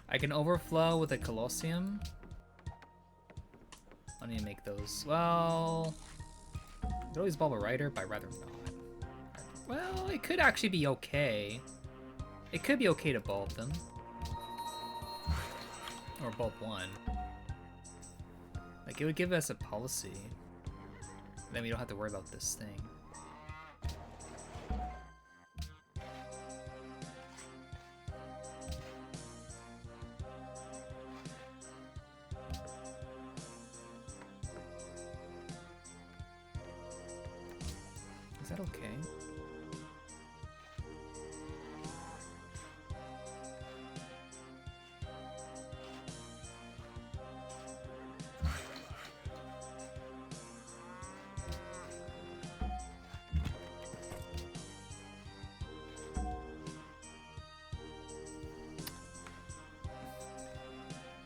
I can overflow with a Colosseum. I need to make those. Well, I'd always bulb a writer, but I'd rather not. Well, it could actually be okay. It could be okay to bulb them. Or bulb one. Like, it would give us a policy. Then we don't have to worry about this thing. Is that okay?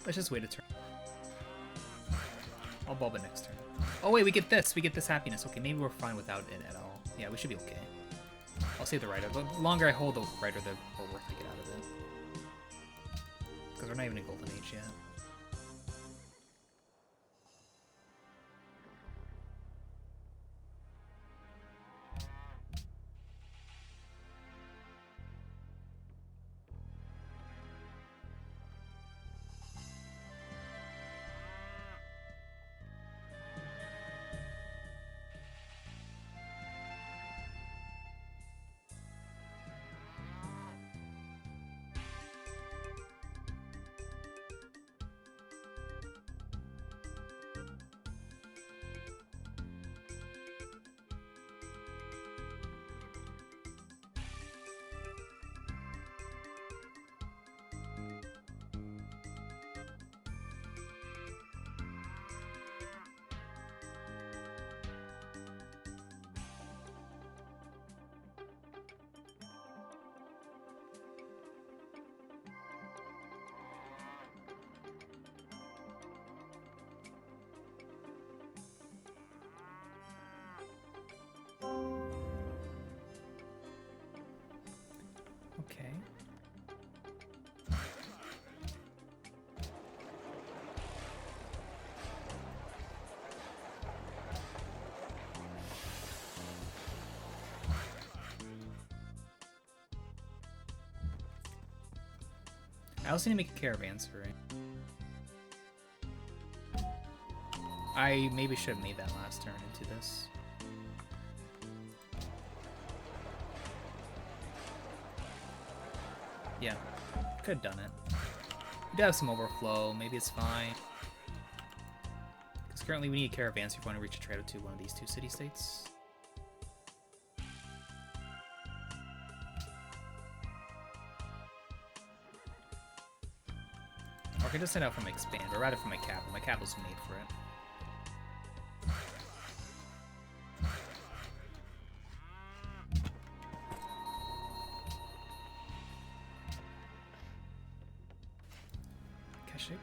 Let's just wait a turn. I'll bulb it next turn. Oh wait, we get this. We get this happiness. Okay, maybe we're fine without it at all. Yeah, we should be okay. I'll save the writer. The longer I hold the writer, the more worth I get out of it. Because we're not even in Golden Age yet. I also need to make a caravanserai. I maybe should have made that last turn into this. Yeah, could have done it. We do have some overflow, maybe it's fine. Because currently we need a caravanserai if we want to reach a trade to one of these two city-states. Or I could just send out from my expand, or rather from my capital. My capital's made for it. Keshik.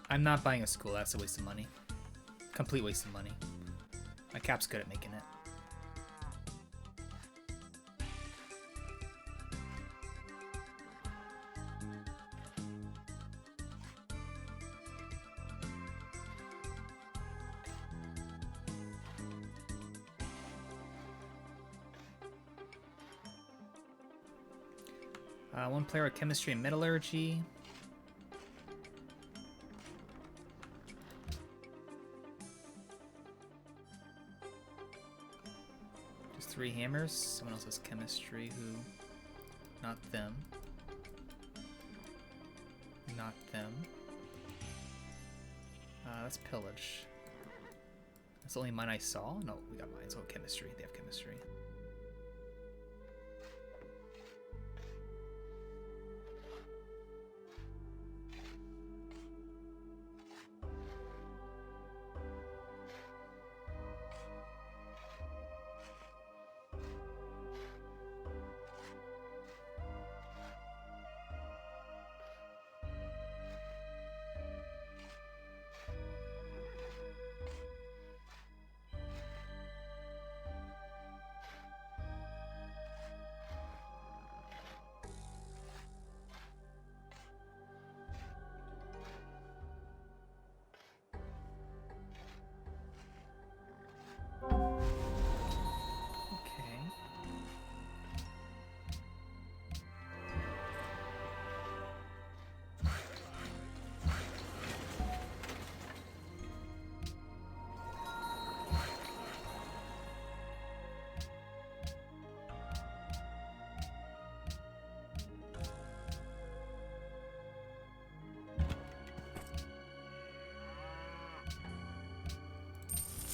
I'm not buying a school, that's a waste of money. Complete waste of money. My cap's good at making it. One player with chemistry and metallurgy. Just 3 hammers. Someone else has chemistry who... Not them. Not them. That's pillage. That's the only mine I saw? No, we got mines. Oh, chemistry. They have chemistry.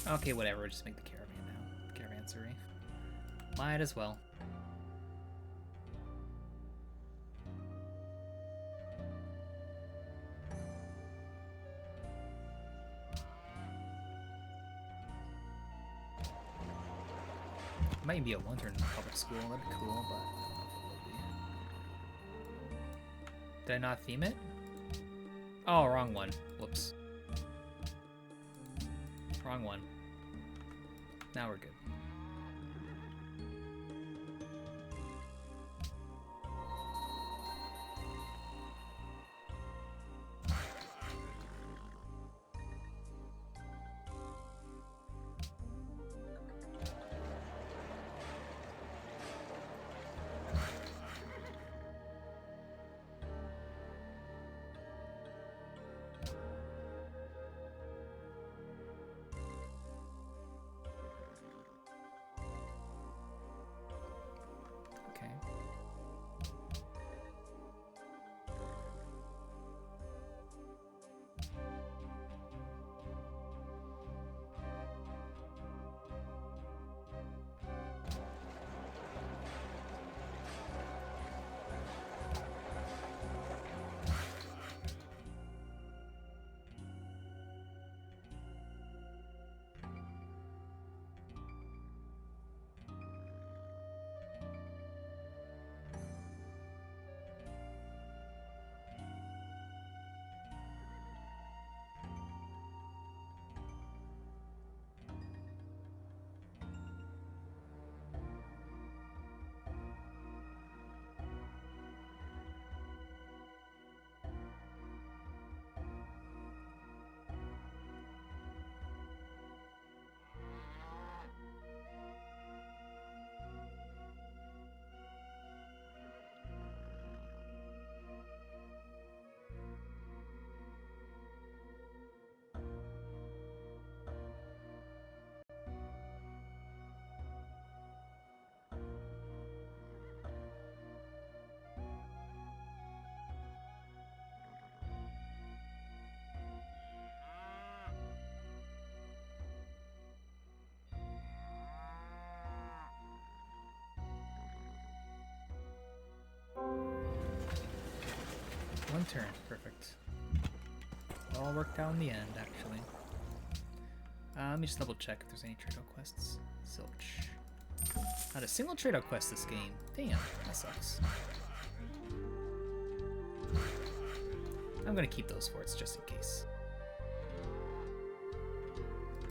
Okay, whatever, just make the caravan now. Caravanserai. Might as well. It might be a one-turn public school, that'd be cool, but I don't know if it will be. Did I not theme it? Oh, wrong one. Whoops. Wrong one. Now we're good. one turn. Perfect. It all worked out in the end, actually. Let me just double check if there's any trade-out quests. Zilch. Not a single trade-out quest this game. Damn, that sucks. I'm gonna keep those forts just in case.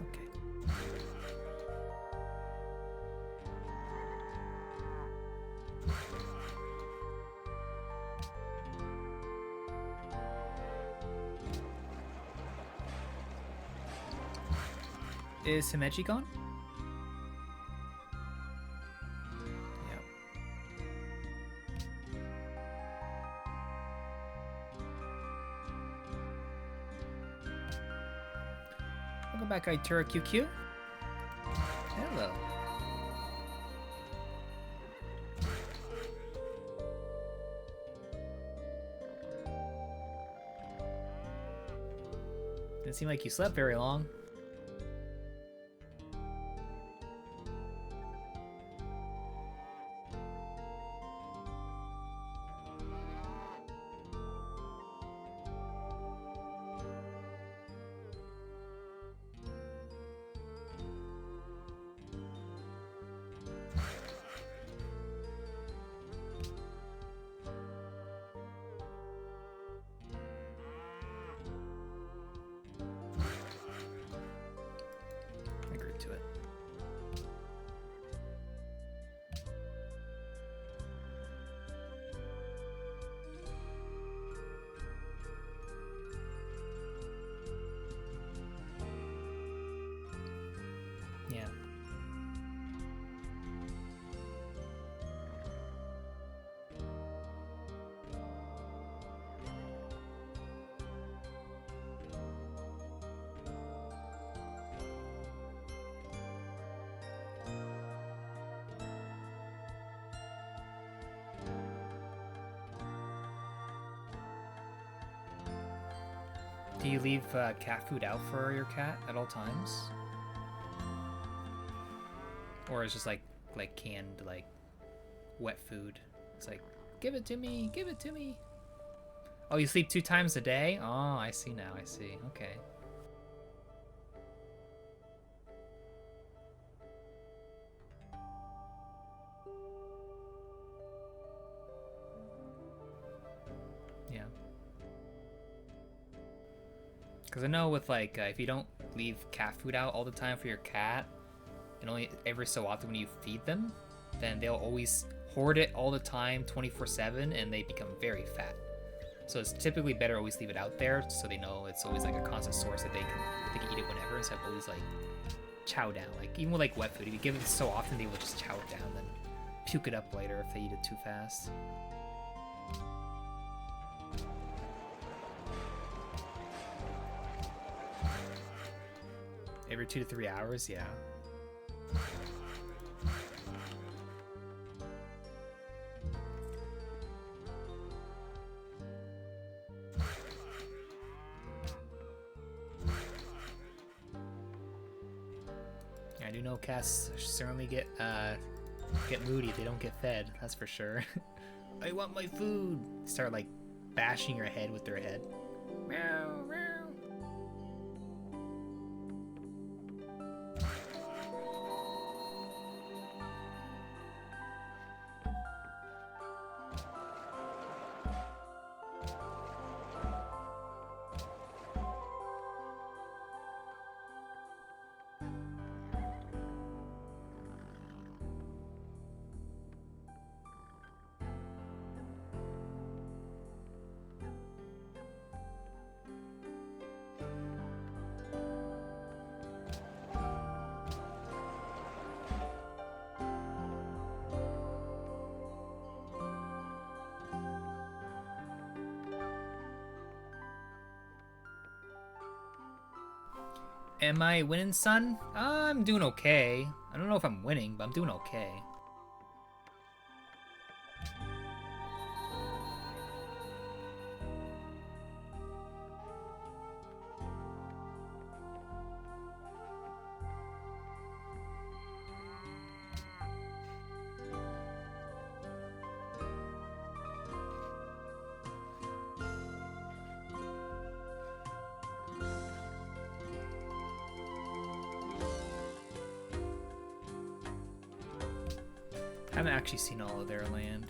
Okay. Is Himeji gone? Yep. Welcome back, Itura QQ. Hello. Didn't seem like you slept very long. Yeah. Do you leave cat food out for your cat at all times? Or it's just like canned, like wet food? It's like, give it to me, give it to me. Oh, you sleep 2 times a day? Oh, I see now, I see. Okay. Yeah. Because I know with like, if you don't leave cat food out all the time for your cat, and only every so often when you feed them, then they'll always hoard it all the time, 24/7, and they become very fat. So it's typically better always leave it out there, so they know it's always like a constant source that they can eat it whenever, instead of always like chow down. Like even with like wet food, if you give it so often, they will just chow it down, then puke it up later if they eat it too fast. Every 2 to 3 hours, yeah. I do know cats certainly get moody if they don't get fed, that's for sure. I want my food! Start like bashing your head with their head. Meow, meow. Am I winning, son? I'm doing okay. I don't know if I'm winning, but I'm doing okay. haven't actually seen all of their land.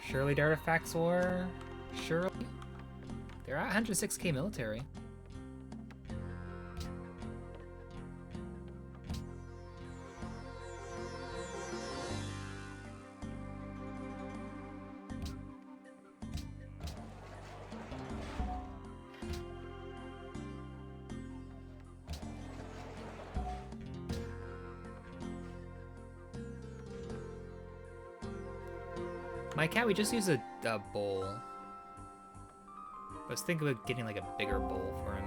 Surely the artifacts were... Surely? They're at 106k military. My cat, we just use a bowl. I was thinking about getting like a bigger bowl for him.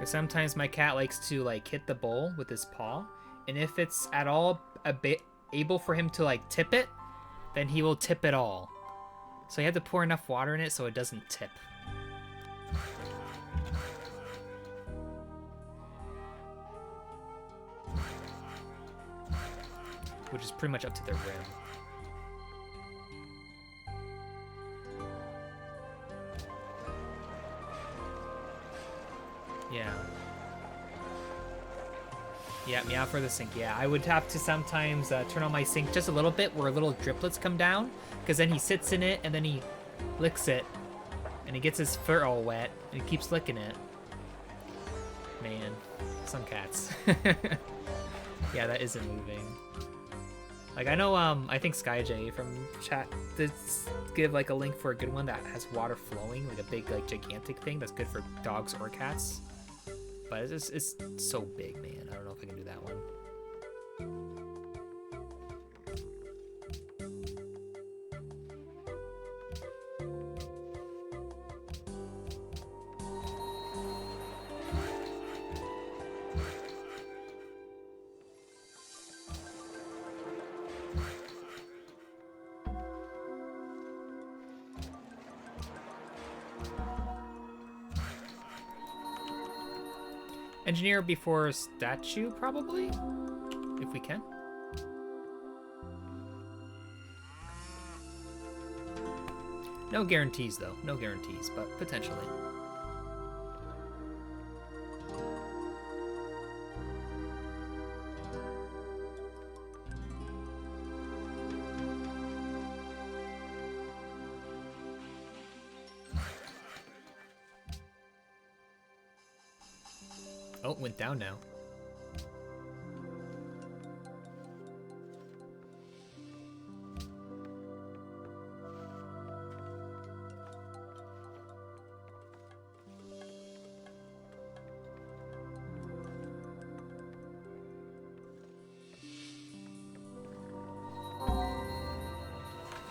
Sometimes my cat likes to like hit the bowl with his paw, and if it's at all a bit able for him to like tip it, then he will tip it all. So you have to pour enough water in it so it doesn't tip. Which is pretty much up to their rim. Yeah. Yeah, meow for the sink. Yeah, I would have to sometimes turn on my sink just a little bit where little driplets come down, because then he sits in it and then he licks it and he gets his fur all wet and he keeps licking it. Man, some cats. Yeah, that isn't moving. Like, I know, I think SkyJ from chat did give like a link for a good one that has water flowing, like a big, like gigantic thing that's good for dogs or cats. But it's so big, man. I don't know if I can do that one. Engineer before statue, probably, if we can. No guarantees, though. No guarantees, but potentially. Oh, it went down now.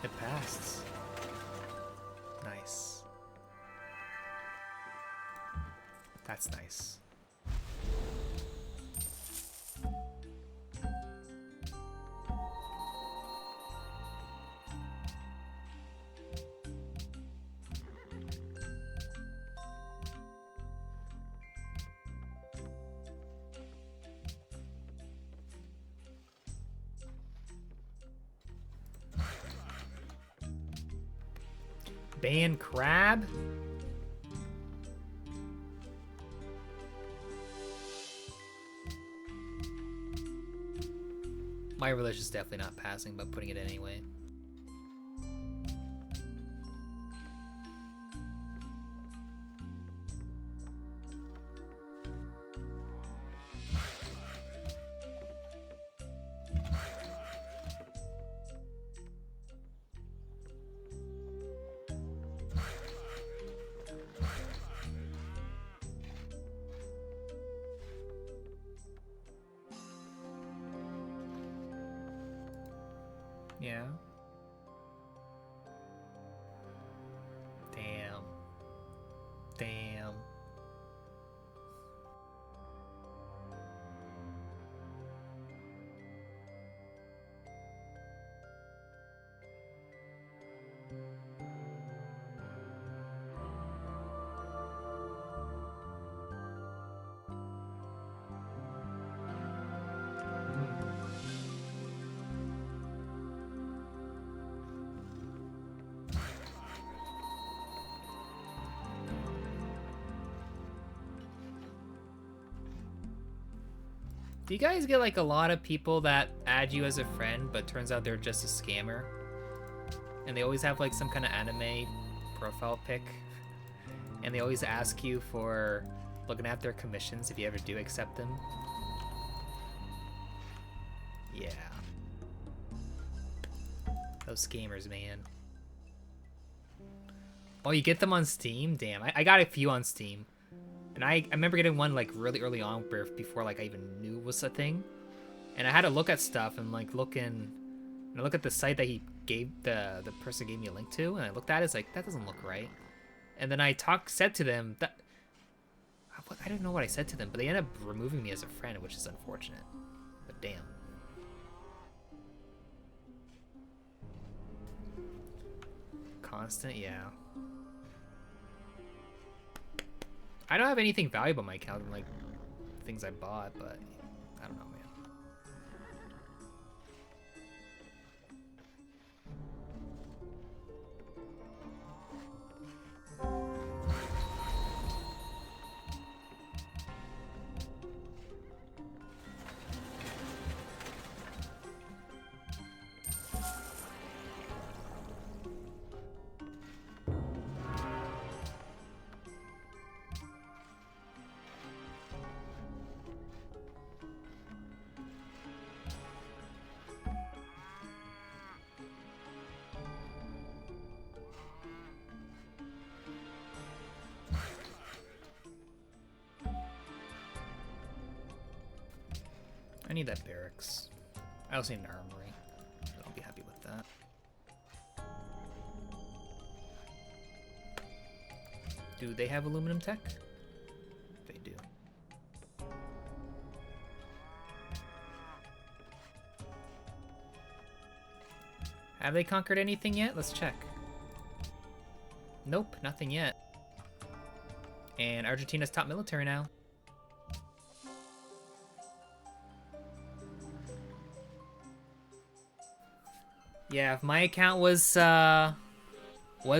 It passed. Nice. That's nice. Ban crab? My religion's definitely not passing, but putting it anyway. Yeah. Damn. Damn. Do you guys get like a lot of people that add you as a friend, but turns out they're just a scammer? And they always have like some kind of anime profile pic. And they always ask you for looking at their commissions if you ever do accept them. Yeah. Those scammers, man. Oh, you get them on Steam? Damn, I got a few on Steam. And I remember getting one like really early on before like I even knew was a thing. And I had to look at stuff and like look at the site that he gave the person gave me a link to, and I looked at it, it's like, that doesn't look right. And then I said to them that I don't know what I said to them, but they ended up removing me as a friend, which is unfortunate. But damn. Constant, yeah. I don't have anything valuable on my account, like things I bought, but I don't know, man. I need that barracks. I also need an armory. I'll be happy with that. Do they have aluminum tech? They do. Have they conquered anything yet? Let's check. Nope, nothing yet. And Argentina's top military now. Yeah, if my account was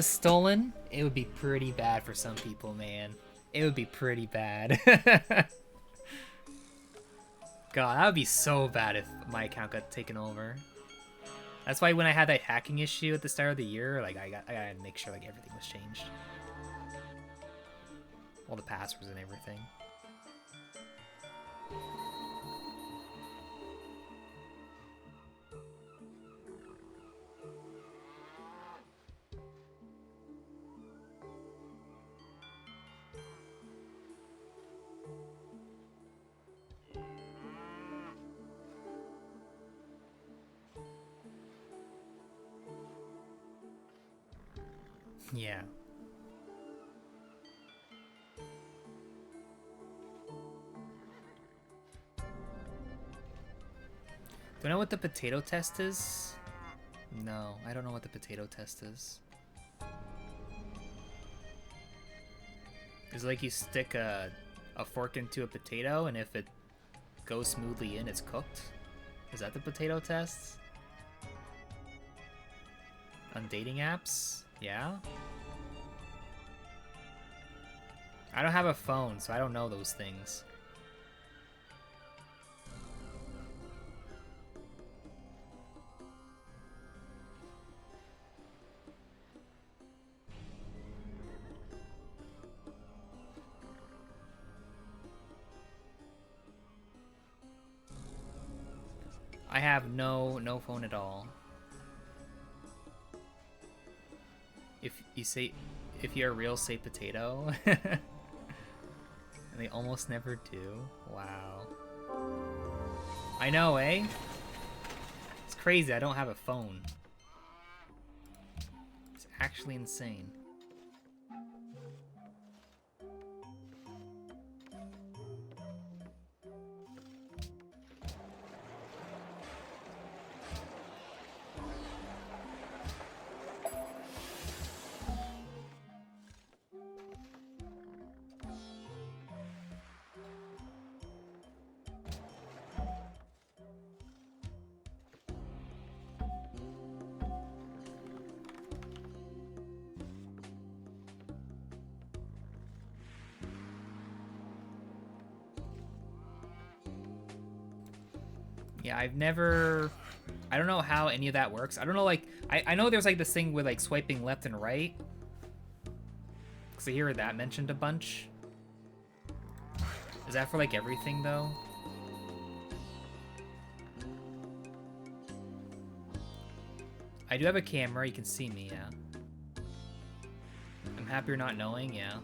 stolen, it would be pretty bad for some people, man. It would be pretty bad. God, that would be so bad if my account got taken over. That's why when I had that hacking issue at the start of the year, like I gotta make sure like everything was changed. All the passwords and everything. Yeah. Do I know what the potato test is? No, I don't know what the potato test is. It's like you stick a fork into a potato, and if it goes smoothly in, it's cooked. Is that the potato test? On dating apps? Yeah? I don't have a phone, so I don't know those things. I have no phone at all. If you're a real, say potato. And they almost never do. Wow. I know, eh? It's crazy. I don't have a phone. It's actually insane. Yeah, I don't know how any of that works. I don't know, like, I know there's like this thing with like swiping left and right. Because I hear that mentioned a bunch. Is that for like everything though? I do have a camera, you can see me, yeah. I'm happier not knowing, yeah.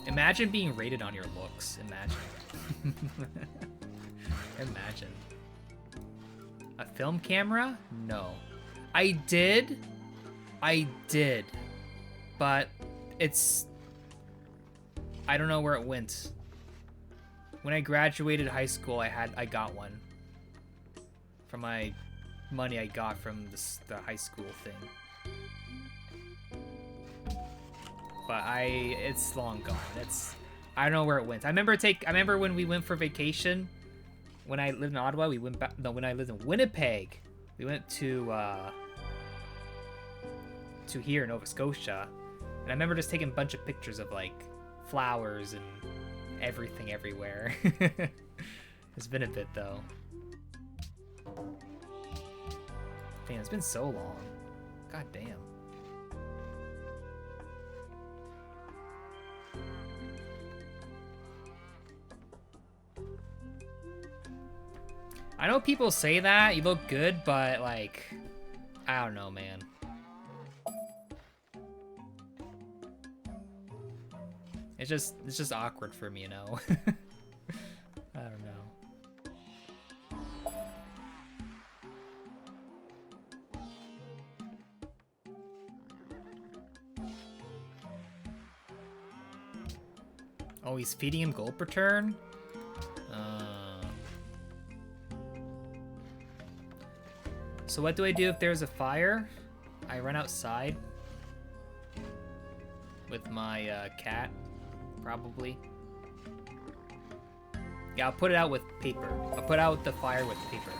Imagine being rated on your looks. Imagine. Imagine. A film camera? No. I did. But it's... I don't know where it went. When I graduated high school, I got one. From my money I got from the high school thing. But it's long gone. I don't know where it went. I remember when we went for vacation. When I lived in Ottawa, we went back. No, when I lived in Winnipeg, we went to here, Nova Scotia, and I remember just taking a bunch of pictures of like flowers and everything everywhere. It's been a bit though. Damn, it's been so long. God damn. I know people say that, you look good, but like, I don't know, man. It's just awkward for me, you know? I don't know. Oh, he's feeding him gold per turn? So what do I do if there's a fire? I run outside with my cat, probably. Yeah, I'll put it out with paper. I'll put out the fire with paper.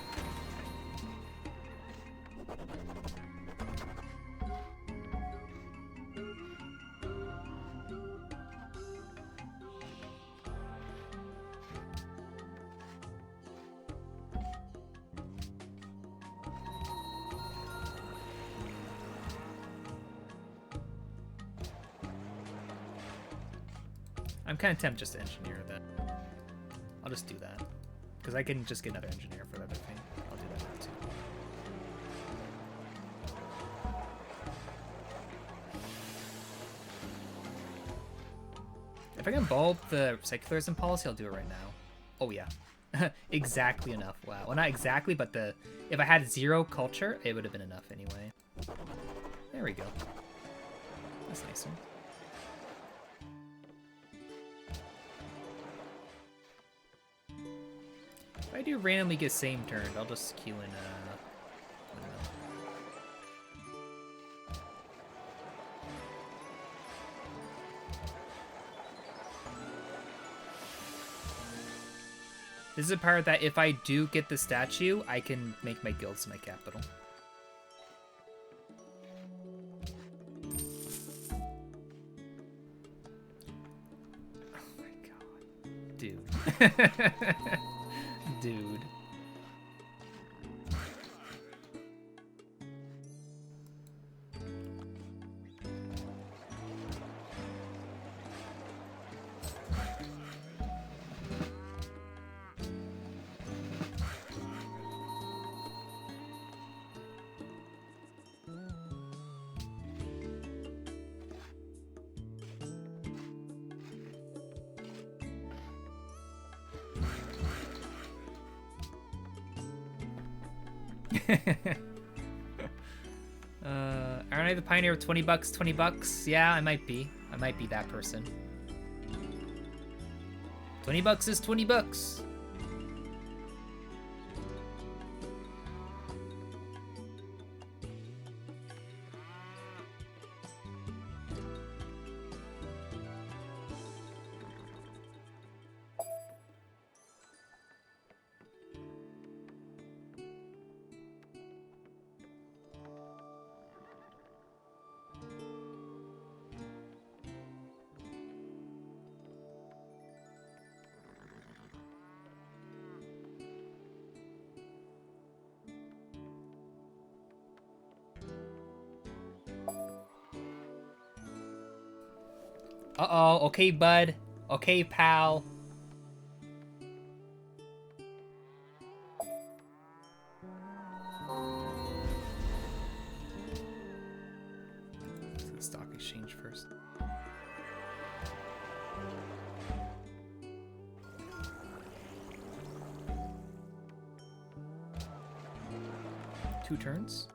I'm kind of tempted just to engineer that. I'll just do that. Because I can just get another engineer for the other thing. I'll do that now too. If I can bulb the secularism policy, I'll do it right now. Oh yeah. Exactly enough. Wow. Well, not exactly, but if I had 0 culture, it would have been enough anyway. There we go. That's nice one. If I do randomly get same turned, I'll just queue in, I don't know. This is a part that if I do get the statue, I can make my guilds my capital. Oh my god. Dude. Dude. Aren't I the pioneer of 20 bucks, 20 bucks? Yeah, I might be. I might be that person. 20 bucks is 20 bucks. Uh-oh, okay, bud. Okay, pal. To the stock exchange first. Two turns.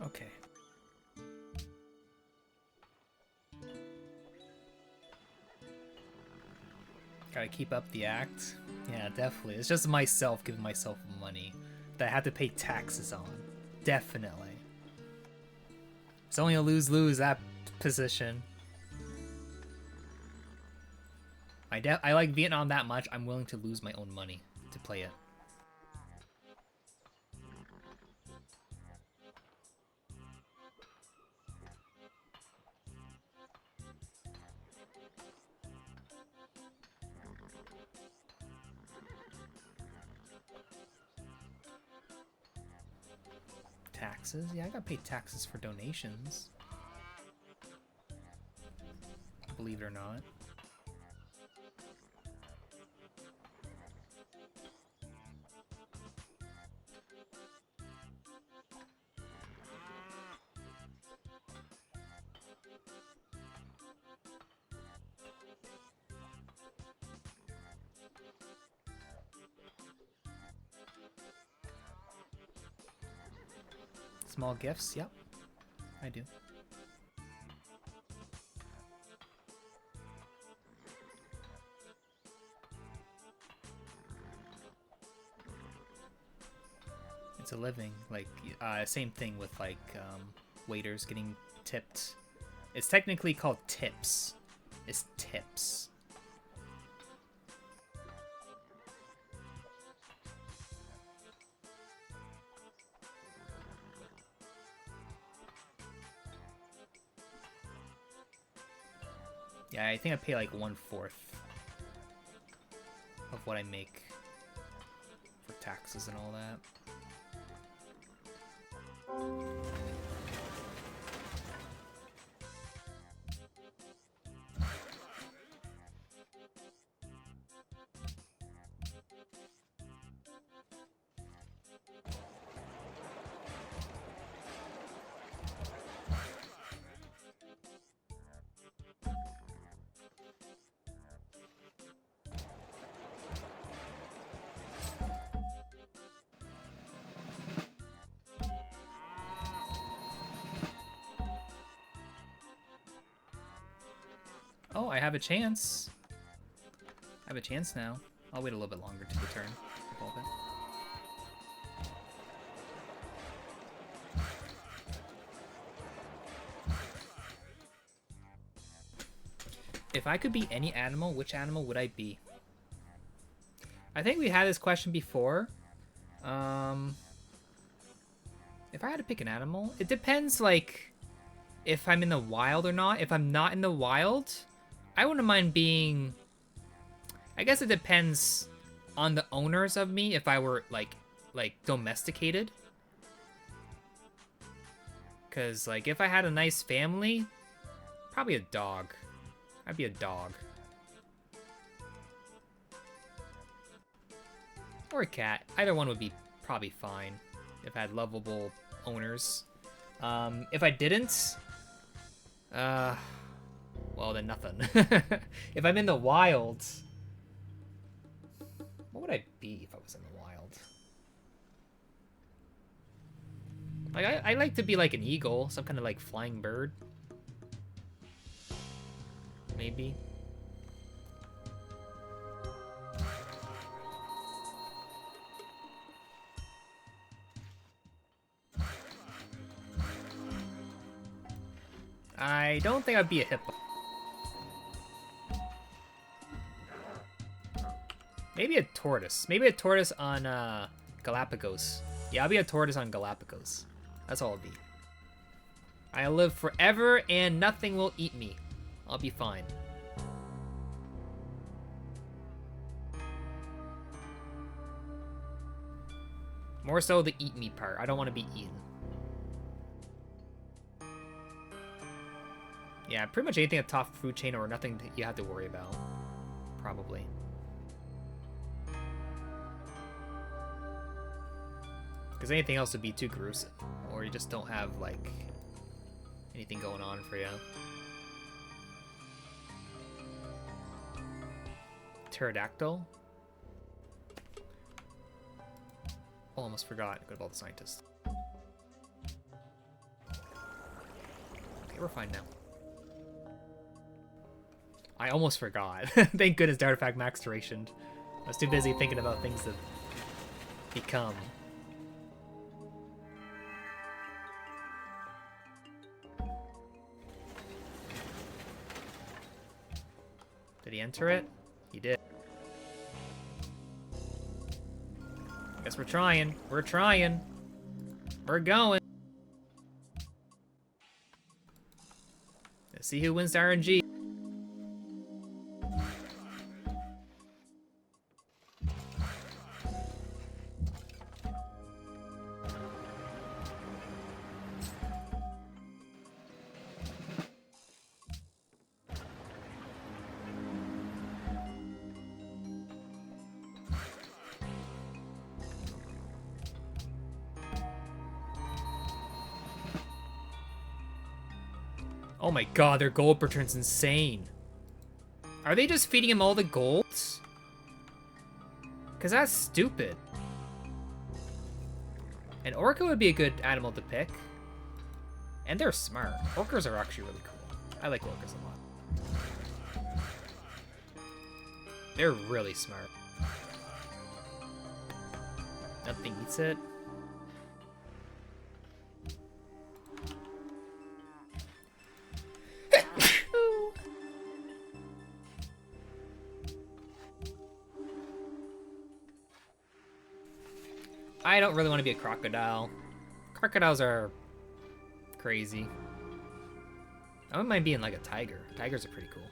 Okay. Gotta keep up the act. Yeah, definitely. It's just myself giving myself money that I have to pay taxes on. Definitely. It's only a lose-lose, that position. I like Vietnam that much, I'm willing to lose my own money to play it. Taxes? Yeah, I gotta pay taxes for donations. Believe it or not. Small gifts? Yep, I do. It's a living, like, same thing with, like, waiters getting tipped. It's technically called tips. It's tips. Yeah, I think I pay like 1/4 of what I make for taxes and all that. Oh, I have a chance. I have a chance now. I'll wait a little bit longer to the turn. If I could be any animal, which animal would I be? I think we had this question before. If I had to pick an animal, it depends, like, if I'm in the wild or not. If I'm not in the wild, I wouldn't mind being... I guess it depends on the owners of me if I were, like domesticated. Because, like, if I had a nice family, probably a dog. I'd be a dog. Or a cat. Either one would be probably fine if I had lovable owners. If I didn't, well, then nothing. If I'm in the wild, what would I be if I was in the wild? Like, I like to be like an eagle, some kind of like flying bird. Maybe. I don't think I'd be a hippo. Maybe a tortoise. Maybe a tortoise on Galapagos. Yeah, I'll be a tortoise on Galapagos. That's all I'll be. I'll live forever and nothing will eat me. I'll be fine. More so the eat me part. I don't want to be eaten. Yeah, pretty much anything at top food chain or nothing that you have to worry about. Probably. Because anything else would be too gruesome. Or you just don't have, like, anything going on for you. Pterodactyl? Oh, almost forgot. Good about the scientist. Okay, we're fine now. I almost forgot. Thank goodness the artifact max durationed. I was too busy thinking about things that become. Did he enter it? He did. Guess we're trying. We're trying. We're going. Let's see who wins the RNG. Oh my god, their gold per turn's insane. Are they just feeding him all the golds? Because that's stupid. An orca would be a good animal to pick. And they're smart. Orcas are actually really cool. I like orcas a lot. They're really smart. Nothing eats it. I don't really want to be a crocodile. Crocodiles are crazy. I wouldn't mind being like a tiger. Tigers are pretty cool.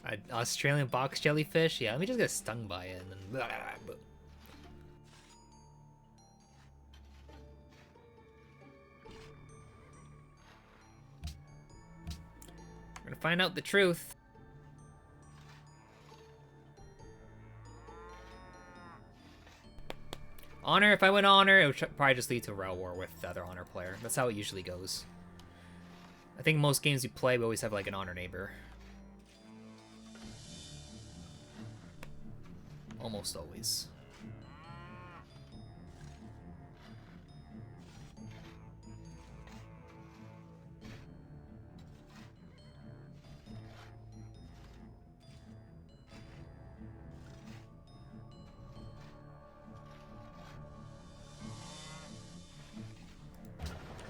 An Australian box jellyfish? Yeah, let me just get stung by it and then... Blah, blah, blah. We're gonna find out the truth. Honor, if I win honor, it would probably just lead to a row war with the other honor player. That's how it usually goes. I think most games you play, we always have like an honor neighbor. Almost always.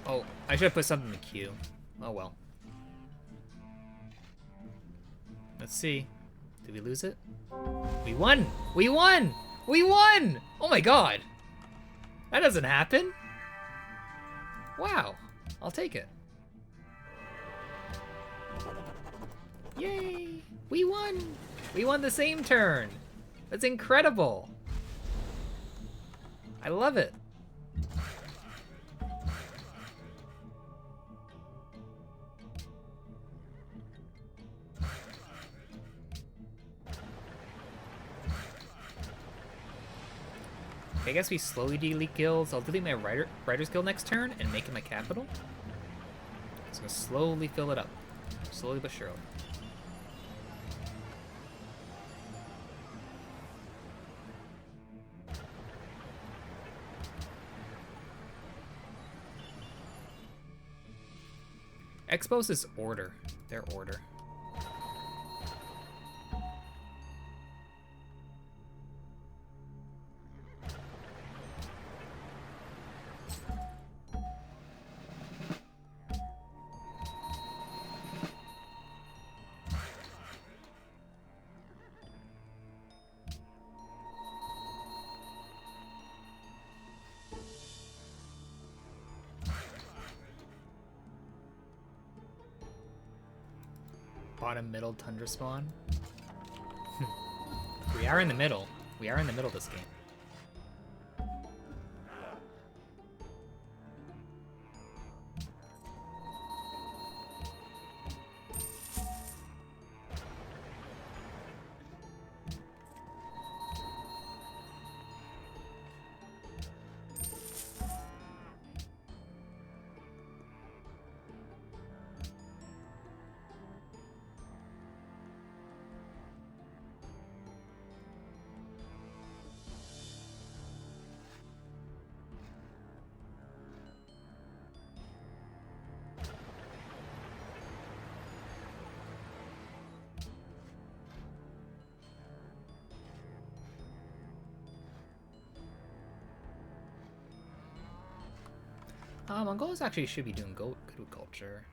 Oh, I should have put something in the queue. Oh well. Let's see. Did we lose it? We won! We won! We won! Oh my god! That doesn't happen. Wow. I'll take it. Yay! We won! We won the same turn! That's incredible! I love it. Okay, I guess we slowly delete guilds. I'll delete my Writers Guild next turn and make it my capital. It's gonna slowly fill it up. Slowly but surely. Expos is order. Their order. Bottom middle tundra spawn. We are in the middle. We are in the middle of this game. Mongols actually should be doing good with culture.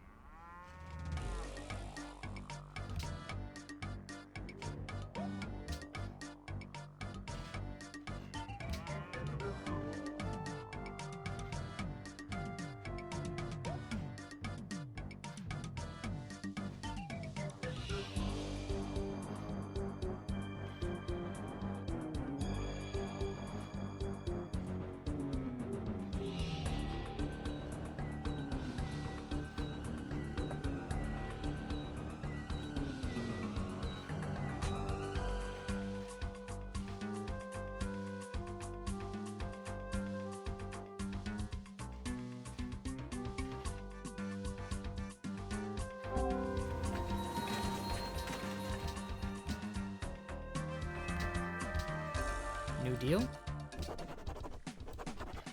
New deal.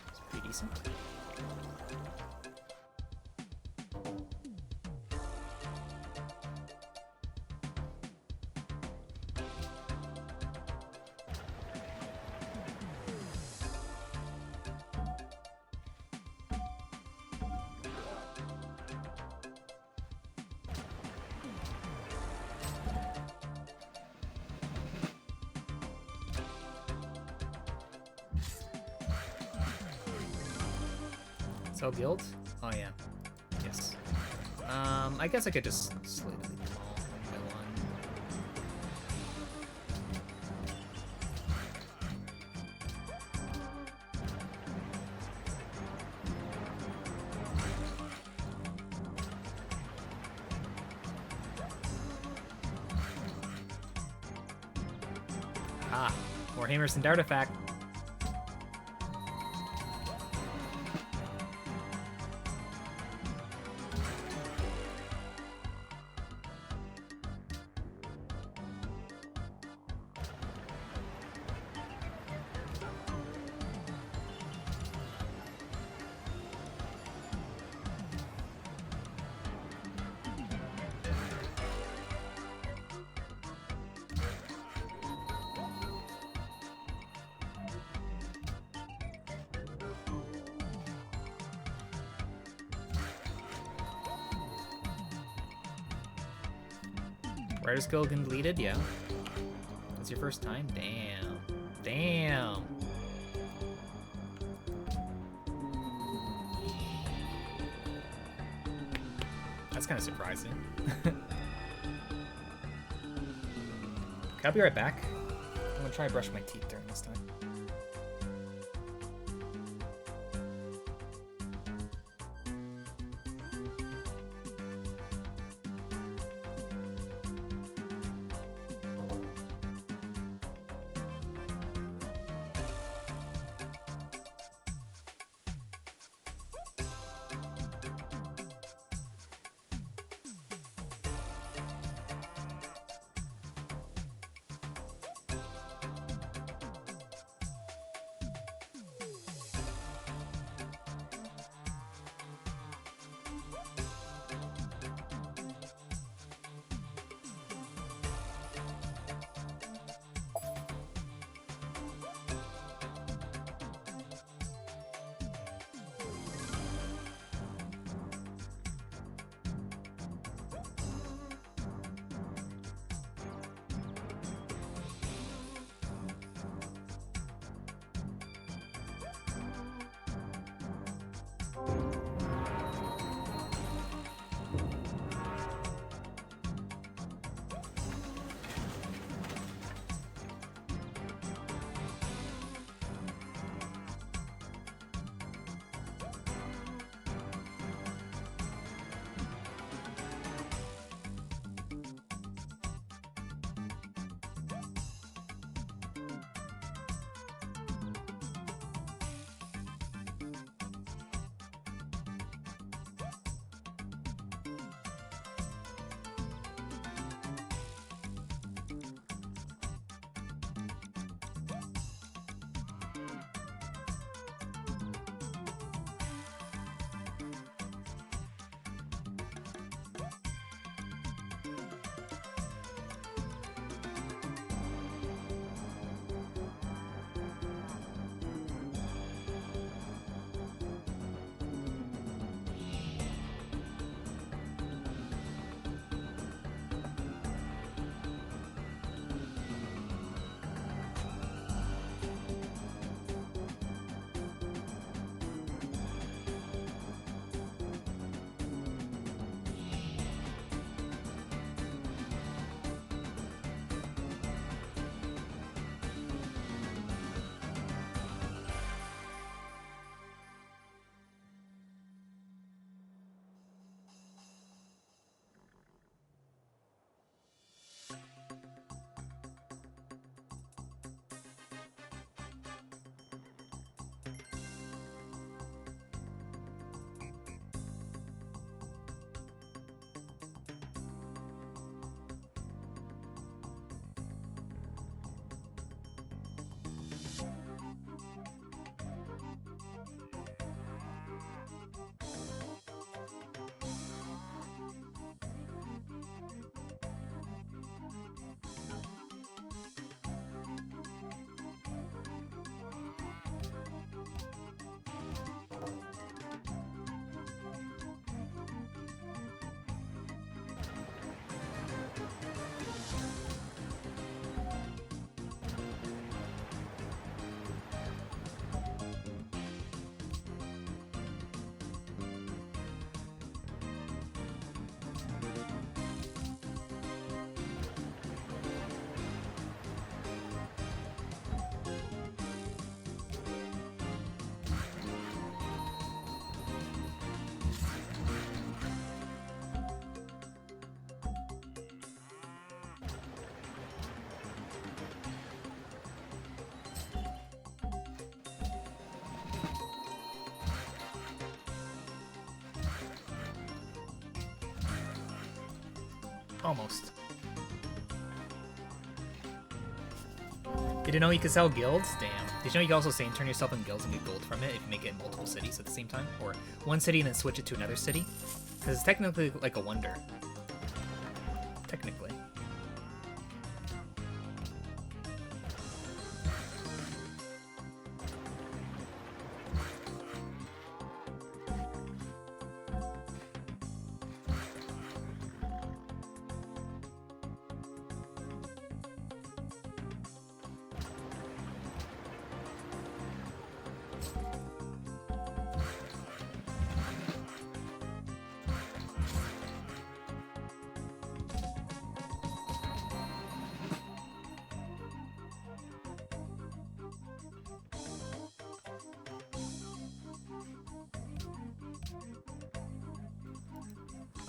It's pretty decent. Sell guild? Oh yeah. Yes. I guess I could just slowly delete them all one by one. Ah, more Hammers and Artifact. Writer's Guild can deleted, yeah. That's your first time? Damn. Damn. That's kind of surprising. Okay, I'll be right back. I'm gonna try to brush my teeth during this time. Almost. Did you know you could sell guilds? Damn. Did you know you can also say turn yourself in guilds and get gold from it if you make it in multiple cities at the same time? Or one city and then switch it to another city? Because it's technically like a wonder. Technically.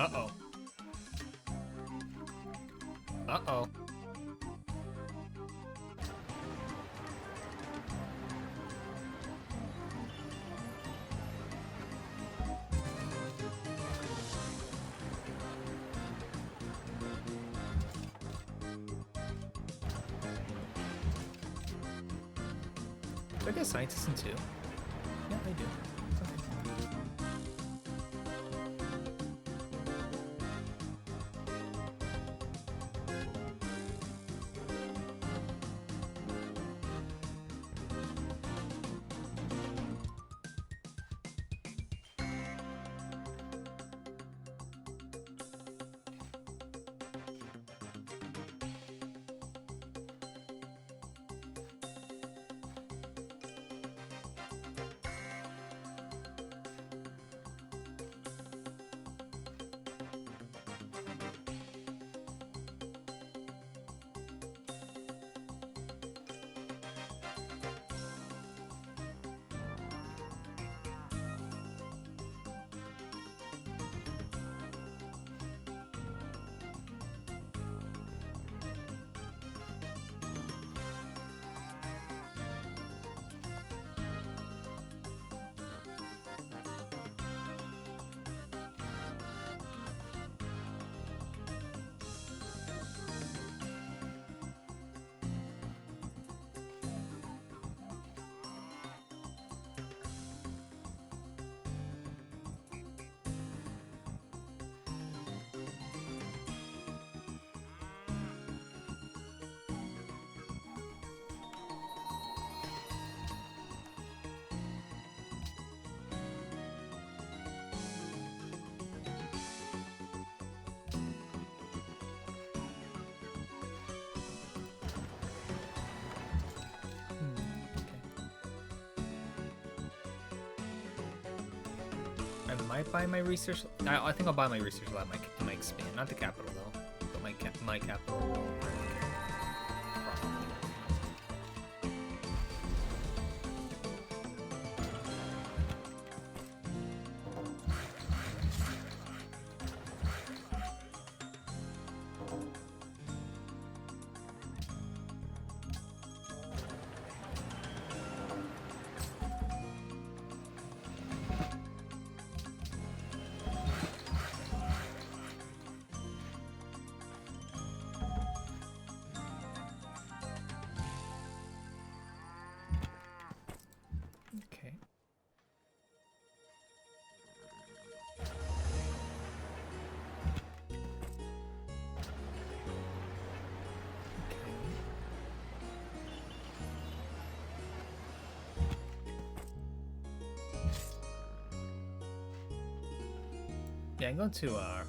Uh-oh. Uh-oh. Do I get scientists in two? Yeah, I do. I might buy my research. I think I'll buy my research lab. My expand, not the capital though, but my capital. Okay. Yeah, I'm going to